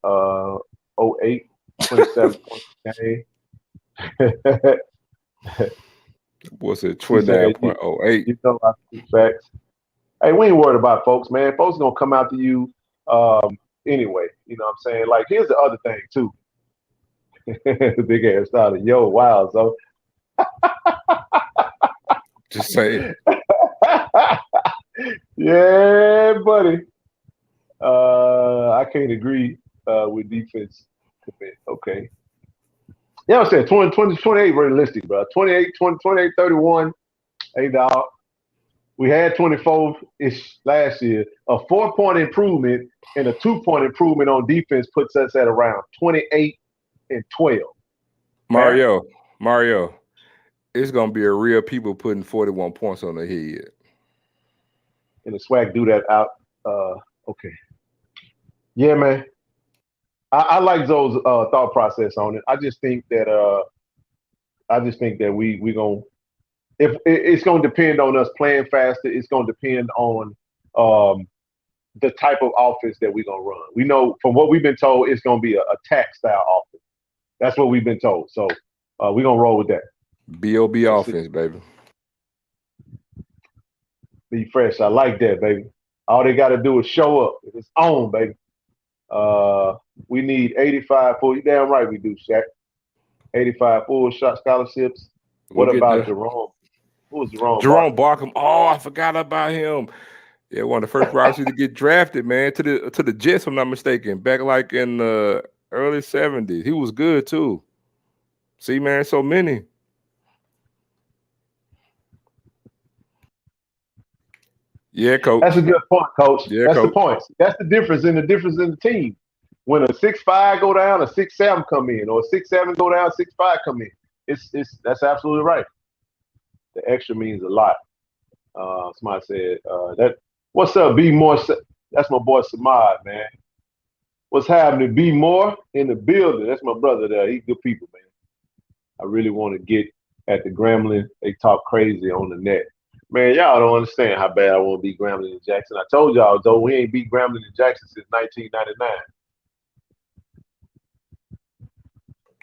08, 27 points per game. What's it? 29.08. You know I see facts. Hey, we ain't worried about folks, man. Folks gonna come out to you anyway. You know what I'm saying? Like, here's the other thing too. Big ass started. Yo, wow, so just saying. Yeah, buddy. I can't agree with defense commit. Okay. Yeah, I'm saying 28 realistic, bro. 28, 31. Hey, dog. We had 24-ish last year. A 4-point improvement and a 2-point improvement on defense puts us at around 28 and 12. Mario, it's gonna be a real people putting 41 points on the head. And the SWAC do that out. Okay. Yeah, man. I like Zoe's thought process on it. I just think that we gonna, if it's gonna depend on us playing faster. It's gonna depend on the type of offense that we're gonna run. We know from what we've been told, it's gonna be a attack style offense. That's what we've been told. So we're gonna roll with that. B.O.B. offense, baby. Be fresh. I like that, baby. All they got to do is show up. It's on, baby. We need 85 full. You damn right we do, Shaq. 85 full shot scholarships. What about Jerome? Who was Jerome? Jerome Barkham. Oh, I forgot about him. Yeah, one of the first wide receivers to get drafted, man, to the Jets, if I'm not mistaken, back like in the early 70s. He was good too. See, man, so many. Yeah, coach. That's a good point, coach. Yeah, that's coach. The point. That's the difference in the team. When a 6'5" go down, a 6'7" come in, or a 6'7" go down, 6'5" come in. That's absolutely right. The extra means a lot. Somebody said that. What's up, B Moore? That's my boy Samad, man. What's happening? B Moore in the building. That's my brother there. He's good people, man. I really want to get at the Grambling. They talk crazy on the net. Man, y'all don't understand how bad I want to beat Grambling and Jackson. I told y'all, though, we ain't beat Grambling and Jackson since 1999.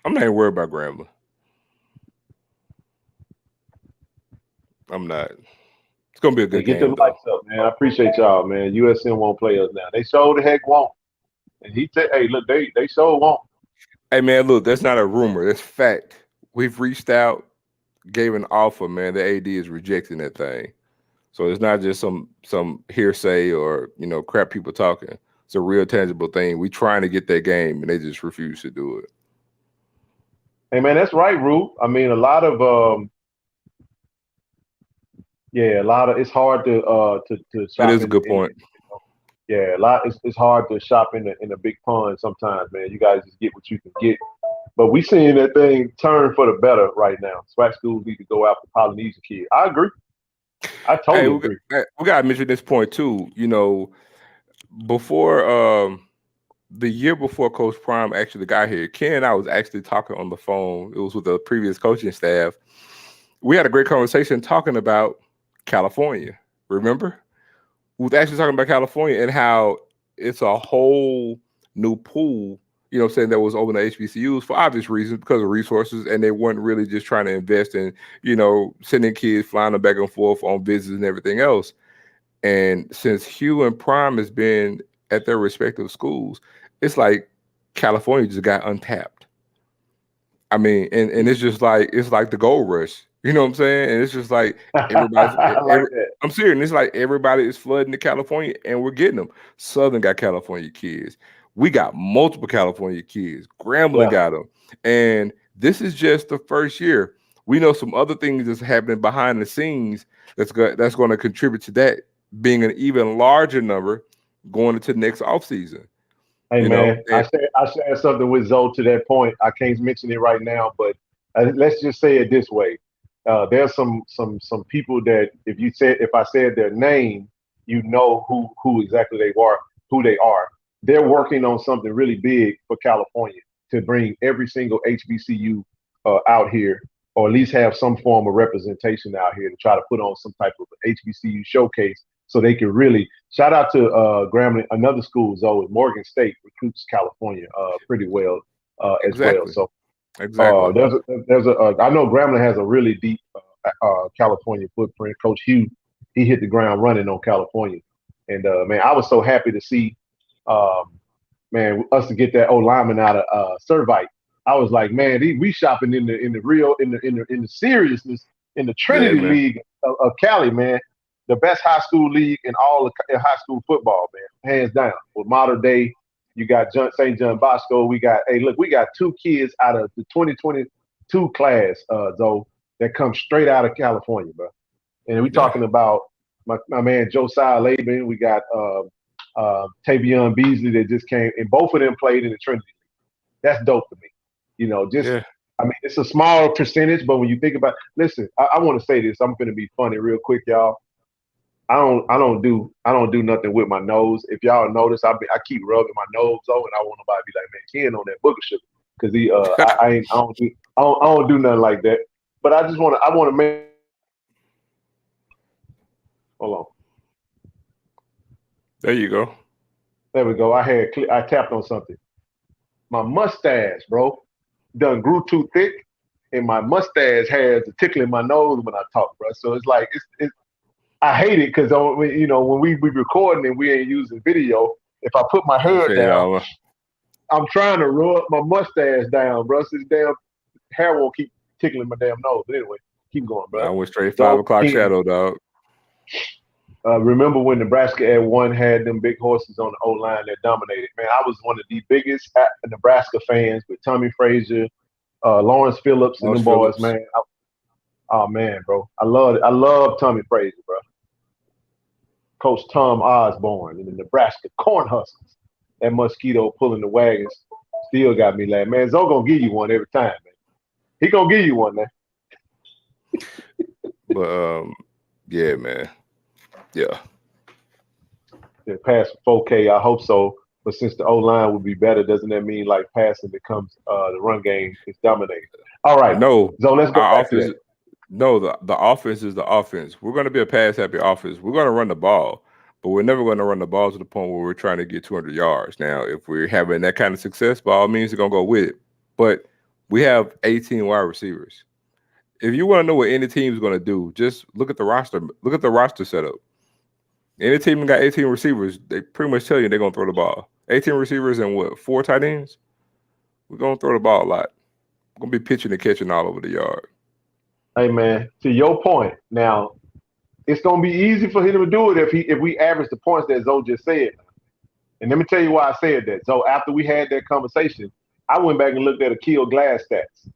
I'm not even worried about Grambling. I'm not. It's gonna be a good game. Get them lights up, man. I appreciate y'all, man. USM won't play us now. They sure the heck won't. And he said, "Hey, look, they sure won't." Hey, man, look, that's not a rumor. That's fact. We've reached out, gave an offer, man. The AD is rejecting that thing. So it's not just some hearsay or, crap people talking. It's a real tangible thing. We trying to get that game, and they just refuse to do it. Hey, man, that's right, Rue. I mean, a lot of it's hard to That is a good point. Yeah, a lot. It's hard to shop in a big pond sometimes, man. You guys just get what you can get. But we seeing that thing turn for the better right now. Swac schools need to go after Polynesian kids. I agree. I totally agree. We got to mention this point too. Before the year before Coach Prime actually got here, Ken and I was actually talking on the phone. It was with the previous coaching staff. We had a great conversation talking about California. Remember? We was actually talking about California and how it's a whole new pool, saying that was open to HBCUs for obvious reasons because of resources, and they weren't really just trying to invest in, sending kids flying them back and forth on visits and everything else. And since Hugh and Prime has been at their respective schools, it's like California just got untapped. I mean, and it's just like the gold rush. You know what I'm saying? And it's just like I'm serious. And it's like everybody is flooding to California, and we're getting them. Southern got California kids. We got multiple California kids. Grambling got them. And this is just the first year. We know some other things that's happening behind the scenes that's going to contribute to that being an even larger number going into the next offseason. Hey, man, I shared something with Zoe to that point. I can't mention it right now, but let's just say it this way. There's some people that if I said their name, you know who exactly they are, who they are. They're working on something really big for California to bring every single HBCU out here, or at least have some form of representation out here to try to put on some type of HBCU showcase so they can really shout out to Grambling. Another school, Zoe, Morgan State recruits California pretty well as well. So exactly. I know Grambling has a really deep California footprint. Coach Hugh, he hit the ground running on California, and man, I was so happy to see us to get that old lineman out of Servite. I was like, man, we shopping in the seriousness in the Trinity League of Cali, man. The best high school league in all of high school football, man, hands down. With modern day, you got St. John Bosco. We got two kids out of the 2022 class, though, that come straight out of California, bro. And we talking about my man Josiah Laban. We got Tavion Beasley that just came, and both of them played in the Trinity League. That's dope to me. I mean, it's a small percentage, but when you think about, listen, I want to say this. I'm going to be funny real quick, y'all. I don't do nothing with my nose. If y'all notice, I keep rubbing my nose over, and I want nobody to be like, man, Ken on that booger sugar, because I don't do nothing like that. But I want to make. Hold on. There you go. There we go. I tapped on something. My mustache, bro, done grew too thick, and my mustache has a tickle in my nose when I talk, bro. So it's like it's. I hate it because when we recording and we ain't using video, if I put my hair down, I'm trying to rub my mustache down, bro. So this damn hair won't keep tickling my damn nose. But anyway, keep going, bro. I went straight 5 o'clock shadow, dog. Remember when Nebraska at one had them big horses on the O-line that dominated? Man, I was one of the biggest Nebraska fans with Tommy Frazier, Lawrence Phillips, and them boys, man. Oh man, bro, I love Tommy Frazier, bro. Coach Tom Osborne and the Nebraska Cornhuskers. That mosquito pulling the wagons still got me laughing. Man, Zoe gonna give you one every time, man. He gonna give you one, man. But yeah, man. Yeah. Pass for 4K, I hope so. But since the O-line would be better, doesn't that mean like passing becomes the run game is dominating? All right. No. So let's go back to that. No, the offense is the offense. We're going to be a pass-happy offense. We're going to run the ball, but we're never going to run the ball to the point where we're trying to get 200 yards. Now, if we're having that kind of success, by all means, we're going to go with it. But we have 18 wide receivers. If you want to know what any team is going to do, just look at the roster. Look at the roster setup. Any team that got 18 receivers, they pretty much tell you they're going to throw the ball. 18 receivers and 4 tight ends? We're going to throw the ball a lot. We're going to be pitching and catching all over the yard. Hey man, to your point, now it's gonna be easy for him to do it if we average the points that Zoe just said. And let me tell you why I said that. So after we had that conversation, I went back and looked at Akil Glass stats.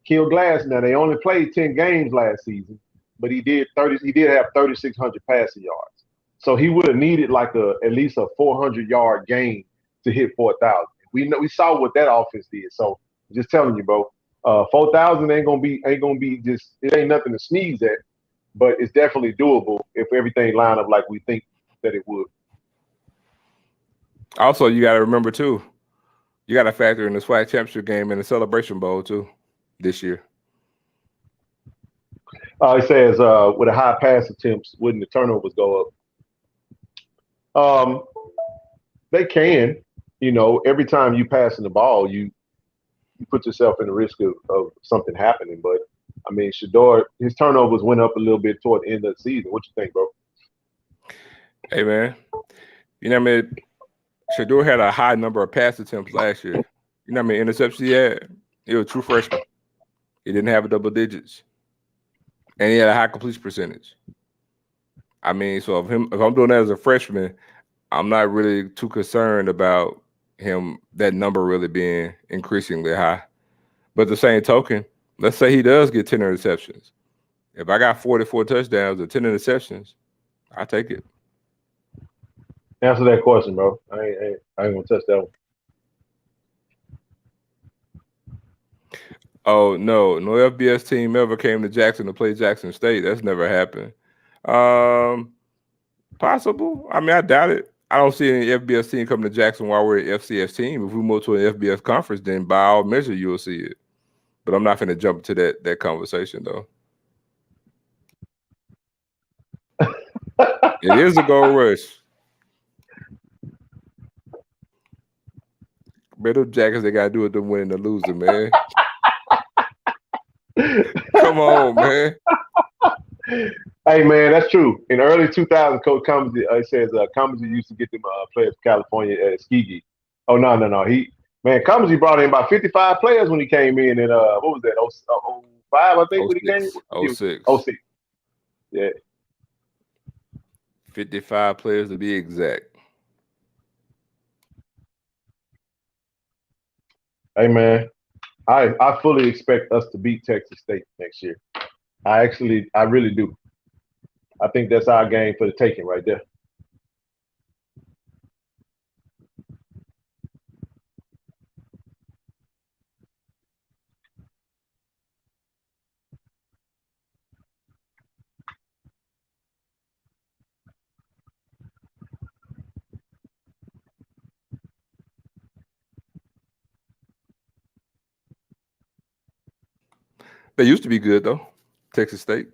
Akil Glass, now they only played 10 games last season, but he did have 3,600 passing yards. So he would have needed like at least a 400-yard game to hit 4,000. We saw what that offense did. So just telling you, bro, 4,000 ain't gonna be just, it ain't nothing to sneeze at, but it's definitely doable if everything line up like we think that it would. Also, you got to remember too, you got to factor in the Swac championship game and the Celebration Bowl too this year. It says with a high pass attempts, wouldn't the turnovers go up? They can. Every time you passing the ball, you put yourself in the risk of something happening. But I mean, Shedeur, his turnovers went up a little bit toward the end of the season. What you think, bro? Hey, man. I mean? Shedeur had a high number of pass attempts last year. You know how many interceptions he had? He was a true freshman. He didn't have a double digits. And he had a high completion percentage. I mean, so if I'm doing that as a freshman, I'm not really too concerned about that number really being increasingly high. But the same token, let's say he does get 10 interceptions. If I got 44 touchdowns or 10 interceptions, I take it. Answer that question, bro. I ain't gonna touch that one. Oh, no FBS team ever came to Jackson to play Jackson State. That's never happened. Possible. I mean, I doubt it. I don't see any FBS team coming to Jackson while we're an FCS team. If we move to an FBS conference, then by all measure you will see it. But I'm not going to jump to that conversation though. It is a gold rush. Better Jackets, they got to do it to win or losing, man. Come on, man. Hey, man, that's true. In early 2000, Coach Comezy, says Comezy used to get them players from California at Skigi. Oh, no. Comezy brought in about 55 players when he came in. And what was that? 05, I think, when he came? 06. 06. Yeah. 55 players to be exact. Hey, man, I fully expect us to beat Texas State next year. I really do. I think that's our game for the taking right there. They used to be good though, Texas State.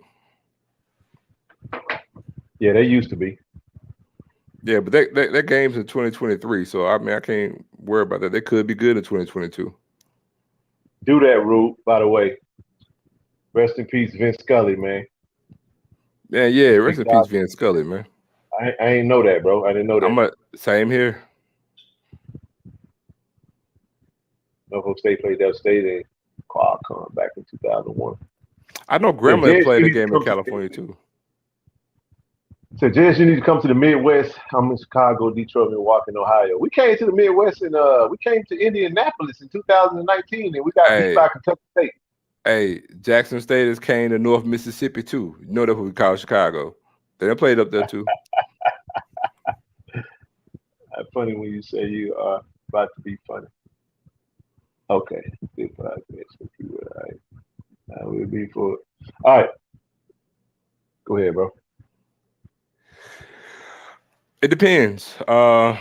Yeah, they used to be. Yeah, but that game's in 2023, so I mean I can't worry about that. They could be good in 2022. Do that, Rube. By the way, rest in peace, Vince Scully, man. Yeah. Rest in peace, Vince Scully, man. I ain't know that, bro. I didn't know that. Same here. Norfolk State played Delta State and Qualcomm back in 2001. I know Gremlin played a game in California too. So, Jess, you need to come to the Midwest. I'm in Chicago, Detroit, Milwaukee, and Ohio. We came to the Midwest and we came to Indianapolis in 2019, and we got beat by Kentucky State. Hey, Jackson State has came to North Mississippi too. You know that's what we call Chicago. They played up there too. That's funny when you say you are about to be funny. Okay. All right. We'll be for it. All right. Go ahead, bro. It depends. We're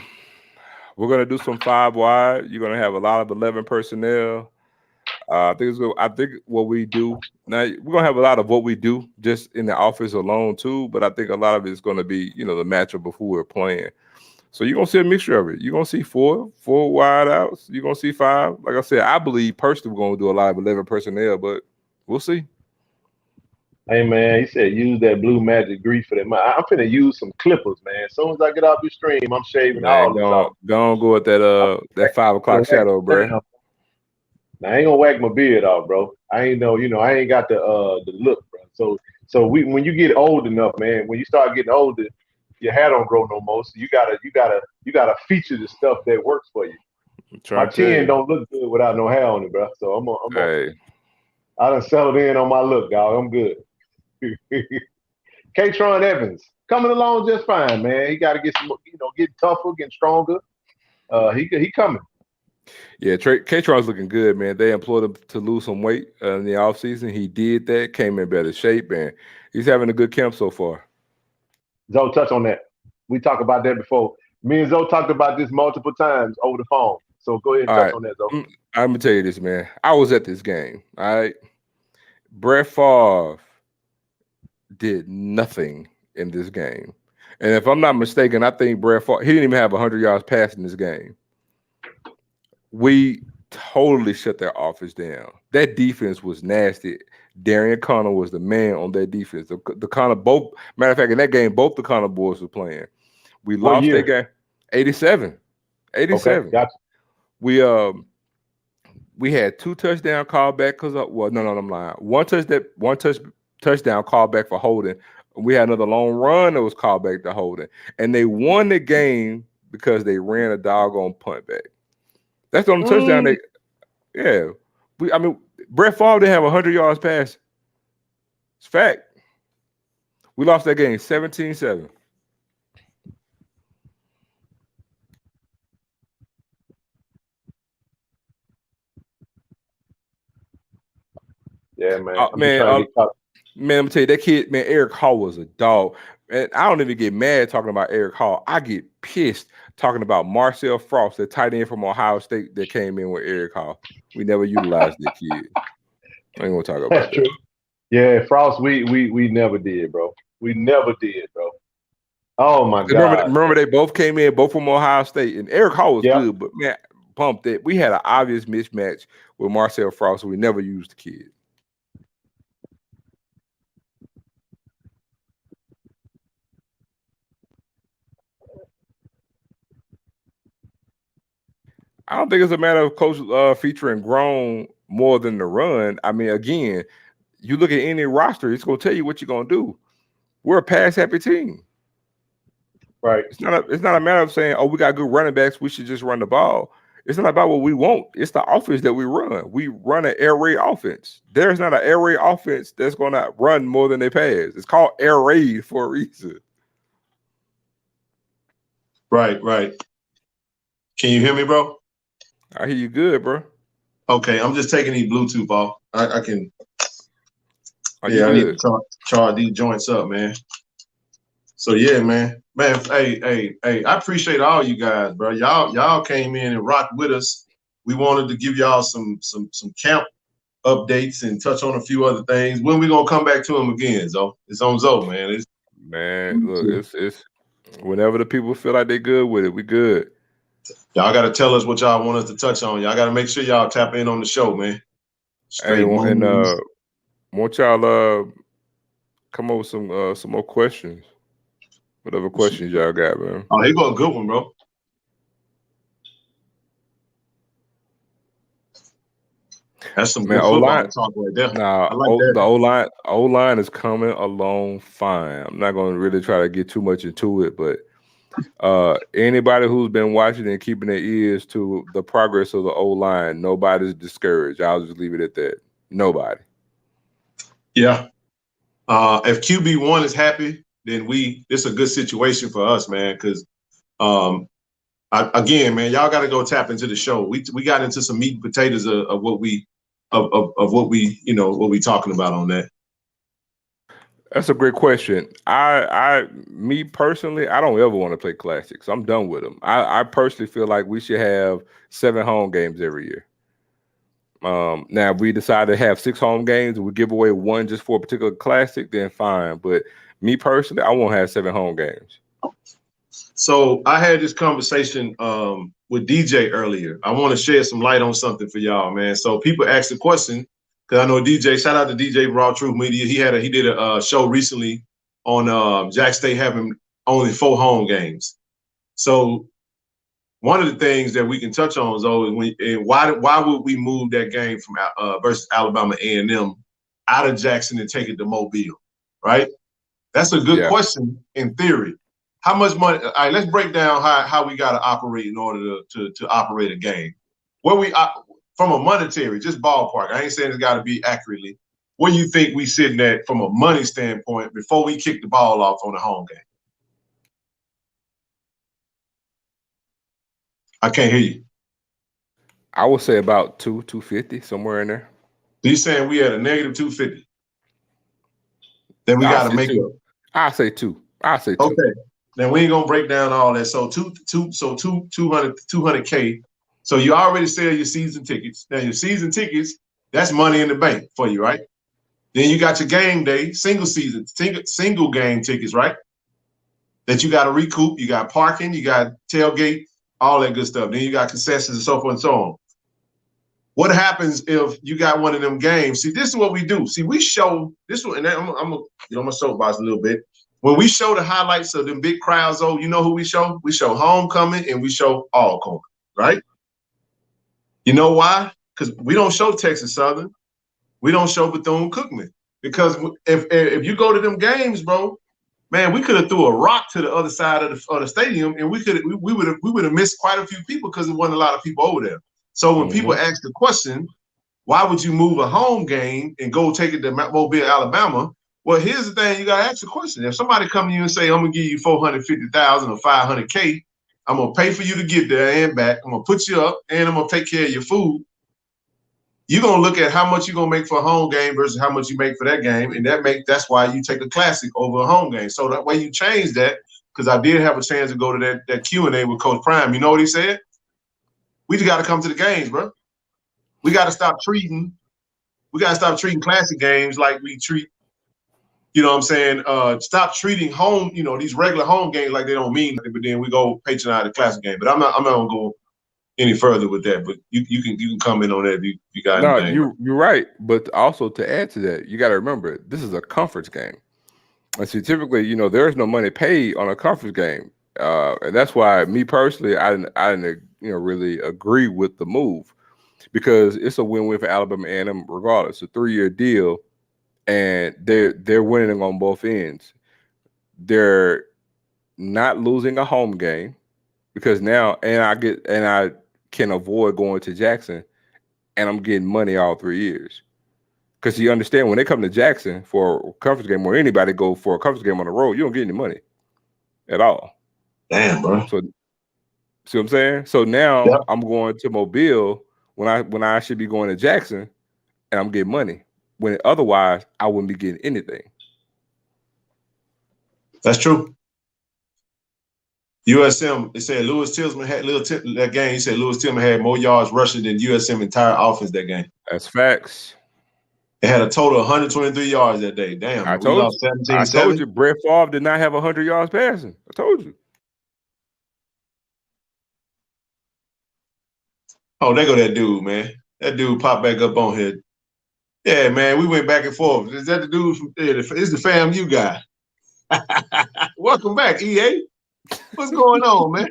gonna do some 5 wide. You're gonna have a lot of 11 personnel. I think what we do now, we're gonna have a lot of what we do just in the office alone too. But I think a lot of it's gonna be, the matchup of who we're playing. So you're gonna see a mixture of it. You're gonna see four wide outs. You're gonna see 5. Like I said, I believe personally we're gonna do a lot of 11 personnel, but we'll see. Hey man, he said use that blue magic grease for that. I'm finna use some clippers, man. As soon as I get off your stream, I'm shaving all this off. Don't go with that 5 o'clock shadow, bro. Now, I ain't gonna whack my beard off, bro. I ain't I ain't got the look, bro. So when you get old enough, man, when you start getting older, your hair don't grow no more. So you gotta feature the stuff that works for you. My chin don't look good without no hair on it, bro. So I done settled in on my look, dog. I'm good. Katron Evans, coming along just fine, man. He got to get some, get tougher, get stronger. He coming. Yeah, K-Tron's looking good, man. They employed him to lose some weight in the offseason. He did that, came in better shape, and he's having a good camp so far. Zoe, touch on that. We talked about that before. Me and Zoe talked about this multiple times over the phone. So go ahead and touch on that, Zoe. I'm going to tell you this, man. I was at this game, all right? Brett Favre did nothing in this game. And if I'm not mistaken, I think Brett Favre, he didn't even have 100 yards passing this game. We totally shut their offense down. That defense was nasty. Darian Connor was the man on that defense. The Connor, both, matter of fact, in that game, both the Connor boys were playing. We lost that game. 87. Okay, gotcha. We had 2 touchdown callback because I'm lying. One touchdown callback for holding. We had another long run that was called back to holding. And they won the game because they ran a doggone punt back. That's the only touchdown Brett Favre didn't have 100 yards pass. It's fact. We lost that game 17-7. Yeah, man. Man, I'm gonna tell you, that kid, man, Eric Hall was a dog. And I don't even get mad talking about Eric Hall. I get pissed talking about Marcel Frost, the tight end from Ohio State that came in with Eric Hall. We never utilized that kid. I ain't gonna talk about that. Yeah, Frost, we never did, bro. We never did, bro. Oh my God. Remember they both came in, both from Ohio State, and Eric Hall was good, but man, pumped it. We had an obvious mismatch with Marcel Frost, so we never used the kid. I don't think it's a matter of coach featuring grown more than the run. I mean, again, you look at any roster, it's going to tell you what you're going to do. We're a pass-happy team. Right. It's not a matter of saying, oh, we got good running backs, we should just run the ball. It's not about what we want. It's the offense that we run. We run an air raid offense. There's not an air raid offense that's going to run more than they pass. It's called air raid for a reason. Right. Can you hear me, bro? I hear you good, bro. Okay, I'm just taking these Bluetooth off. I can. I need to charge these joints up, man. So yeah, man. Hey, I appreciate all you guys, bro. Y'all came in and rocked with us. We wanted to give y'all some camp updates and touch on a few other things. When we gonna come back to them again, Zoe? It's on Zoe, man. Look, it's whenever the people feel like they're good with it, we good. Y'all got to tell us what y'all want us to touch on. Y'all got to make sure y'all tap in on the show, man. Want y'all come up with some more questions. Whatever questions y'all got, man. Oh, here go a good one, bro. That's some good football talk right there. Nah, the O-line is coming along fine. I'm not going to really try to get too much into it, but anybody who's been watching and keeping their ears to the progress of the O-line, nobody's discouraged. I'll just leave it at that. Nobody. Yeah. If QB1 is happy, then it's a good situation for us, man. Because again, man, y'all got to go tap into the show. We got into some meat and potatoes of what we talking about on that. That's a great question. Me personally, I don't ever want to play classics. I'm done with them. I personally feel like we should have 7 home games every year. Now, if we decide to have 6 home games and we give away 1 just for a particular classic, then fine. But me personally, I won't have 7 home games. So I had this conversation with DJ earlier. I want to shed some light on something for y'all, man. So people asked the question, because I know DJ, shout out to DJ Raw Truth Media. He did a show recently on Jack State having only 4 home games. So one of the things that we can touch on, though, is why would we move that game from versus Alabama A&M out of Jackson and take it to Mobile, right? That's a good question in theory. How much money? All right, let's break down how we got to operate in order to operate a game. From a monetary, just ballpark. I ain't saying it's got to be accurately. What do you think we sitting at from a money standpoint before we kick the ball off on the home game? I can't hear you. I would say about 250, somewhere in there. So you're saying we had a negative 250? Then we got to make it. I say two. Okay. Then we ain't gonna break down all that. So 200K. So you already sell your season tickets. Now your season tickets, that's money in the bank for you, right? Then you got your game day, single game tickets, right? That you got to recoup. You got parking, you got tailgate, all that good stuff. Then you got concessions and so forth and so on. What happens if you got one of them games? See, this is what we do. See, we show this one, and I'm gonna get on my soapbox a little bit. When we show the highlights of them big crowds, you know who we show? We show homecoming and we show Alcorn, right? You know why? Because we don't show Texas Southern. We don't show Bethune-Cookman. Because if you go to them games, bro, man, we could have threw a rock to the other side of the stadium, and we would have missed quite a few people because there wasn't a lot of people over there. So when people ask the question, why would you move a home game and go take it to Mobile, Alabama? Well, here's the thing: you gotta ask the question. If somebody come to you and say, "I'm gonna give you $450,000 or $500K, I'm gonna pay for you to get there and back. I'm gonna put you up, and I'm gonna take care of your food," you're gonna look at how much you're gonna make for a home game versus how much you make for that game, and that's why you take a classic over a home game. So that way you change that, because I did have a chance to go to that Q&A with Coach Prime. You know what he said? We just got to come to the games, bro. We got to stop treating classic games like we treat. You know what I'm saying? Stop treating home, these regular home games like they don't mean nothing, but then we go patronize the classic game. But I'm not gonna go any further with that. But you can comment on that if you got anything. No, you're right. But also to add to that, you got to remember this is a conference game. And see, typically, there is no money paid on a conference game, and that's why me personally, I didn't really agree with the move, because it's a win-win for Alabama A&M regardless. A 3-year deal. And they're winning on both ends. They're not losing a home game because now, and I can avoid going to Jackson, and I'm getting money all 3 years. Because you understand, when they come to Jackson for a conference game, or anybody go for a conference game on the road, you don't get any money at all. Damn, bro. So see what I'm saying? So now I'm going to Mobile when I should be going to Jackson, and I'm getting money. When otherwise I wouldn't be getting anything. That's true. USM, it said Lewis Tillman had that game. He said Lewis Tillman had more yards rushing than USM entire offense that game. That's facts. It had a total of 123 yards that day. Damn, I told you, Brett Favre did not have 100 yards passing. I told you. Oh, there go that dude, man. That dude popped back up on here. Yeah, man, we went back and forth. Is that the dude from it's the FAMU guy? Welcome back, EA. What's going on, man?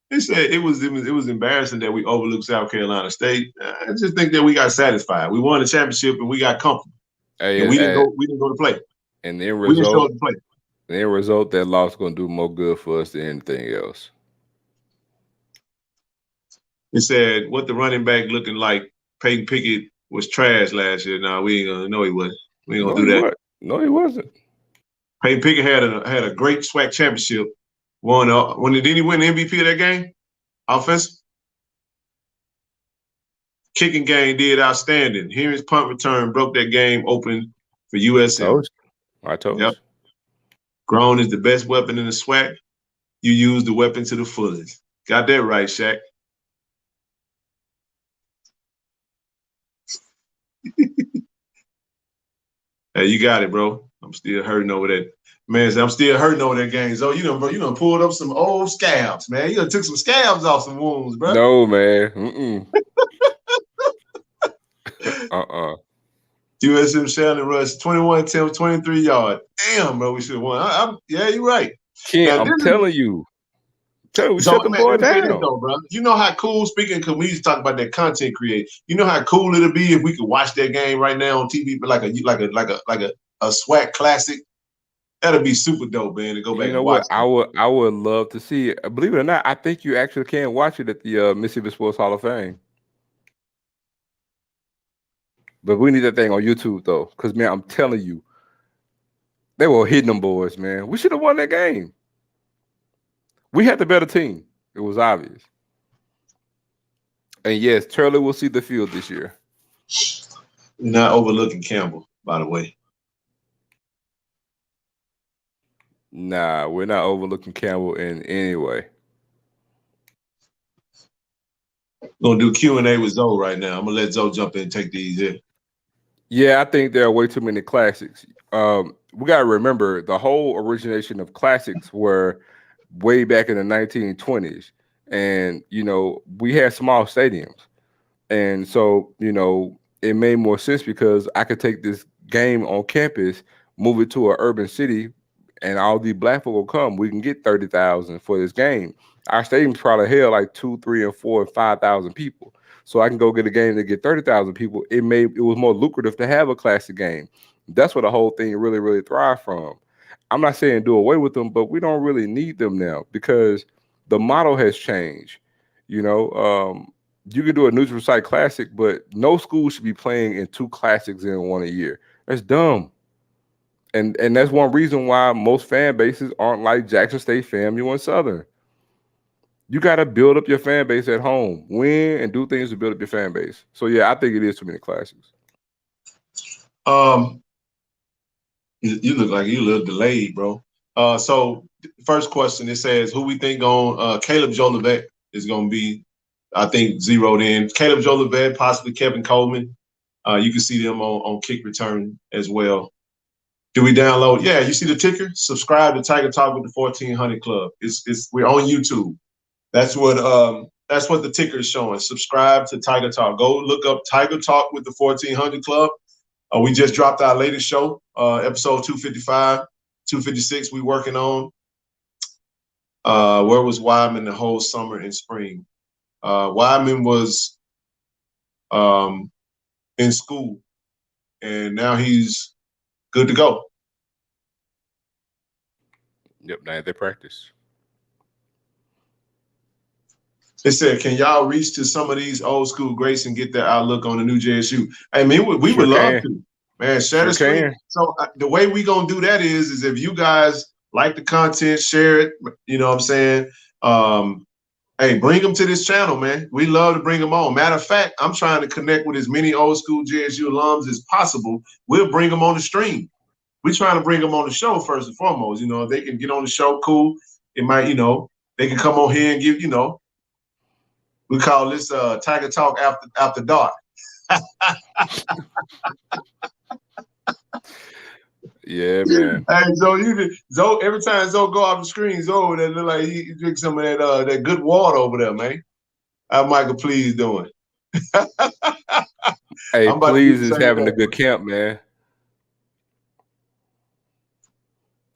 He said it was embarrassing that we overlooked South Carolina State. I just think that we got satisfied. We won the championship and we got comfortable. And we didn't go to play. And the end result, that loss going to do more good for us than anything else. He said, what the running back looking like? Peyton Pickett was trash last year. No, we ain't gonna know he wasn't. We ain't gonna do that. No, he wasn't. Peyton Pickett had a great SWAC championship. Did he win the MVP of that game? Offensive? Kicking game did outstanding. Henry's punt return broke that game open for USM. I told you. Grown is the best weapon in the SWAC. You use the weapon to the fullest. Got that right, Shaq. Hey, you got it, bro. I'm still hurting over that. Man, I'm still hurting over that game. So you done pulled up some old scabs, man. You done took some scabs off some wounds, bro. No, man. USM Shannon Rush, 21 attempts, 23 yards. Damn, bro, we should have won. Yeah, you're right. Ken, I'm telling you. Shut the boy down. Though, bro. You know how cool, speaking, because we used to talk about that content create. You know how cool it'd be if we could watch that game right now on TV, but like a SWAC classic. That'd be super dope, man, to go back and watch. I would love to see it. Believe it or not, I think you actually can watch it at the Mississippi Sports Hall of Fame. But we need that thing on YouTube though, because man, I'm telling you, They were hitting them boys, man. We should have won that game. We had the better team. It was obvious. And yes, Turley will see the field this year. We're not overlooking Campbell, by the way. Nah, we're not overlooking Campbell in any way. We're gonna do Q&A with Zoe right now. I'm gonna let Zoe jump in and take these in. Yeah, I think there are way too many classics. We gotta remember the whole origination of classics were way back in the 1920s. And we had small stadiums. And so, it made more sense because I could take this game on campus, move it to an urban city, and all the black folk will come. We can get 30,000 for this game. Our stadium's probably held like 2, 3, and 4, and 5,000 people. So I can go get a game that get 30,000 people. It was more lucrative to have a classic game. That's where the whole thing really, really thrived from. I'm not saying do away with them, but we don't really need them now because the model has changed. You can do a neutral site classic, but no school should be playing in 2 classics in one a year. That's dumb. And that's one reason why most fan bases aren't like Jackson State, FAMU, and Southern. You got to build up your fan base at home, win, and do things to build up your fan base. So, yeah, I think it is too many classics. You look like you a little delayed, bro. So first question, it says, who we think on Caleb Jolivet is going to be, I think, zeroed in. Caleb Jolivet, possibly Kevin Coleman. You can see them on kick return as well. Do we download? Yeah, you see the ticker? Subscribe to Tiger Talk with the 1400 Club. We're on YouTube. That's what the ticker is showing. Subscribe to Tiger Talk. Go look up Tiger Talk with the 1400 Club. We just dropped our latest show, episode 255, 256. We working on. Where was Wyman the whole summer and spring? Wyman was in school, and now he's good to go. Yep, now they practice. They said, can y'all reach to some of these old school greats and get their outlook on the new JSU? I mean, we would love to. Man, share the screen. So the way we going to do that is if you guys like the content, share it, you know what I'm saying? Hey, bring them to this channel, man. We love to bring them on. Matter of fact, I'm trying to connect with as many old school JSU alums as possible. We'll bring them on the stream. We're trying to bring them on the show first and foremost. If they can get on the show, cool. It might, they can come on here and give, we call this Tiger Talk after dark. Yeah, man. Hey, Zoe, every time Zoe go off the screen, Zoe that look like he drink some of that good water over there, man. How Michael Please doing? Hey, Please is having a good camp, man.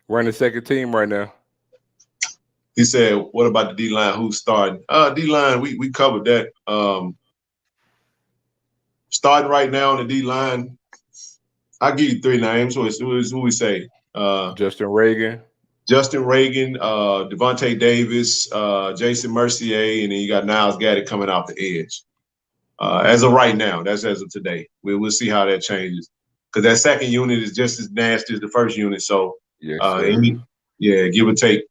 Running second team right now. He said, what about the D-line? Who's starting? D-line, we covered that. Starting right now on the D-line, I'll give you 3 names. Who we say? Justin Reagan, Devonta Davis, Jason Mercier, and then you got Niles Gaddy coming off the edge. As of right now, that's as of today. We'll see how that changes. Because that second unit is just as nasty as the first unit. So, yes, give or take.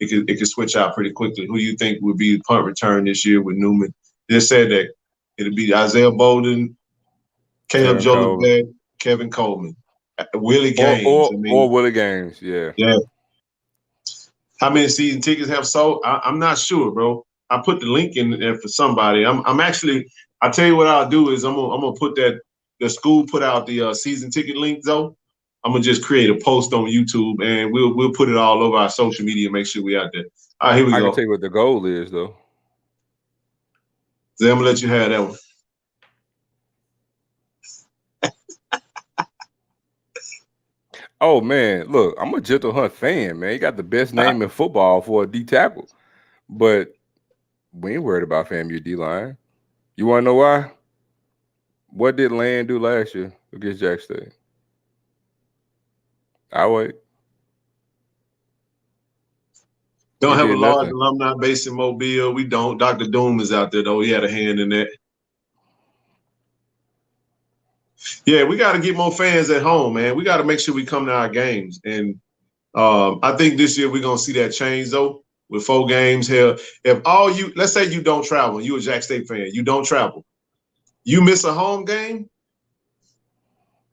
It could switch out pretty quickly. Who you think would be the punt return this year with Newman? They said that it'll be Isaiah Bolden, Caleb Jolivet, Kevin Coleman, Willie Gaines. Or Willie Gaines, yeah. Yeah. How many season tickets have sold? I'm not sure, bro. I put the link in there for somebody. I'm actually, I'll tell you what I'll do is I'm gonna put the school put out the season ticket link, though. I'm gonna just create a post on YouTube and we'll put it all over our social media. Make sure we out there. All right, here we go. I can tell you what the goal is, though. So I'm gonna let you have that one. Oh man, look, I'm a Gentle Hunt fan, man. He got the best name in football for a D tackle, but we ain't worried about FAMU D-line. You want to know why? What did Land do last year against Jack State? I'll wait. Don't have a large alumni base in Mobile. We don't. Dr. Doom is out there, though. He had a hand in that. Yeah, we got to get more fans at home, man. We got to make sure we come to our games. And I think this year we're going to see that change, though, with 4 games. Hell, let's say you don't travel, you a Jack State fan, you don't travel. You miss a home game,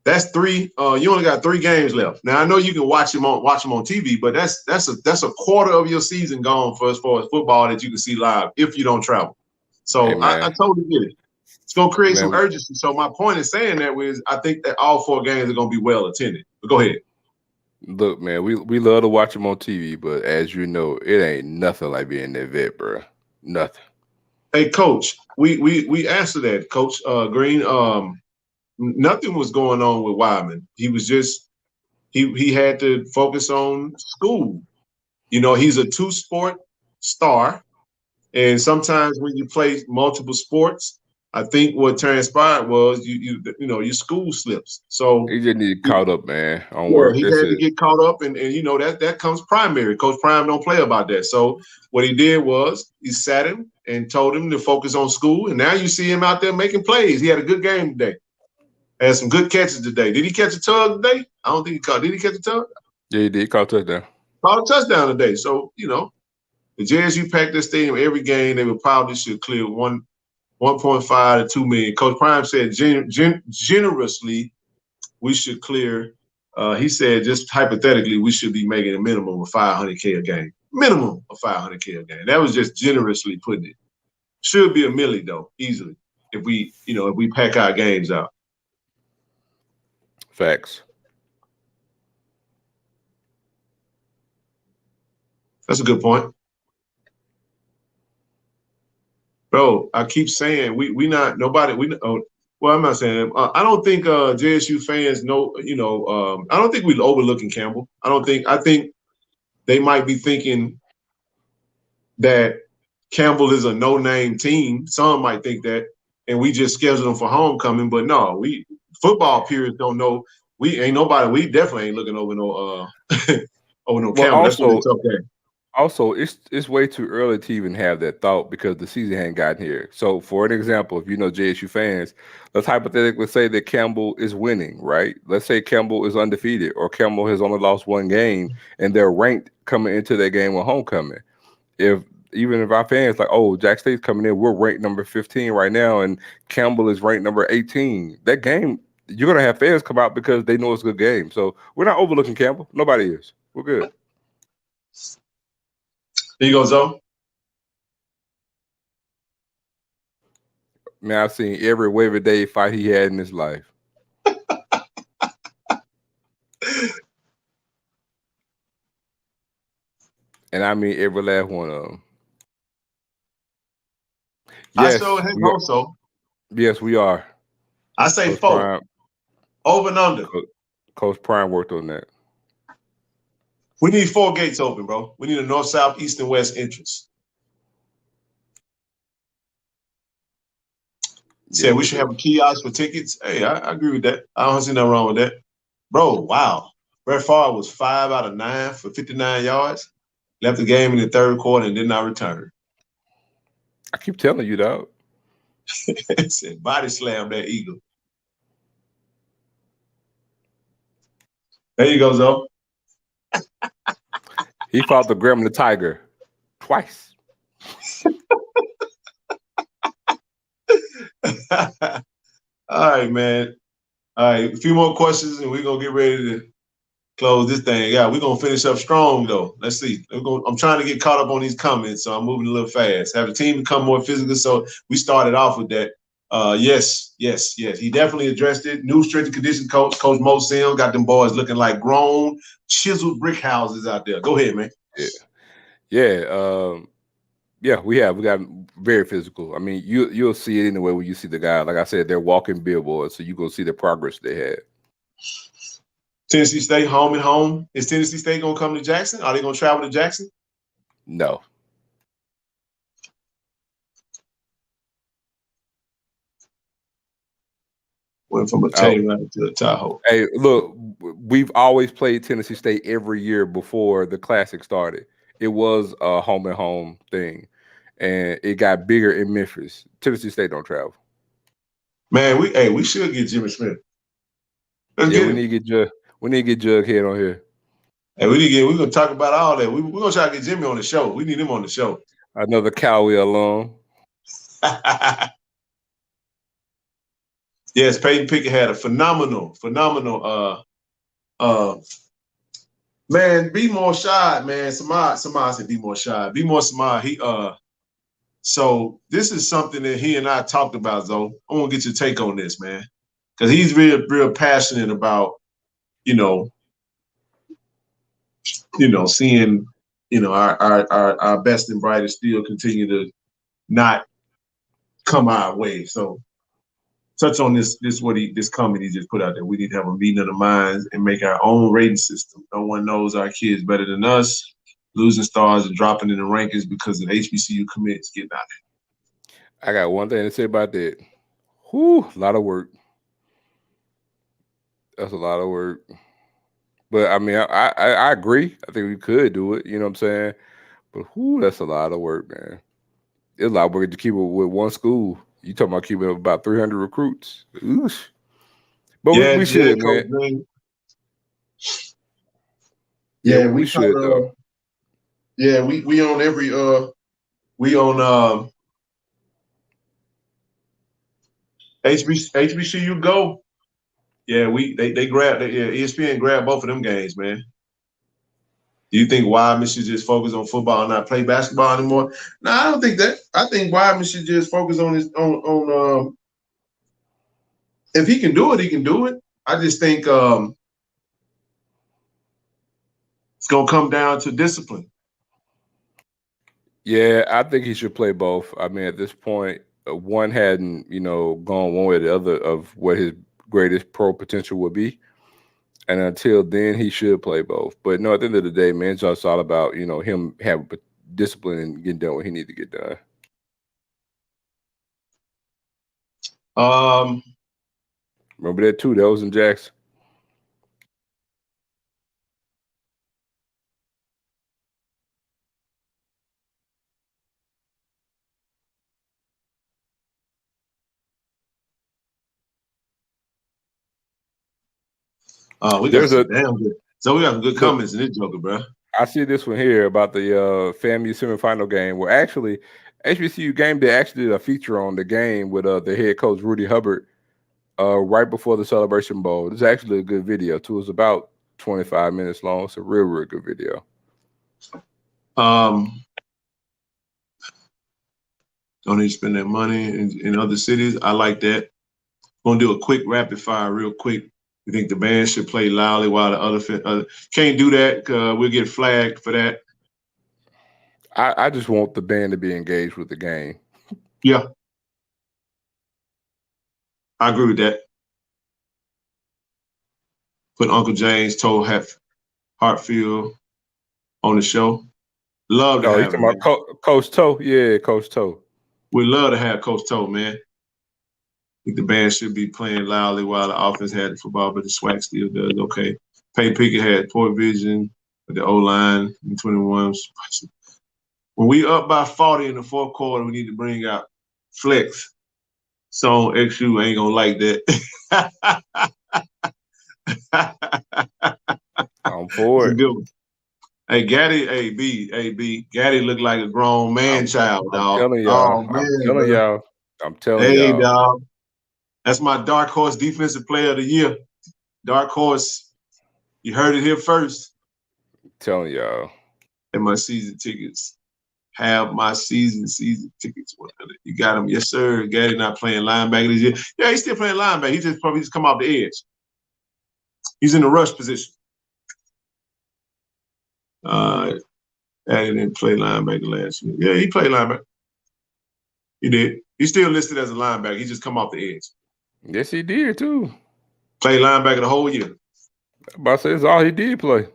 that's 3. You only got 3 games left. Now I know you can watch them on TV, but that's a quarter of your season gone for as far as football that you can see live if you don't travel. So Hey, I totally get it. It's gonna create some Man. urgency. So my point in saying that was I think that all 4 games are gonna be well attended. But go ahead. Look, man, we love to watch them on TV, but as you know, it ain't nothing like being that vet, bro. Nothing. Hey, Coach, we answered that, Coach Green. Nothing was going on with Wyman. He was just he had to focus on school. You know, he's a 2-sport star, and sometimes when you play multiple sports, I think what transpired was you know your school slips. So He just need caught up, man, on yeah, work. he That's had to it. get caught up, and you know that comes primary. Coach Prime don't play about that. So what he did was he sat him and told him to focus on school, and now you see him out there making plays. He had a good game today. Had some good catches today. Did he catch a tug today? I don't think he caught. Did he catch a tug? Yeah, he did. He caught a touchdown. Caught a touchdown today. So you know the JSU packed their stadium every game. They would probably should clear 1.5 to 2 million. Coach Prime said generously we should clear. He said just hypothetically we should be making a minimum of $500K a game. Minimum of $500K a game. That was just generously putting it. Should be a milli though, easily if we pack our games out. Facts. That's a good point. Bro, I keep saying I'm not saying that. I don't think JSU fans know, I don't think we're overlooking Campbell. I think they might be thinking that Campbell is a no-name team. Some might think that, and we just scheduled them for homecoming. But no, football peers don't know. We definitely ain't looking over no over no Campbell. That's what it's okay. Also, it's way too early to even have that thought because the season hadn't gotten here. So, for an example, if you know JSU fans, let's hypothetically say that Campbell is winning, right? Let's say Campbell is undefeated or Campbell has only lost 1 game and they're ranked coming into that game with homecoming. Even if our fans like, oh, Jack State's coming in, we're ranked number 15 right now, and Campbell is ranked number 18. That game, you're gonna have fans come out because they know it's a good game. So we're not overlooking Campbell. Nobody is. We're good. There you go, Zoe. Man, I've seen every waiver day fight he had in his life. And I mean every last one of them. Yes, yes, we are. I say Coach 4. Prime, over and under. Coach Prime worked on that. We need 4 gates open, bro. We need a north, south, east, and west entrance. Said we should have a kiosk for tickets. Hey, I agree with that. I don't see nothing wrong with that. Bro, wow. Brett Favre was 5 out of 9 for 59 yards. Left the game in the 3rd quarter and did not return. I keep telling you, dog. Said body slam that Eagle. There you go, Zoe. He fought the Gremlin Tiger twice. All right, man. All right, a few more questions, and we're gonna get ready to close this thing out. We're gonna finish up strong, though. Let's see. I'm trying to get caught up on these comments, so I'm moving a little fast. Have the team become more physical. So we started off with that. Yes. He definitely addressed it. New strength and conditioning coach, Coach Mo Sims, got them boys looking like grown, chiseled brick houses out there. Go ahead, man. Yeah, we got very physical. I mean, you'll see it anyway when you see the guy. Like I said, they're walking billboards, so you're gonna see the progress they had. Tennessee State, home and home. Is Tennessee State gonna come to Jackson? Are they gonna travel to Jackson? No. Went from a Tayron to a Tahoe. Hey, look, we've always played Tennessee State every year before the Classic started. It was a home and home thing, and it got bigger in Memphis. Tennessee State don't travel. Man, we should get Jimmy Smith. We need to get Jughead on here. Hey, we're gonna talk about all that. We're gonna try to get Jimmy on the show. We need him on the show. Another Cowie alum. Yes, Peyton Pickett had a phenomenal. Man, be more shy, man. Samad said be more shy. Be more Samad. So this is something that he and I talked about, though. I want to get your take on this, man. Because he's real passionate about, seeing, our best and brightest still continue to not come our way. So touch on this comment he just put out there. We need to have a meeting of the minds and make our own rating system. No one knows our kids better than us. Losing stars and dropping in the rankings because of HBCU commits getting out there. I got one thing to say about that. Whew, a lot of work. That's a lot of work. But I mean, I agree. I think we could do it. You know what I'm saying? But whew, that's a lot of work, man. It's a lot of work to keep it with one school. You talking about keeping about 300 recruits? Oosh. But we should, man. Yeah, we should. Yeah, we on every we on HBCU Go. Yeah, they grabbed ESPN grabbed both of them games, man. Do you think Wideman should just focus on football and not play basketball anymore? No, I don't think that. I think Wideman should just focus on if he can do it, he can do it. I just think it's gonna come down to discipline. Yeah, I think he should play both. I mean, at this point, one hadn't, gone one way or the other of what his greatest pro potential would be. And until then, he should play both. But no, at the end of the day, man, it's just all about, him having discipline and getting done what he needs to get done. Remember that too? That was in Jackson. We got some damn good. So we got some good comments in this joker, bro. I see this one here about the FAMU semifinal game where actually HBCU Game Day actually did a feature on the game with the head coach Rudy Hubbard right before the Celebration Bowl. It's actually a good video too. It's about 25 minutes long. It's a real good video. Don't need to spend that money in other cities. I like that. Gonna do a quick rapid fire real quick. You think the band should play loudly while the other can't do that? We'll get flagged for that. I just want the band to be engaged with the game. Yeah, I agree with that. Put Uncle James Toe Hartfield on the show. Love to have him. About Coach Toe? Yeah, Coach Toe. We'd love to have Coach Toe, man. I think the band should be playing loudly while the offense had the football, but the Swac still does okay. Peyton Pickett had poor vision with the O-line in 21. When we up by 40 in the fourth quarter, we need to bring out flex. Song XU ain't gonna like that. I'm for it. Hey, Gaddy, Gaddy looked like a grown man child, dog. I'm telling y'all. Hey, dog. That's my dark horse defensive player of the year. Dark horse. You heard it here first. I'm telling y'all. And my season tickets. Have my season tickets. You got him. Yes, sir. Gaddy not playing linebacker this year. Yeah, he's still playing linebacker. He just probably come off the edge. He's in the rush position. Gaddy didn't play linebacker last year. Yeah, he played linebacker. He did. He's still listed as a linebacker. He just come off the edge. Yes, he did too. Played linebacker the whole year. But I say it's all he did play.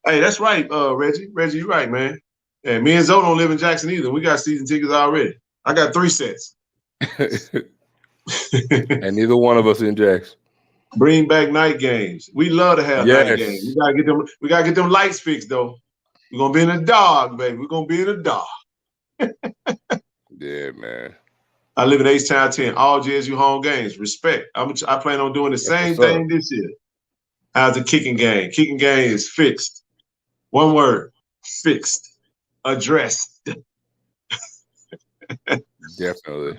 Hey, that's right, Reggie. Reggie, you're right, man. Yeah, me and Zoe don't live in Jackson either. We got season tickets already. I got 3 sets. And neither one of us in Jackson. Bring back night games. We love to have night games. We gotta get them lights fixed though. We're gonna be in the dark, baby. We're gonna be in the dark. Yeah, man. I live in H-Town 10, all JSU home games. Respect. I plan on doing the same thing this year. How's the kicking game? Kicking game is fixed. One word, fixed. Addressed. Definitely.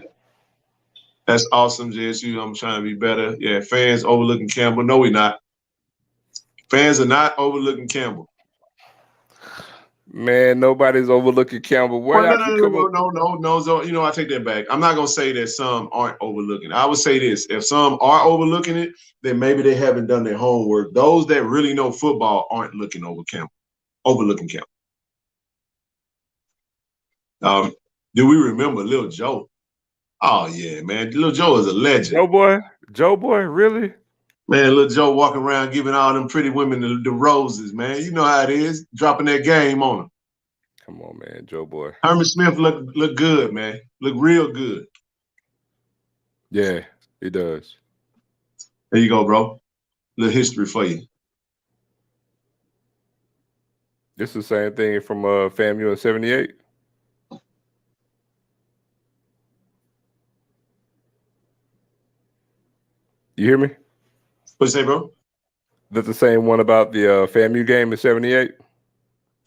That's awesome, JSU. I'm trying to be better. Yeah, fans overlooking Campbell. No, we're not. Fans are not overlooking Campbell. Man, nobody's overlooking Campbell. Well, no. So, you know, I take that back. I'm not gonna say that some aren't overlooking. I would say this: if some are overlooking it, then maybe they haven't done their homework. Those that really know football aren't looking overlooking Campbell. Do we remember Lil Joe? Oh yeah, man. Lil Joe is a legend. Joe boy, really? Man, Lil Joe walking around giving all them pretty women the roses, man. You know how it is, dropping that game on them. Come on, man, Joe boy. Herman Smith look good, man. Look real good. Yeah, he does. There you go, bro. Little history for you. This is the same thing from FAMU in '78. You hear me? What you say, bro? That's the same one about the FAMU game in '78?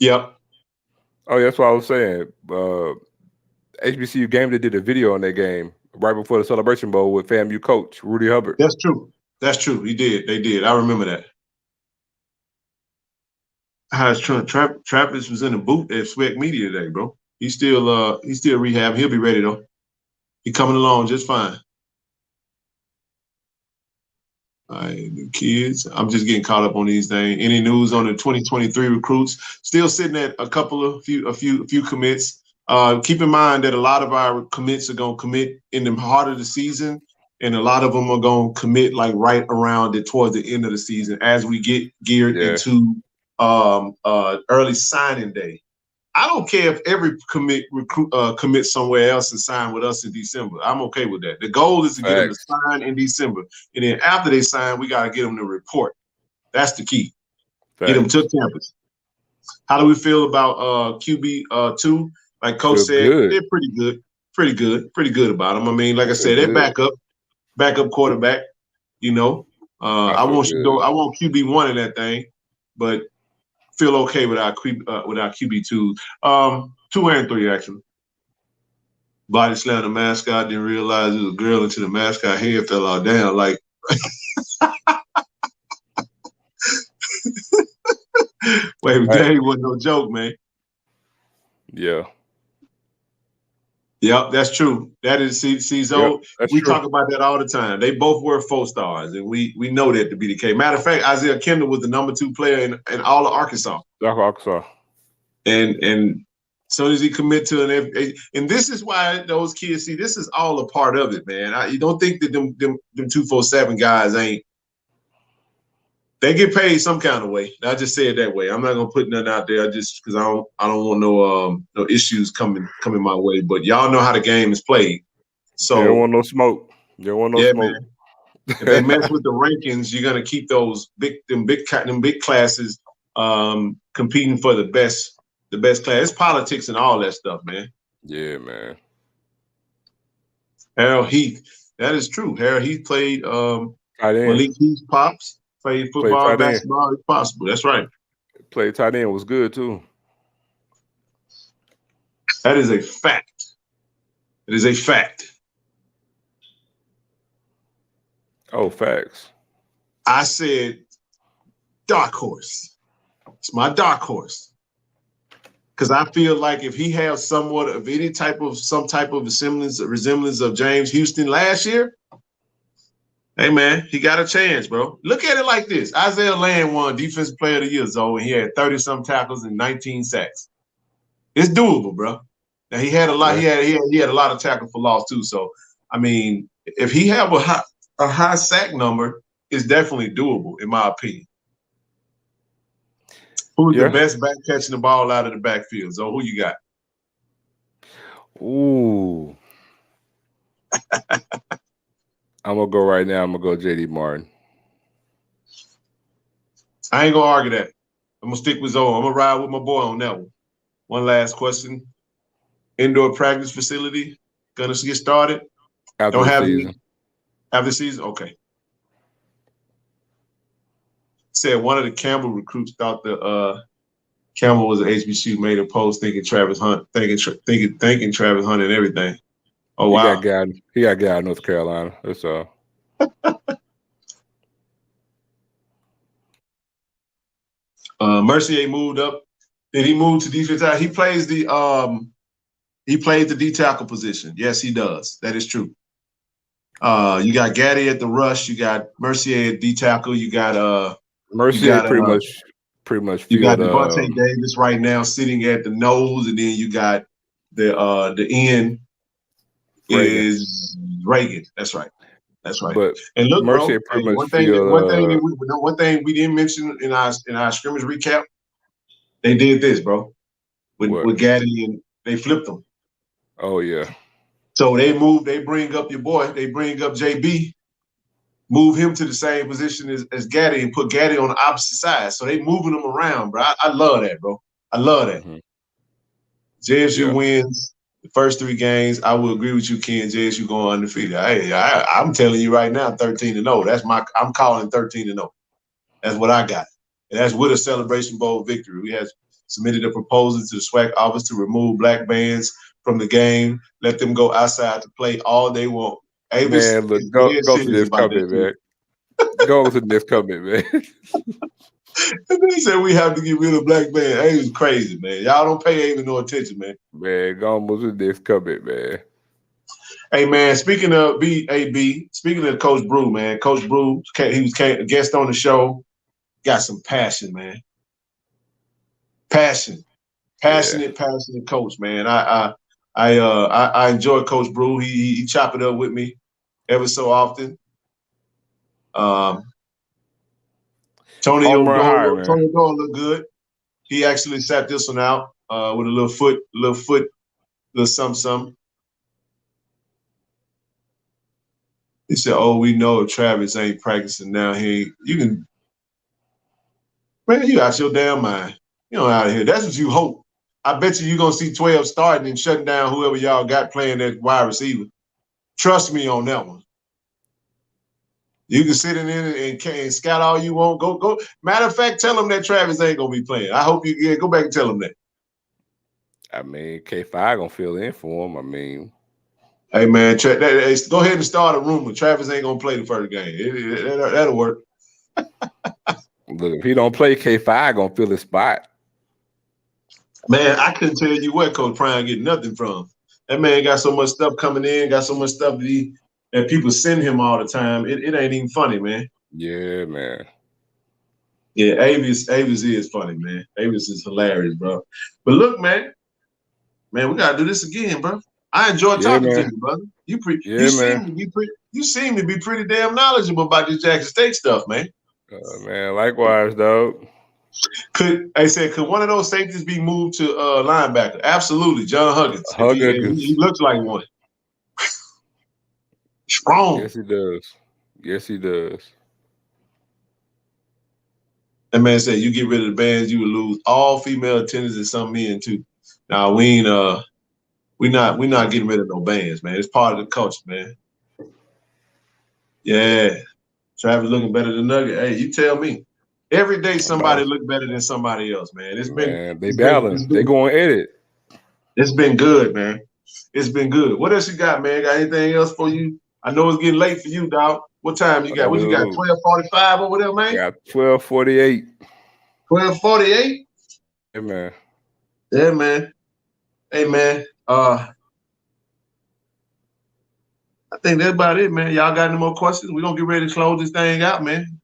Yep. Oh, that's what I was saying. HBCU game, they did a video on that game right before the Celebration Bowl with FAMU coach Rudy Hubbard. That's true. That's true. He did. They did. I remember that. Travis was in the boot at Swac Media today, bro. He's still rehabbing. He'll be ready though. He coming along just fine. All right, new kids. I'm just getting caught up on these things. Any news on the 2023 recruits? Still sitting at a few commits. Keep in mind that a lot of our commits are going to commit in the heart of the season, and a lot of them are going to commit like right around it towards the end of the season as we get geared into early signing day. I don't care if every commits somewhere else and sign with us in December. I'm okay with that. The goal is to get them to sign in December, and then after they sign, we got to get them to report. That's the key. Get them to campus. How do we feel about QB 2? Like Coach said, they're pretty good about them. I mean, like I said, they're backup quarterback. You know, I want QB 1 in that thing, but feel okay with our QB 2. 2 and 3 actually. Body slam the mascot, didn't realize it was a girl until the mascot head fell all down. Like wait, Daddy wasn't no joke, man. Yeah. Yep, that's true. That is CZO. We talk about that all the time. They both were 4 stars, and we know that to be the case. Matter of fact, Isaiah Kendall was the number 2 player in all of Arkansas. And as soon as he commit to and this is why those kids see this is all a part of it, man. You don't think that them 247 guys ain't. They get paid some kind of way. I just say it that way. I'm not gonna put nothing out there just because I don't want no issues coming my way. But y'all know how the game is played. So you don't want no smoke. You don't want no smoke. Man. If they mess with the rankings, you're gonna keep those big classes competing for the best class. It's politics and all that stuff, man. Yeah, man. Harold Heath, that is true. Harold Heath played Malik Heath's pops. Played football, basketball, if possible. That's right. Played tight end, was good too. That is a fact. It is a fact. Oh, facts. I said dark horse. It's my dark horse. Because I feel like if he has somewhat of some type of resemblance of James Houston last year, hey, man, he got a chance, bro. Look at it like this. Isaiah Land won Defensive Player of the Year, Zoe, and he had 30-some tackles and 19 sacks. It's doable, bro. Now, he had a lot. He had a lot of tackle for loss, too. So, I mean, if he have a high sack number, it's definitely doable, in my opinion. Who's the best back catching the ball out of the backfield? Zoe, who you got? Ooh. I'm going to go right now. I'm going to go J.D. Martin. I ain't going to argue that. I'm going to stick with Zoe. I'm going to ride with my boy on that one. One last question. Indoor practice facility going to get started? After Don't the have season. any after the season? Okay. Said one of the Campbell recruits thought the Campbell was an HBCU, made a post thinking Travis Hunt, thinking Travis Hunt and everything. Oh wow. He got guy in North Carolina. That's all. Mercier moved up. Did he move to defense? He plays the D tackle position. Yes, he does. That is true. You got Gaddy at the rush. You got Mercier at D tackle. You got Mercier pretty much. You got Devonta Davis right now sitting at the nose, and then you got the end is Reagan. That's right. But and look, Mercier bro, pretty much one thing we didn't mention in our scrimmage recap, they did this, bro, with Gaddy, and they flipped them. Oh yeah. So they bring up your boy, they bring up JB, move him to the same position as Gaddy, and put Gaddy on the opposite side. So they moving them around, bro. I love that, bro. I love that. Mm-hmm. JSU wins the first 3 games. I will agree with you, Ken. JSU going undefeated. I'm telling you right now, 13-0. I'm calling 13-0. That's what I got. And that's with a Celebration Bowl victory. We have submitted a proposal to the Swac office to remove black bands from the game, let them go outside to play all they want. Avis, man, look, go to this comment, man. Go to this comment, man. And then he said we have to get rid of black band. Avis crazy, man. Y'all don't pay Avis no attention, man. Man, go to this comment, man. Hey, man, speaking of speaking of Coach Brew, man, Coach Brew, he was a guest on the show. Got some passion, man. Passionate coach, man. I enjoy Coach Brew. He chop it up with me ever so often. Tony O'Donnell look good. He actually sat this one out with a little something. He said, "Oh, we know if Travis ain't practicing now. You out your damn mind. You know, out of here. That's what you hope. I bet you're going to see 12 starting and shutting down whoever y'all got playing that wide receiver. Trust me on that one. You can sit in there and scout all you want. Go. Matter of fact, tell them that Travis ain't going to be playing. I hope you go back and tell them that. I mean, K5 going to fill in for him. I mean. Hey, man, go ahead and start a rumor. Travis ain't going to play the first game. That'll work. Look, if he don't play, K5 going to fill his spot. Man, I couldn't tell you where Coach Prime get nothing from. That man got so much stuff coming in, got so much stuff that people send him all the time. It ain't even funny, man. Yeah, man. Yeah, Avis is funny, man. Avis is hilarious, bro. But look, man, we gotta do this again, bro. I enjoy talking to you, brother. You seem to be pretty damn knowledgeable about this Jackson State stuff, man. Man, likewise, dog. Could one of those safeties be moved to linebacker? Absolutely, John Huggins. He looks like one. Strong. Yes, he does. That man said you get rid of the bands, you would lose all female attendants and some men too. Now we're not getting rid of no bands, man. It's part of the culture, man. Yeah. Travis looking better than Nugget. Hey, you tell me. Every day somebody look better than somebody else, man. They balance. They go on edit. It's been good, man. It's been good. What else you got, man? Got anything else for you? I know it's getting late for you, dog. What time you got? What you got? 12:45 over there, man? Got 12:48. 12:48? Hey, man. Yeah, man. Hey, man. I think that's about it, man. Y'all got any more questions? We're going to get ready to close this thing out, man.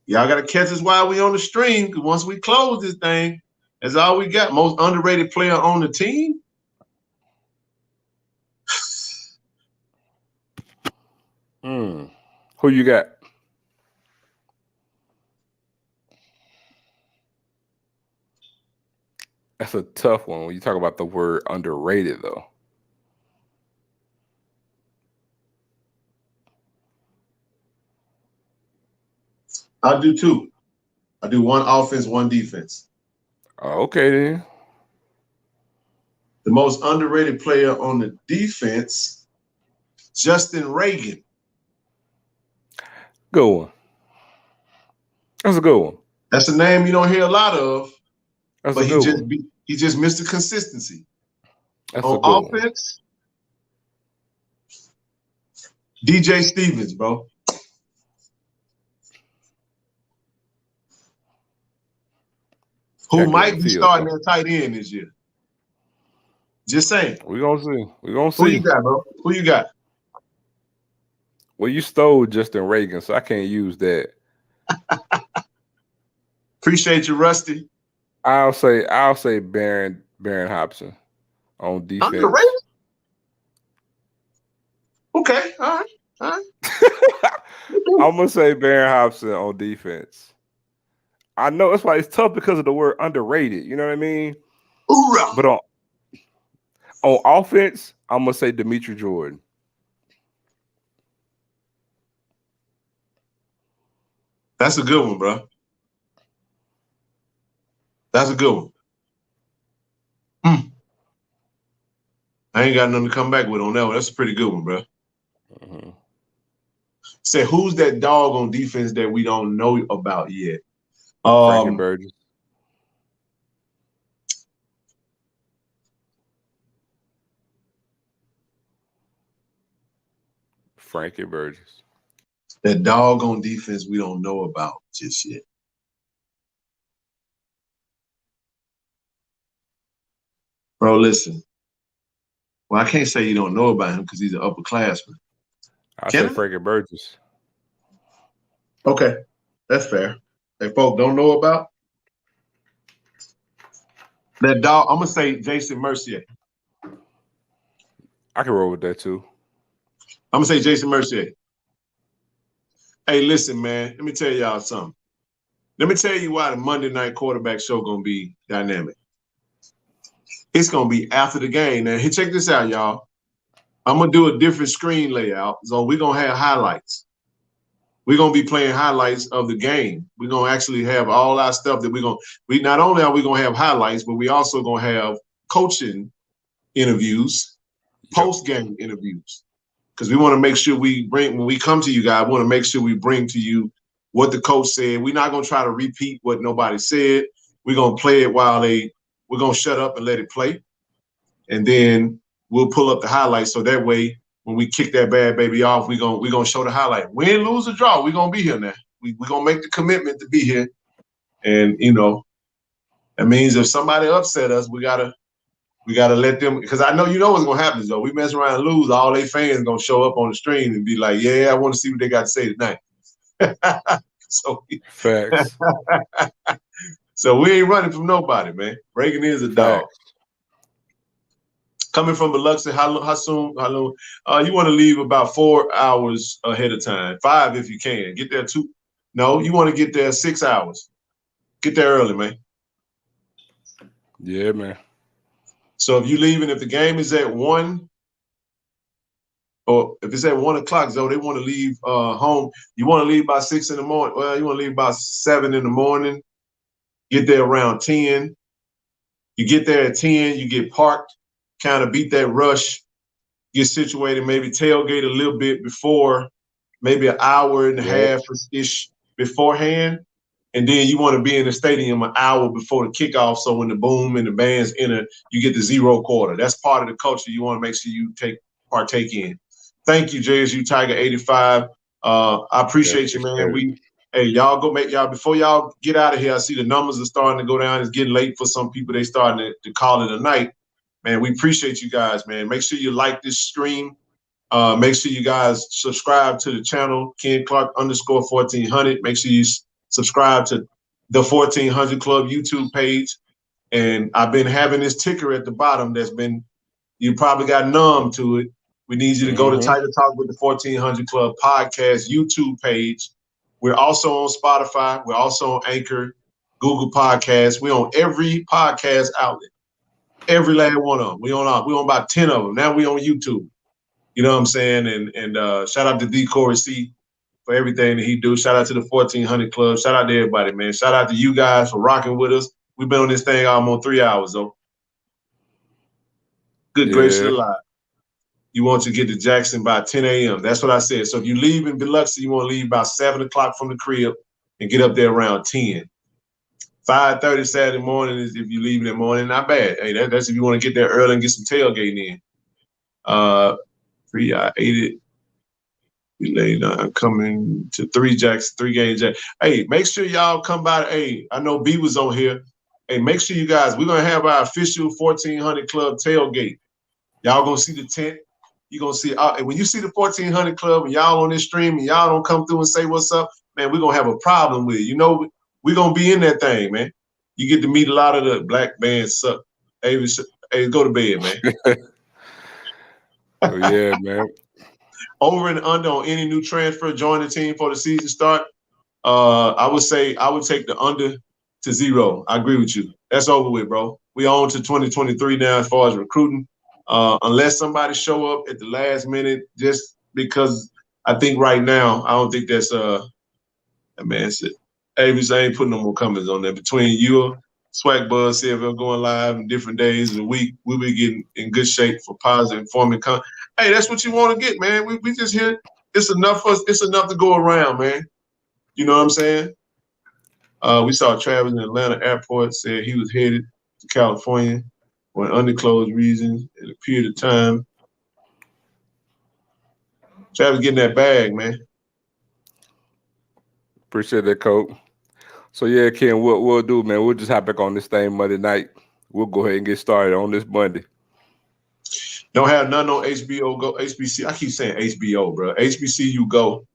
Y'all got to catch us while we on the stream, because once we close this thing, that's all we got. Most underrated player on the team? Who you got? That's a tough one when you talk about the word underrated, though. I do too. I do one offense, one defense. Oh, okay, then. The most underrated player on the defense, Justin Reagan. Good one. That's a good one. That's a name you don't hear a lot of. That's but a good one. he just missed the consistency. That's on offense, DJ Stevens, bro. Who might be starting at tight end this year. Just saying. We're gonna see. Who you got, bro? Who you got? Well, you stole Justin Reagan, so I can't use that. Appreciate you, Rusty. I'll say Baron Hobson on defense. Underrated? Okay, all right. I'm gonna say Baron Hobson on defense. I know it's why it's tough because of the word underrated. You know what I mean? Hoorah. But on offense, I'm gonna say Dimitri Jordan. That's a good one, bro. That's a good one. I ain't got nothing to come back with on that one. That's a pretty good one, bro. Mm-hmm. Say, who's that dog on defense that we don't know about yet? Frankie Burgess. Frankie Burgess. That dog on defense we don't know about just yet. Bro, listen. Well, I can't say you don't know about him because he's an upperclassman. I say Frankie Burgess. Okay, that's fair. Hey, folks don't know about that dog. I'm gonna say Jason Mercier. I can roll with that too. I'm gonna say Jason Mercier. Hey, listen, man. Let me tell y'all something. Let me tell you why the Monday night quarterback show gonna be dynamic. It's gonna be after the game. Now, hey, check this out, y'all. I'm gonna do a different screen layout, so we're gonna have highlights. We're gonna be playing highlights of the game. We're gonna actually have all our stuff that we not only are we gonna have highlights, but we also gonna have coaching interviews, post-game interviews. Because we want to make sure when we come to you guys, we want to make sure we bring to you what the coach said. We're not gonna try to repeat what nobody said. We're gonna play it we're gonna shut up and let it play. And then we'll pull up the highlights so that way when we kick that bad baby off, we're gonna show the highlight. Win, lose, or draw, we're gonna be here now. We're gonna make the commitment to be here. And that means if somebody upset us, we gotta let them, because I know what's gonna happen though. We mess around and lose, all they fans gonna show up on the stream and be like, yeah, I want to see what they got to say tonight. So facts. So we ain't running from nobody, man. Reagan is a dog. Coming from Biloxi, how soon? You want to leave about 4 hours ahead of time. 5 if you can. Get there 2. No, you want to get there 6 hours. Get there early, man. Yeah, man. So if you're leaving, if the game is at 1, or if it's at 1 o'clock, so they want to leave home. You want to leave by 6 in the morning. Well, you want to leave about 7 in the morning. Get there around 10. You get there at 10, you get parked, kind of beat that rush, get situated, maybe tailgate a little bit before, maybe an hour and a half-ish beforehand. And then you want to be in the stadium an hour before the kickoff, so when the boom and the bands enter, you get the 0 quarter. That's part of the culture you want to make sure you partake in. Thank you, JSU Tiger 85. I appreciate you, man. Hey, y'all go make y'all, before y'all get out of here, I see the numbers are starting to go down. It's getting late for some people. They starting to call it a night. Man, we appreciate you guys, man. Make sure you like this stream. Make sure you guys subscribe to the channel, Ken Clark _1400. Make sure you subscribe to the 1400 Club YouTube page. And I've been having this ticker at the bottom you probably got numb to it. We need you to go to Tiger Talk with the 1400 Club podcast YouTube page. We're also on Spotify. We're also on Anchor, Google Podcasts. We're on every podcast outlet, every last one of them. We on about 10 of them. Now we on YouTube. You know what I'm saying? And shout out to D. Corey C for everything that he do. Shout out to the 1400 Club. Shout out to everybody, man. Shout out to you guys for rocking with us. We've been on this thing almost 3 hours, though. Good gracious alive. you want to get to Jackson by 10 a.m. That's what I said. So if you leave in Biloxi, you want to leave about 7 o'clock from the crib and get up there around 10. 5:30 Saturday morning is if you leave in the morning. Not bad. Hey, that's if you want to get there early and get some tailgating in. I ate it. We laid on coming to 3 games. Hey, make sure y'all come by. Hey, I know B was on here. Hey, make sure you guys, we're going to have our official 1400 Club tailgate. Y'all going to see the tent. You're going to see, when you see the 1400 Club and y'all on this stream and y'all don't come through and say what's up, man, we're going to have a problem with it. You know, we're going to be in that thing, man. You get to meet a lot of the black bands. Suck. Hey, go to bed, man. Oh, yeah, man. Over and under on any new transfer join the team for the season start. I would say I would take the under to 0. I agree with you. That's over with, bro. We on to 2023 now as far as recruiting. Unless somebody show up at the last minute, just because I think right now, I don't think that's man. Avis, I ain't putting no more comments on that. Between you, Swac Buzz, CFL going live in different days of the week, we'll be getting in good shape for positive, informing content. Hey, that's what you want to get, man. We just here. It's enough for us. It's enough to go around, man. You know what I'm saying? We saw Travis in Atlanta airport said he was headed to California for an undisclosed reason at a period of time. Travis getting that bag, man. Appreciate that, Coach. So, yeah, Ken, what we'll do, man, we'll just hop back on this thing Monday night. We'll go ahead and get started on this Monday. Don't have none on HBO Go. HBC. I keep saying HBO, bro. HBCU Go.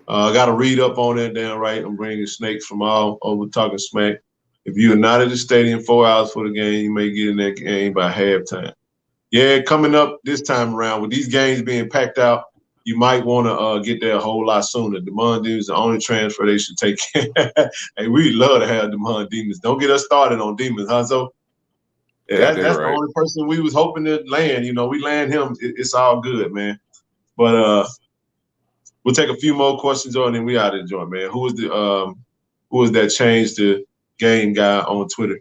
I got to read up on that damn right. I'm bringing snakes from all over talking smack. If you are not at the stadium 4 hours for the game, you may get in that game by halftime. Yeah, coming up this time around with these games being packed out, you might want to get there a whole lot sooner. Demond Demons is the only transfer they should take. Hey, we'd love to have Demond Demons. Don't get us started on Demons, huh? So that's right. The only person we was hoping to land. You know, we land him. It's all good, man. But we'll take a few more questions on, and then we out of the joint, man. Who was that change the game guy on Twitter?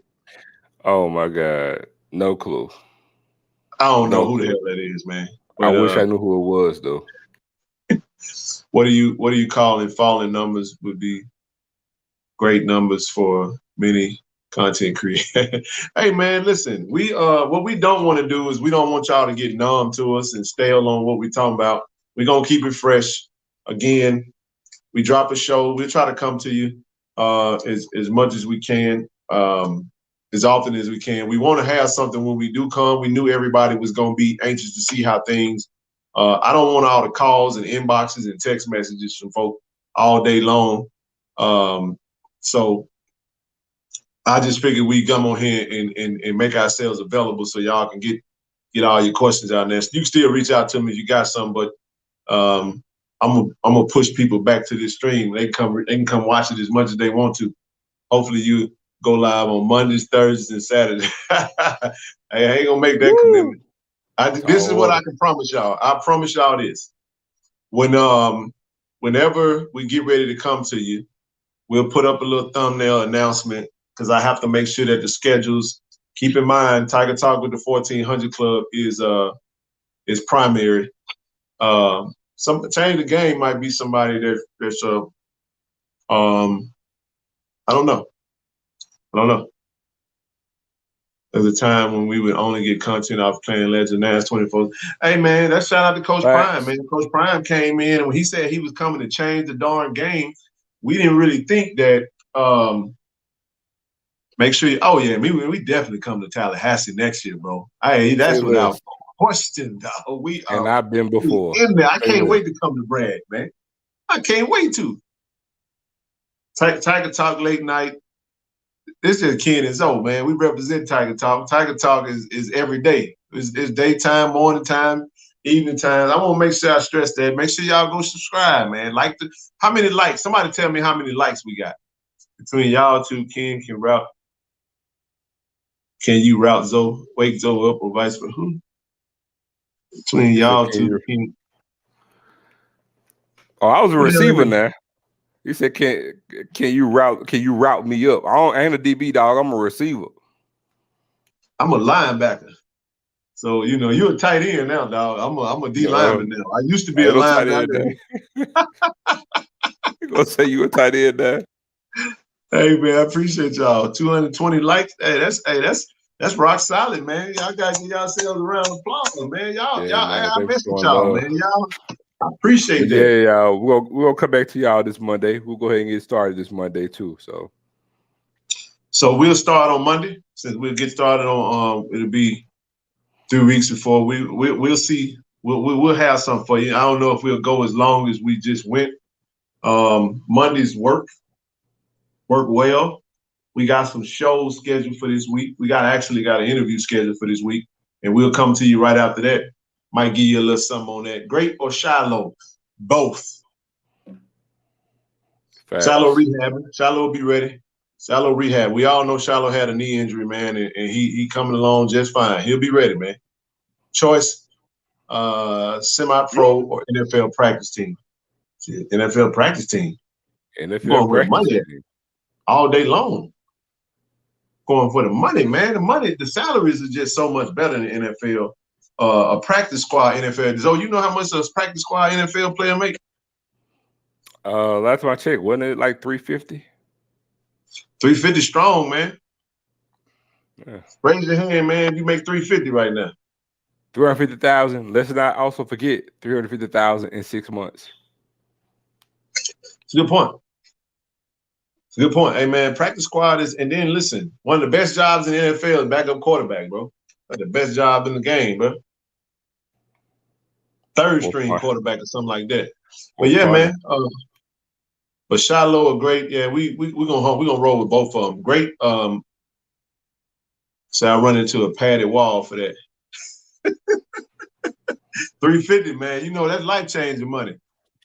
Oh my God, no clue. I don't know who the hell that is, man. But, I wish I knew who it was, though. What are you calling falling numbers would be great numbers for many content creators. Hey man, listen, we what we don't want to do is we don't want y'all to get numb to us and stale on what we're talking about. We're gonna keep it fresh. Again, we drop a show, we'll try to come to you as much as we can, as often as we can. We want to have something when we do come. We knew everybody was gonna be anxious to see how things. I don't want all the calls and inboxes and text messages from folk all day long. So I just figured we'd come on here and make ourselves available so y'all can get all your questions out there. You can still reach out to me if you got some, but I'm gonna push people back to this stream. They can come watch it as much as they want to. Hopefully you go live on Mondays, Thursdays, and Saturdays. Hey, I ain't gonna make that commitment. This is what I can promise y'all. I promise y'all this. Whenever we get ready to come to you, we'll put up a little thumbnail announcement because I have to make sure that the schedules. Keep in mind, Tiger Talk with the 1400 Club is primary. Some change the game might be somebody that's I don't know. There's a time when we would only get content off playing Legend. Now it's 24. Hey, man, that's shout out to Coach Prime, man. Coach Prime came in, and when he said he was coming to change the darn game, we didn't really think that make sure we definitely come to Tallahassee next year, bro. Hey, that's without question, dog. And I've been before. In there. I can't wait to come to Brad, man. I can't wait to. Tiger Talk late night. This is Ken and Zoe, man. We represent Tiger Talk. Tiger Talk is every day. It's daytime, morning time, evening time. I want to make sure I stress that. Make sure y'all go subscribe, man. How many likes? Somebody tell me how many likes we got. Between y'all two, Ken can route. Can you route Zoe, wake Zoe up, or vice versa? Who? Between y'all two, Ken. Oh, I was a receiver now. He said, "Can you route me up?" I ain't a DB dog. I'm a receiver. I'm a linebacker. So you're a tight end now, dog. I'm a D lineman now. I used to be a lineman. You gonna say you a tight end now? Hey man, I appreciate y'all. 220 likes. Hey, that's rock solid, man. Y'all gotta give yourselves a round of applause, man. I miss y'all, man. Y'all, I appreciate that. Yeah, y'all. We're gonna come back to y'all this Monday. We'll go ahead and get started this Monday too. So we'll start on Monday. Since we'll get started on it'll be 3 weeks before we'll see. We'll have something for you. I don't know if we'll go as long as we just went. Monday's work well. We got some shows scheduled for this week. We actually got an interview scheduled for this week, and we'll come to you right after that. Might give you a little something on that. Great or shallow? Both. Facts. Shallow rehabbing. Shallow will be ready. Shallow rehab. We all know Shallow had a knee injury, man, and he coming along just fine. He'll be ready, man. Choice, semi-pro or NFL practice team. NFL practice team. NFL practice team. All day long. Going for the money, man. The salaries are just so much better than the NFL. A practice squad NFL. So you know how much a practice squad NFL player make? Last time I checked, wasn't it like $350? $350 strong, man. Yeah. Raise your hand, man. You make $350 right now. $350,000. Let's not also forget $350,000 in 6 months. It's a good point. It's a good point. Hey, man, practice squad is, and then listen, one of the best jobs in the NFL is backup quarterback, bro. That's the best job in the game, bro. Third string quarterback or something like that. But yeah, man. But Shiloh are great. Yeah, we're gonna roll with both of them. Great. So I run into a padded wall for that. $350, man. You know that's life-changing money.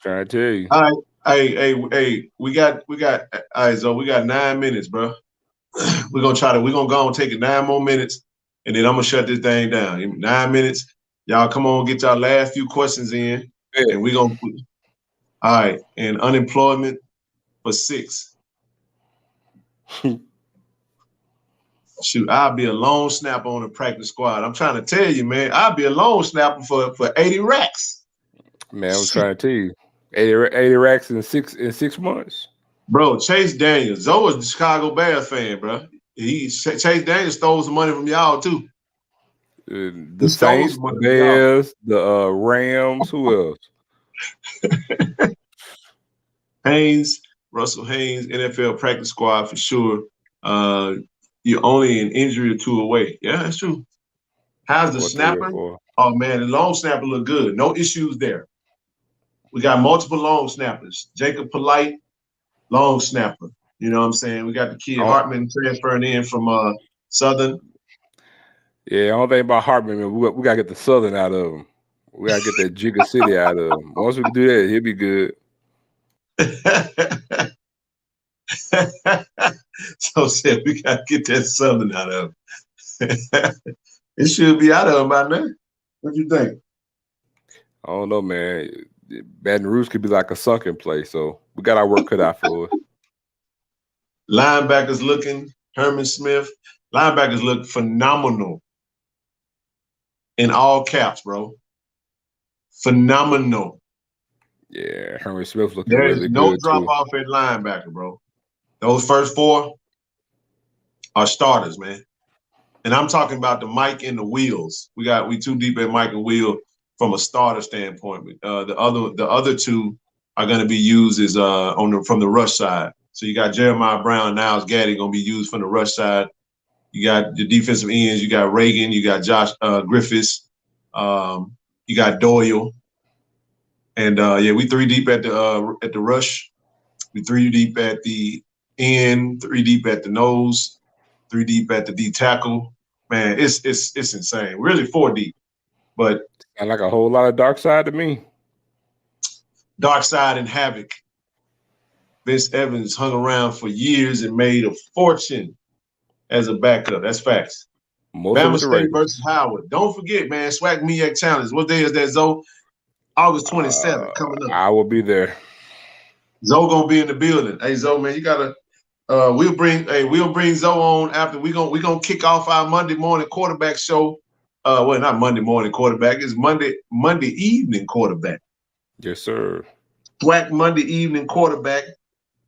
Trying to tell you. All right. Hey, we got all right, so we got 9 minutes, bro. we're gonna go and take it 9 more minutes, and then I'm gonna shut this thing down. 9 minutes. Y'all come on, get y'all last few questions in, and we're gonna all right, and unemployment for 6. Shoot, I'll be a long snapper on the practice squad. I'm trying to tell you, man, I'll be a long snapper for 80 racks. Man, I'm trying to tell you. 80 racks in 6 months. Bro, Chase Daniels. Zoe was a Chicago Bears fan, bro. Chase Daniels stole some money from y'all, too. The Saints, the Bears, the Rams, who else? Russell Haynes, NFL practice squad for sure. You're only an injury or 2 away. Yeah, that's true. How's the snapper? Oh, man, the long snapper look good. No issues there. We got multiple long snappers. Jacob Polite, long snapper. You know what I'm saying? We got the kid Hartman transferring in from Southern. Yeah, the only thing about Hartman, man, we got to get the Southern out of him. We got to get that Jigga City out of him. Once we can do that, he'll be good. So said we got to get that Southern out of him. It should be out of him by now. What do you think? I don't know, man. Baton Rouge could be like a sunken place, so we got our work cut out for it. Linebackers looking, Herman Smith. Linebackers look phenomenal. In all caps, bro. Phenomenal. Yeah, Herman Smith looking really good. There's no drop off at linebacker, bro. Those first 4 are starters, man. And I'm talking about the Mike and the Wheels. We too deep at Mike and Wheel from a starter standpoint. The other 2 are going to be used as from the rush side. So you got Jeremiah Brown, Niles Gaddy going to be used from the rush side. You got the defensive ends. You got Reagan. You got Josh Griffiths. You got Doyle. And we 3 deep at the rush. We 3 deep at the end. 3 deep at the nose. 3 deep at the D tackle. Man, it's insane. Really 4 deep. But sound like a whole lot of dark side to me. Dark side and havoc. Vince Evans hung around for years and made a fortune as a backup. That's facts. Bama State versus Howard. Don't forget, man, Swac MEAC Challenge. What day is that, Zoe? August 27th coming up. I will be there. Zoe gonna be in the building. Hey, Zoe, man, you gotta. We'll bring Zoe on after we gonna kick off our Monday morning quarterback show well, not Monday morning quarterback. It's Monday evening quarterback. Yes, sir. Swac Monday evening quarterback.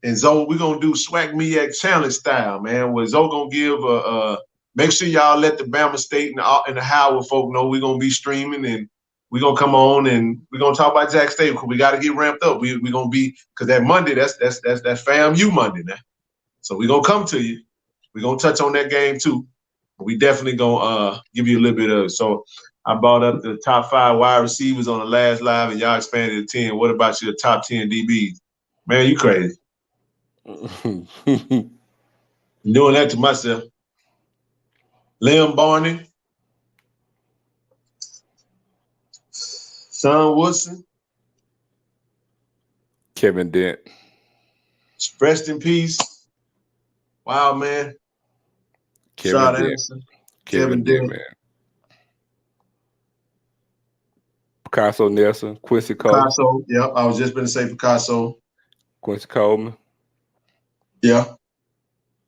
And Zoe, we're gonna do Swac MEAC challenge style, man. Where Zoe gonna give make sure y'all let the Bama State and the Howard folk know we're gonna be streaming, and we're gonna come on and we're gonna talk about Jack State because we gotta get ramped up. We're gonna be, because that Monday, that's FAMU Monday now. So we're gonna come to you. We're gonna touch on that game too. We definitely gonna give you a little bit of it. So I brought up the top 5 wide receivers on the last live, and y'all expanded to 10. What about your top 10 DBs? Man, you crazy. Doing that to myself. Liam Barney, Son Woodson, Kevin Dent, rest in peace. Wow, man. Kevin Dent. Kevin Dent, man. Picasso Nelson, Quincy Coleman. Picasso, yeah. I was just going to say Picasso. Quincy Coleman. Yeah.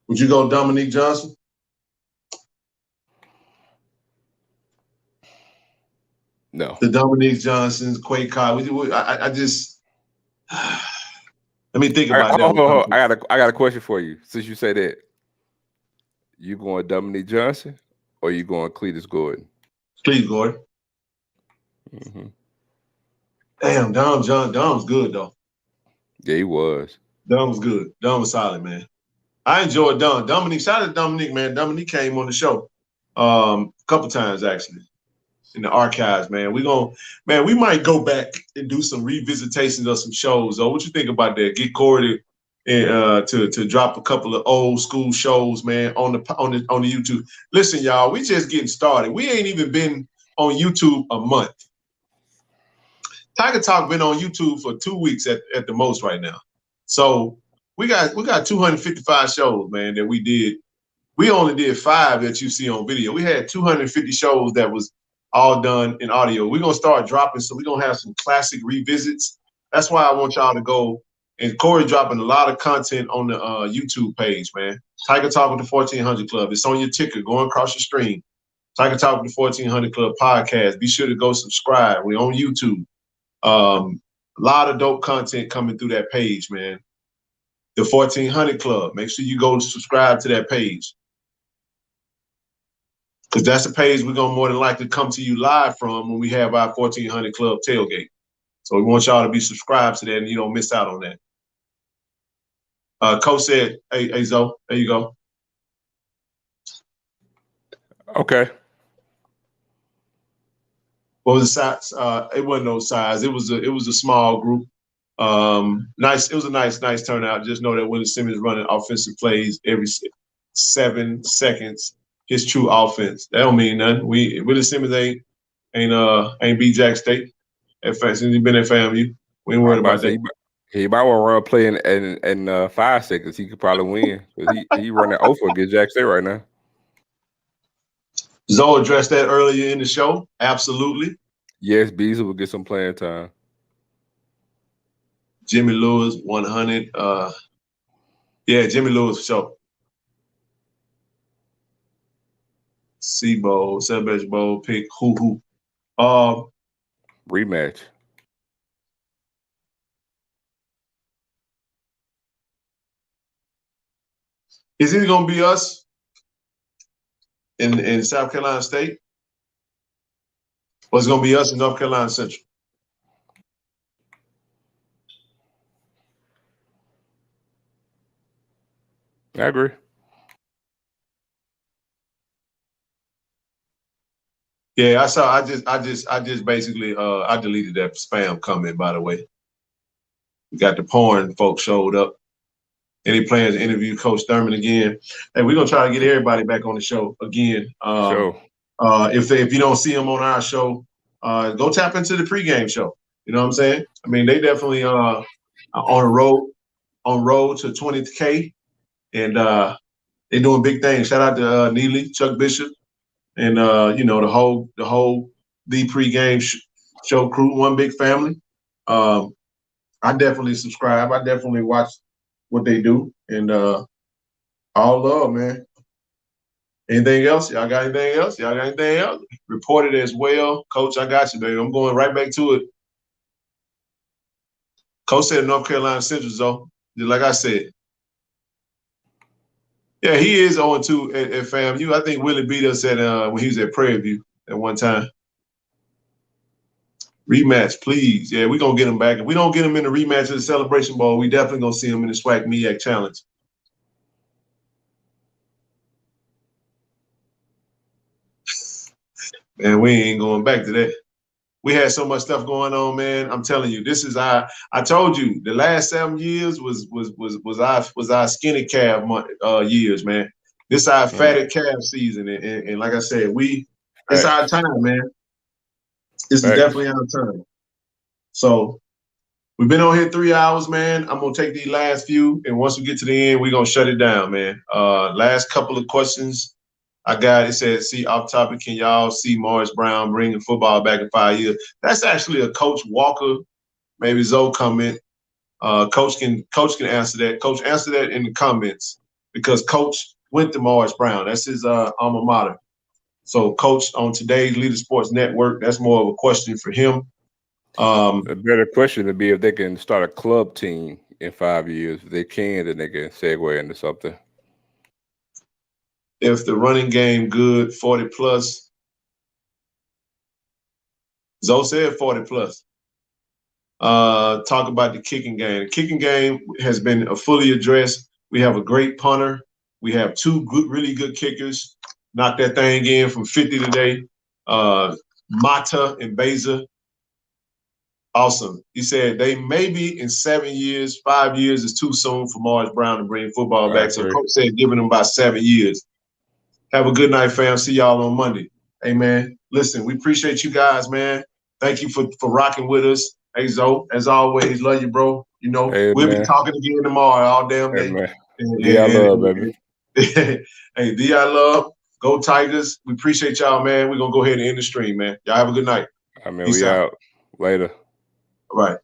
Would you go Dominique Johnson? No. The Dominique Johnsons, Quay Cobb. I just let me think about that. I got a question for you. Since you say that, you going Dominique Johnson or you going Cletus Gordon? Cletus Gordon. Mm-hmm. Damn, Dom's good though. Yeah, he was. Dom was good. Dom was solid, man. I enjoyed Dom. Dominique, shout out to Dominique, man. Dominique came on the show a couple times actually in the archives, man. We might go back and do some revisitations of some shows. Though, what you think about that? Get Corey to drop a couple of old school shows, man, on the YouTube. Listen, y'all, we just getting started. We ain't even been on YouTube a month. Tiger Talk been on YouTube for 2 weeks at the most right now. So we got 255 shows, man, that we did. We only did 5 that you see on video. We had 250 shows that was all done in audio. We're going to start dropping, so we're going to have some classic revisits. That's why I want y'all to go. And Corey dropping a lot of content on the YouTube page, man. Tiger Talk with the 1400 Club. It's on your ticker going across your screen. Tiger Talk with the 1400 Club podcast. Be sure to go subscribe. We're on YouTube. A lot of dope content coming through that page, man. The 1400 Club. Make sure you go subscribe to that page. Because that's the page we're going to more than likely come to you live from when we have our 1400 Club tailgate. So we want y'all to be subscribed to that and you don't miss out on that. Coach said, hey, Zoe, there you go. Okay. What was the size? It wasn't no size. It was a small group. Nice. It was a nice turnout. Just know that Willie Simmons running offensive plays every 7 seconds. His true offense. That don't mean nothing. Willie Simmons ain't beat Jack State. Since he been at FAMU. We ain't worried about that. He might want to run a play in 5 seconds. He could probably win. He running over against Jack State right now. Zoe addressed that earlier in the show. Absolutely. Yes, Beasley will get some playing time. Jimmy Lewis, 100. Yeah, Jimmy Lewis for sure. C-Bowl, Celebration Bowl, pick who. Rematch. Is it going to be us in South Carolina State? Or is it going to be us in North Carolina Central? I agree. Yeah, I saw. I just basically I deleted that spam comment. By the way, we got the porn folks showed up. Any plans to interview Coach Thurman again? Hey, we're gonna try to get everybody back on the show again. Sure. If you don't see them on our show, go tap into the pregame show. You know what I'm saying? I mean, they definitely on road to 20K, and they're doing big things. Shout out to Neely, Chuck Bishop. And the whole pregame show crew, one big family. I definitely subscribe. I definitely watch what they do, and all love, man. Anything else? Y'all got anything else? Y'all got anything else? Reported as well. Coach, I got you, baby. I'm going right back to it. Coach said North Carolina Central, though. Just like I said. Yeah, he is 0-2 at FAMU. I think Willie beat us at when he was at Prairie View at one time. Rematch, please. Yeah, we're going to get him back. If we don't get him in the rematch of the Celebration Bowl, we definitely going to see him in the Swac MEAC Challenge. Man, we ain't going back to that. We had so much stuff going on, man. I'm telling you, this is I told you the last 7 years was our skinny calf years, man. This our fatted calf season, and like I said, it's our time, man. This is definitely our time. So we've been on here 3 hours, man. I'm gonna take these last few, and once we get to the end, we're gonna shut it down, man. Last couple of questions I got. It said, "See, off topic, can y'all see Morris Brown bringing football back in 5 years?" That's actually a Coach Walker, maybe Zoe comment. Coach can answer that. Coach, answer that in the comments because Coach went to Morris Brown. That's his alma mater. So, Coach, on today's Leader Sports Network, that's more of a question for him. A better question would be if they can start a club team in 5 years. If they can, then they can segue into something. If the running game good, 40 plus. Zoe said 40 plus. Talk about the kicking game. The kicking game has been fully addressed. We have a great punter. We have 2 really good kickers. Knocked that thing in from 50 today. Mata and Beza. Awesome. He said they maybe in 7 years, 5 years is too soon for Morris Brown to bring football back. So Coach said giving them about 7 years. Have a good night, fam. See y'all on Monday. Hey, man, listen, we appreciate you guys, man. Thank you for rocking with us. Hey, Zoe, as always, love you, bro. You know, we'll be talking again tomorrow all damn day. D.I. love, baby. Hey, D.I. love. Go Tigers. We appreciate y'all, man. We're going to go ahead and end the stream, man. Y'all have a good night. I mean, we out. Later. All right.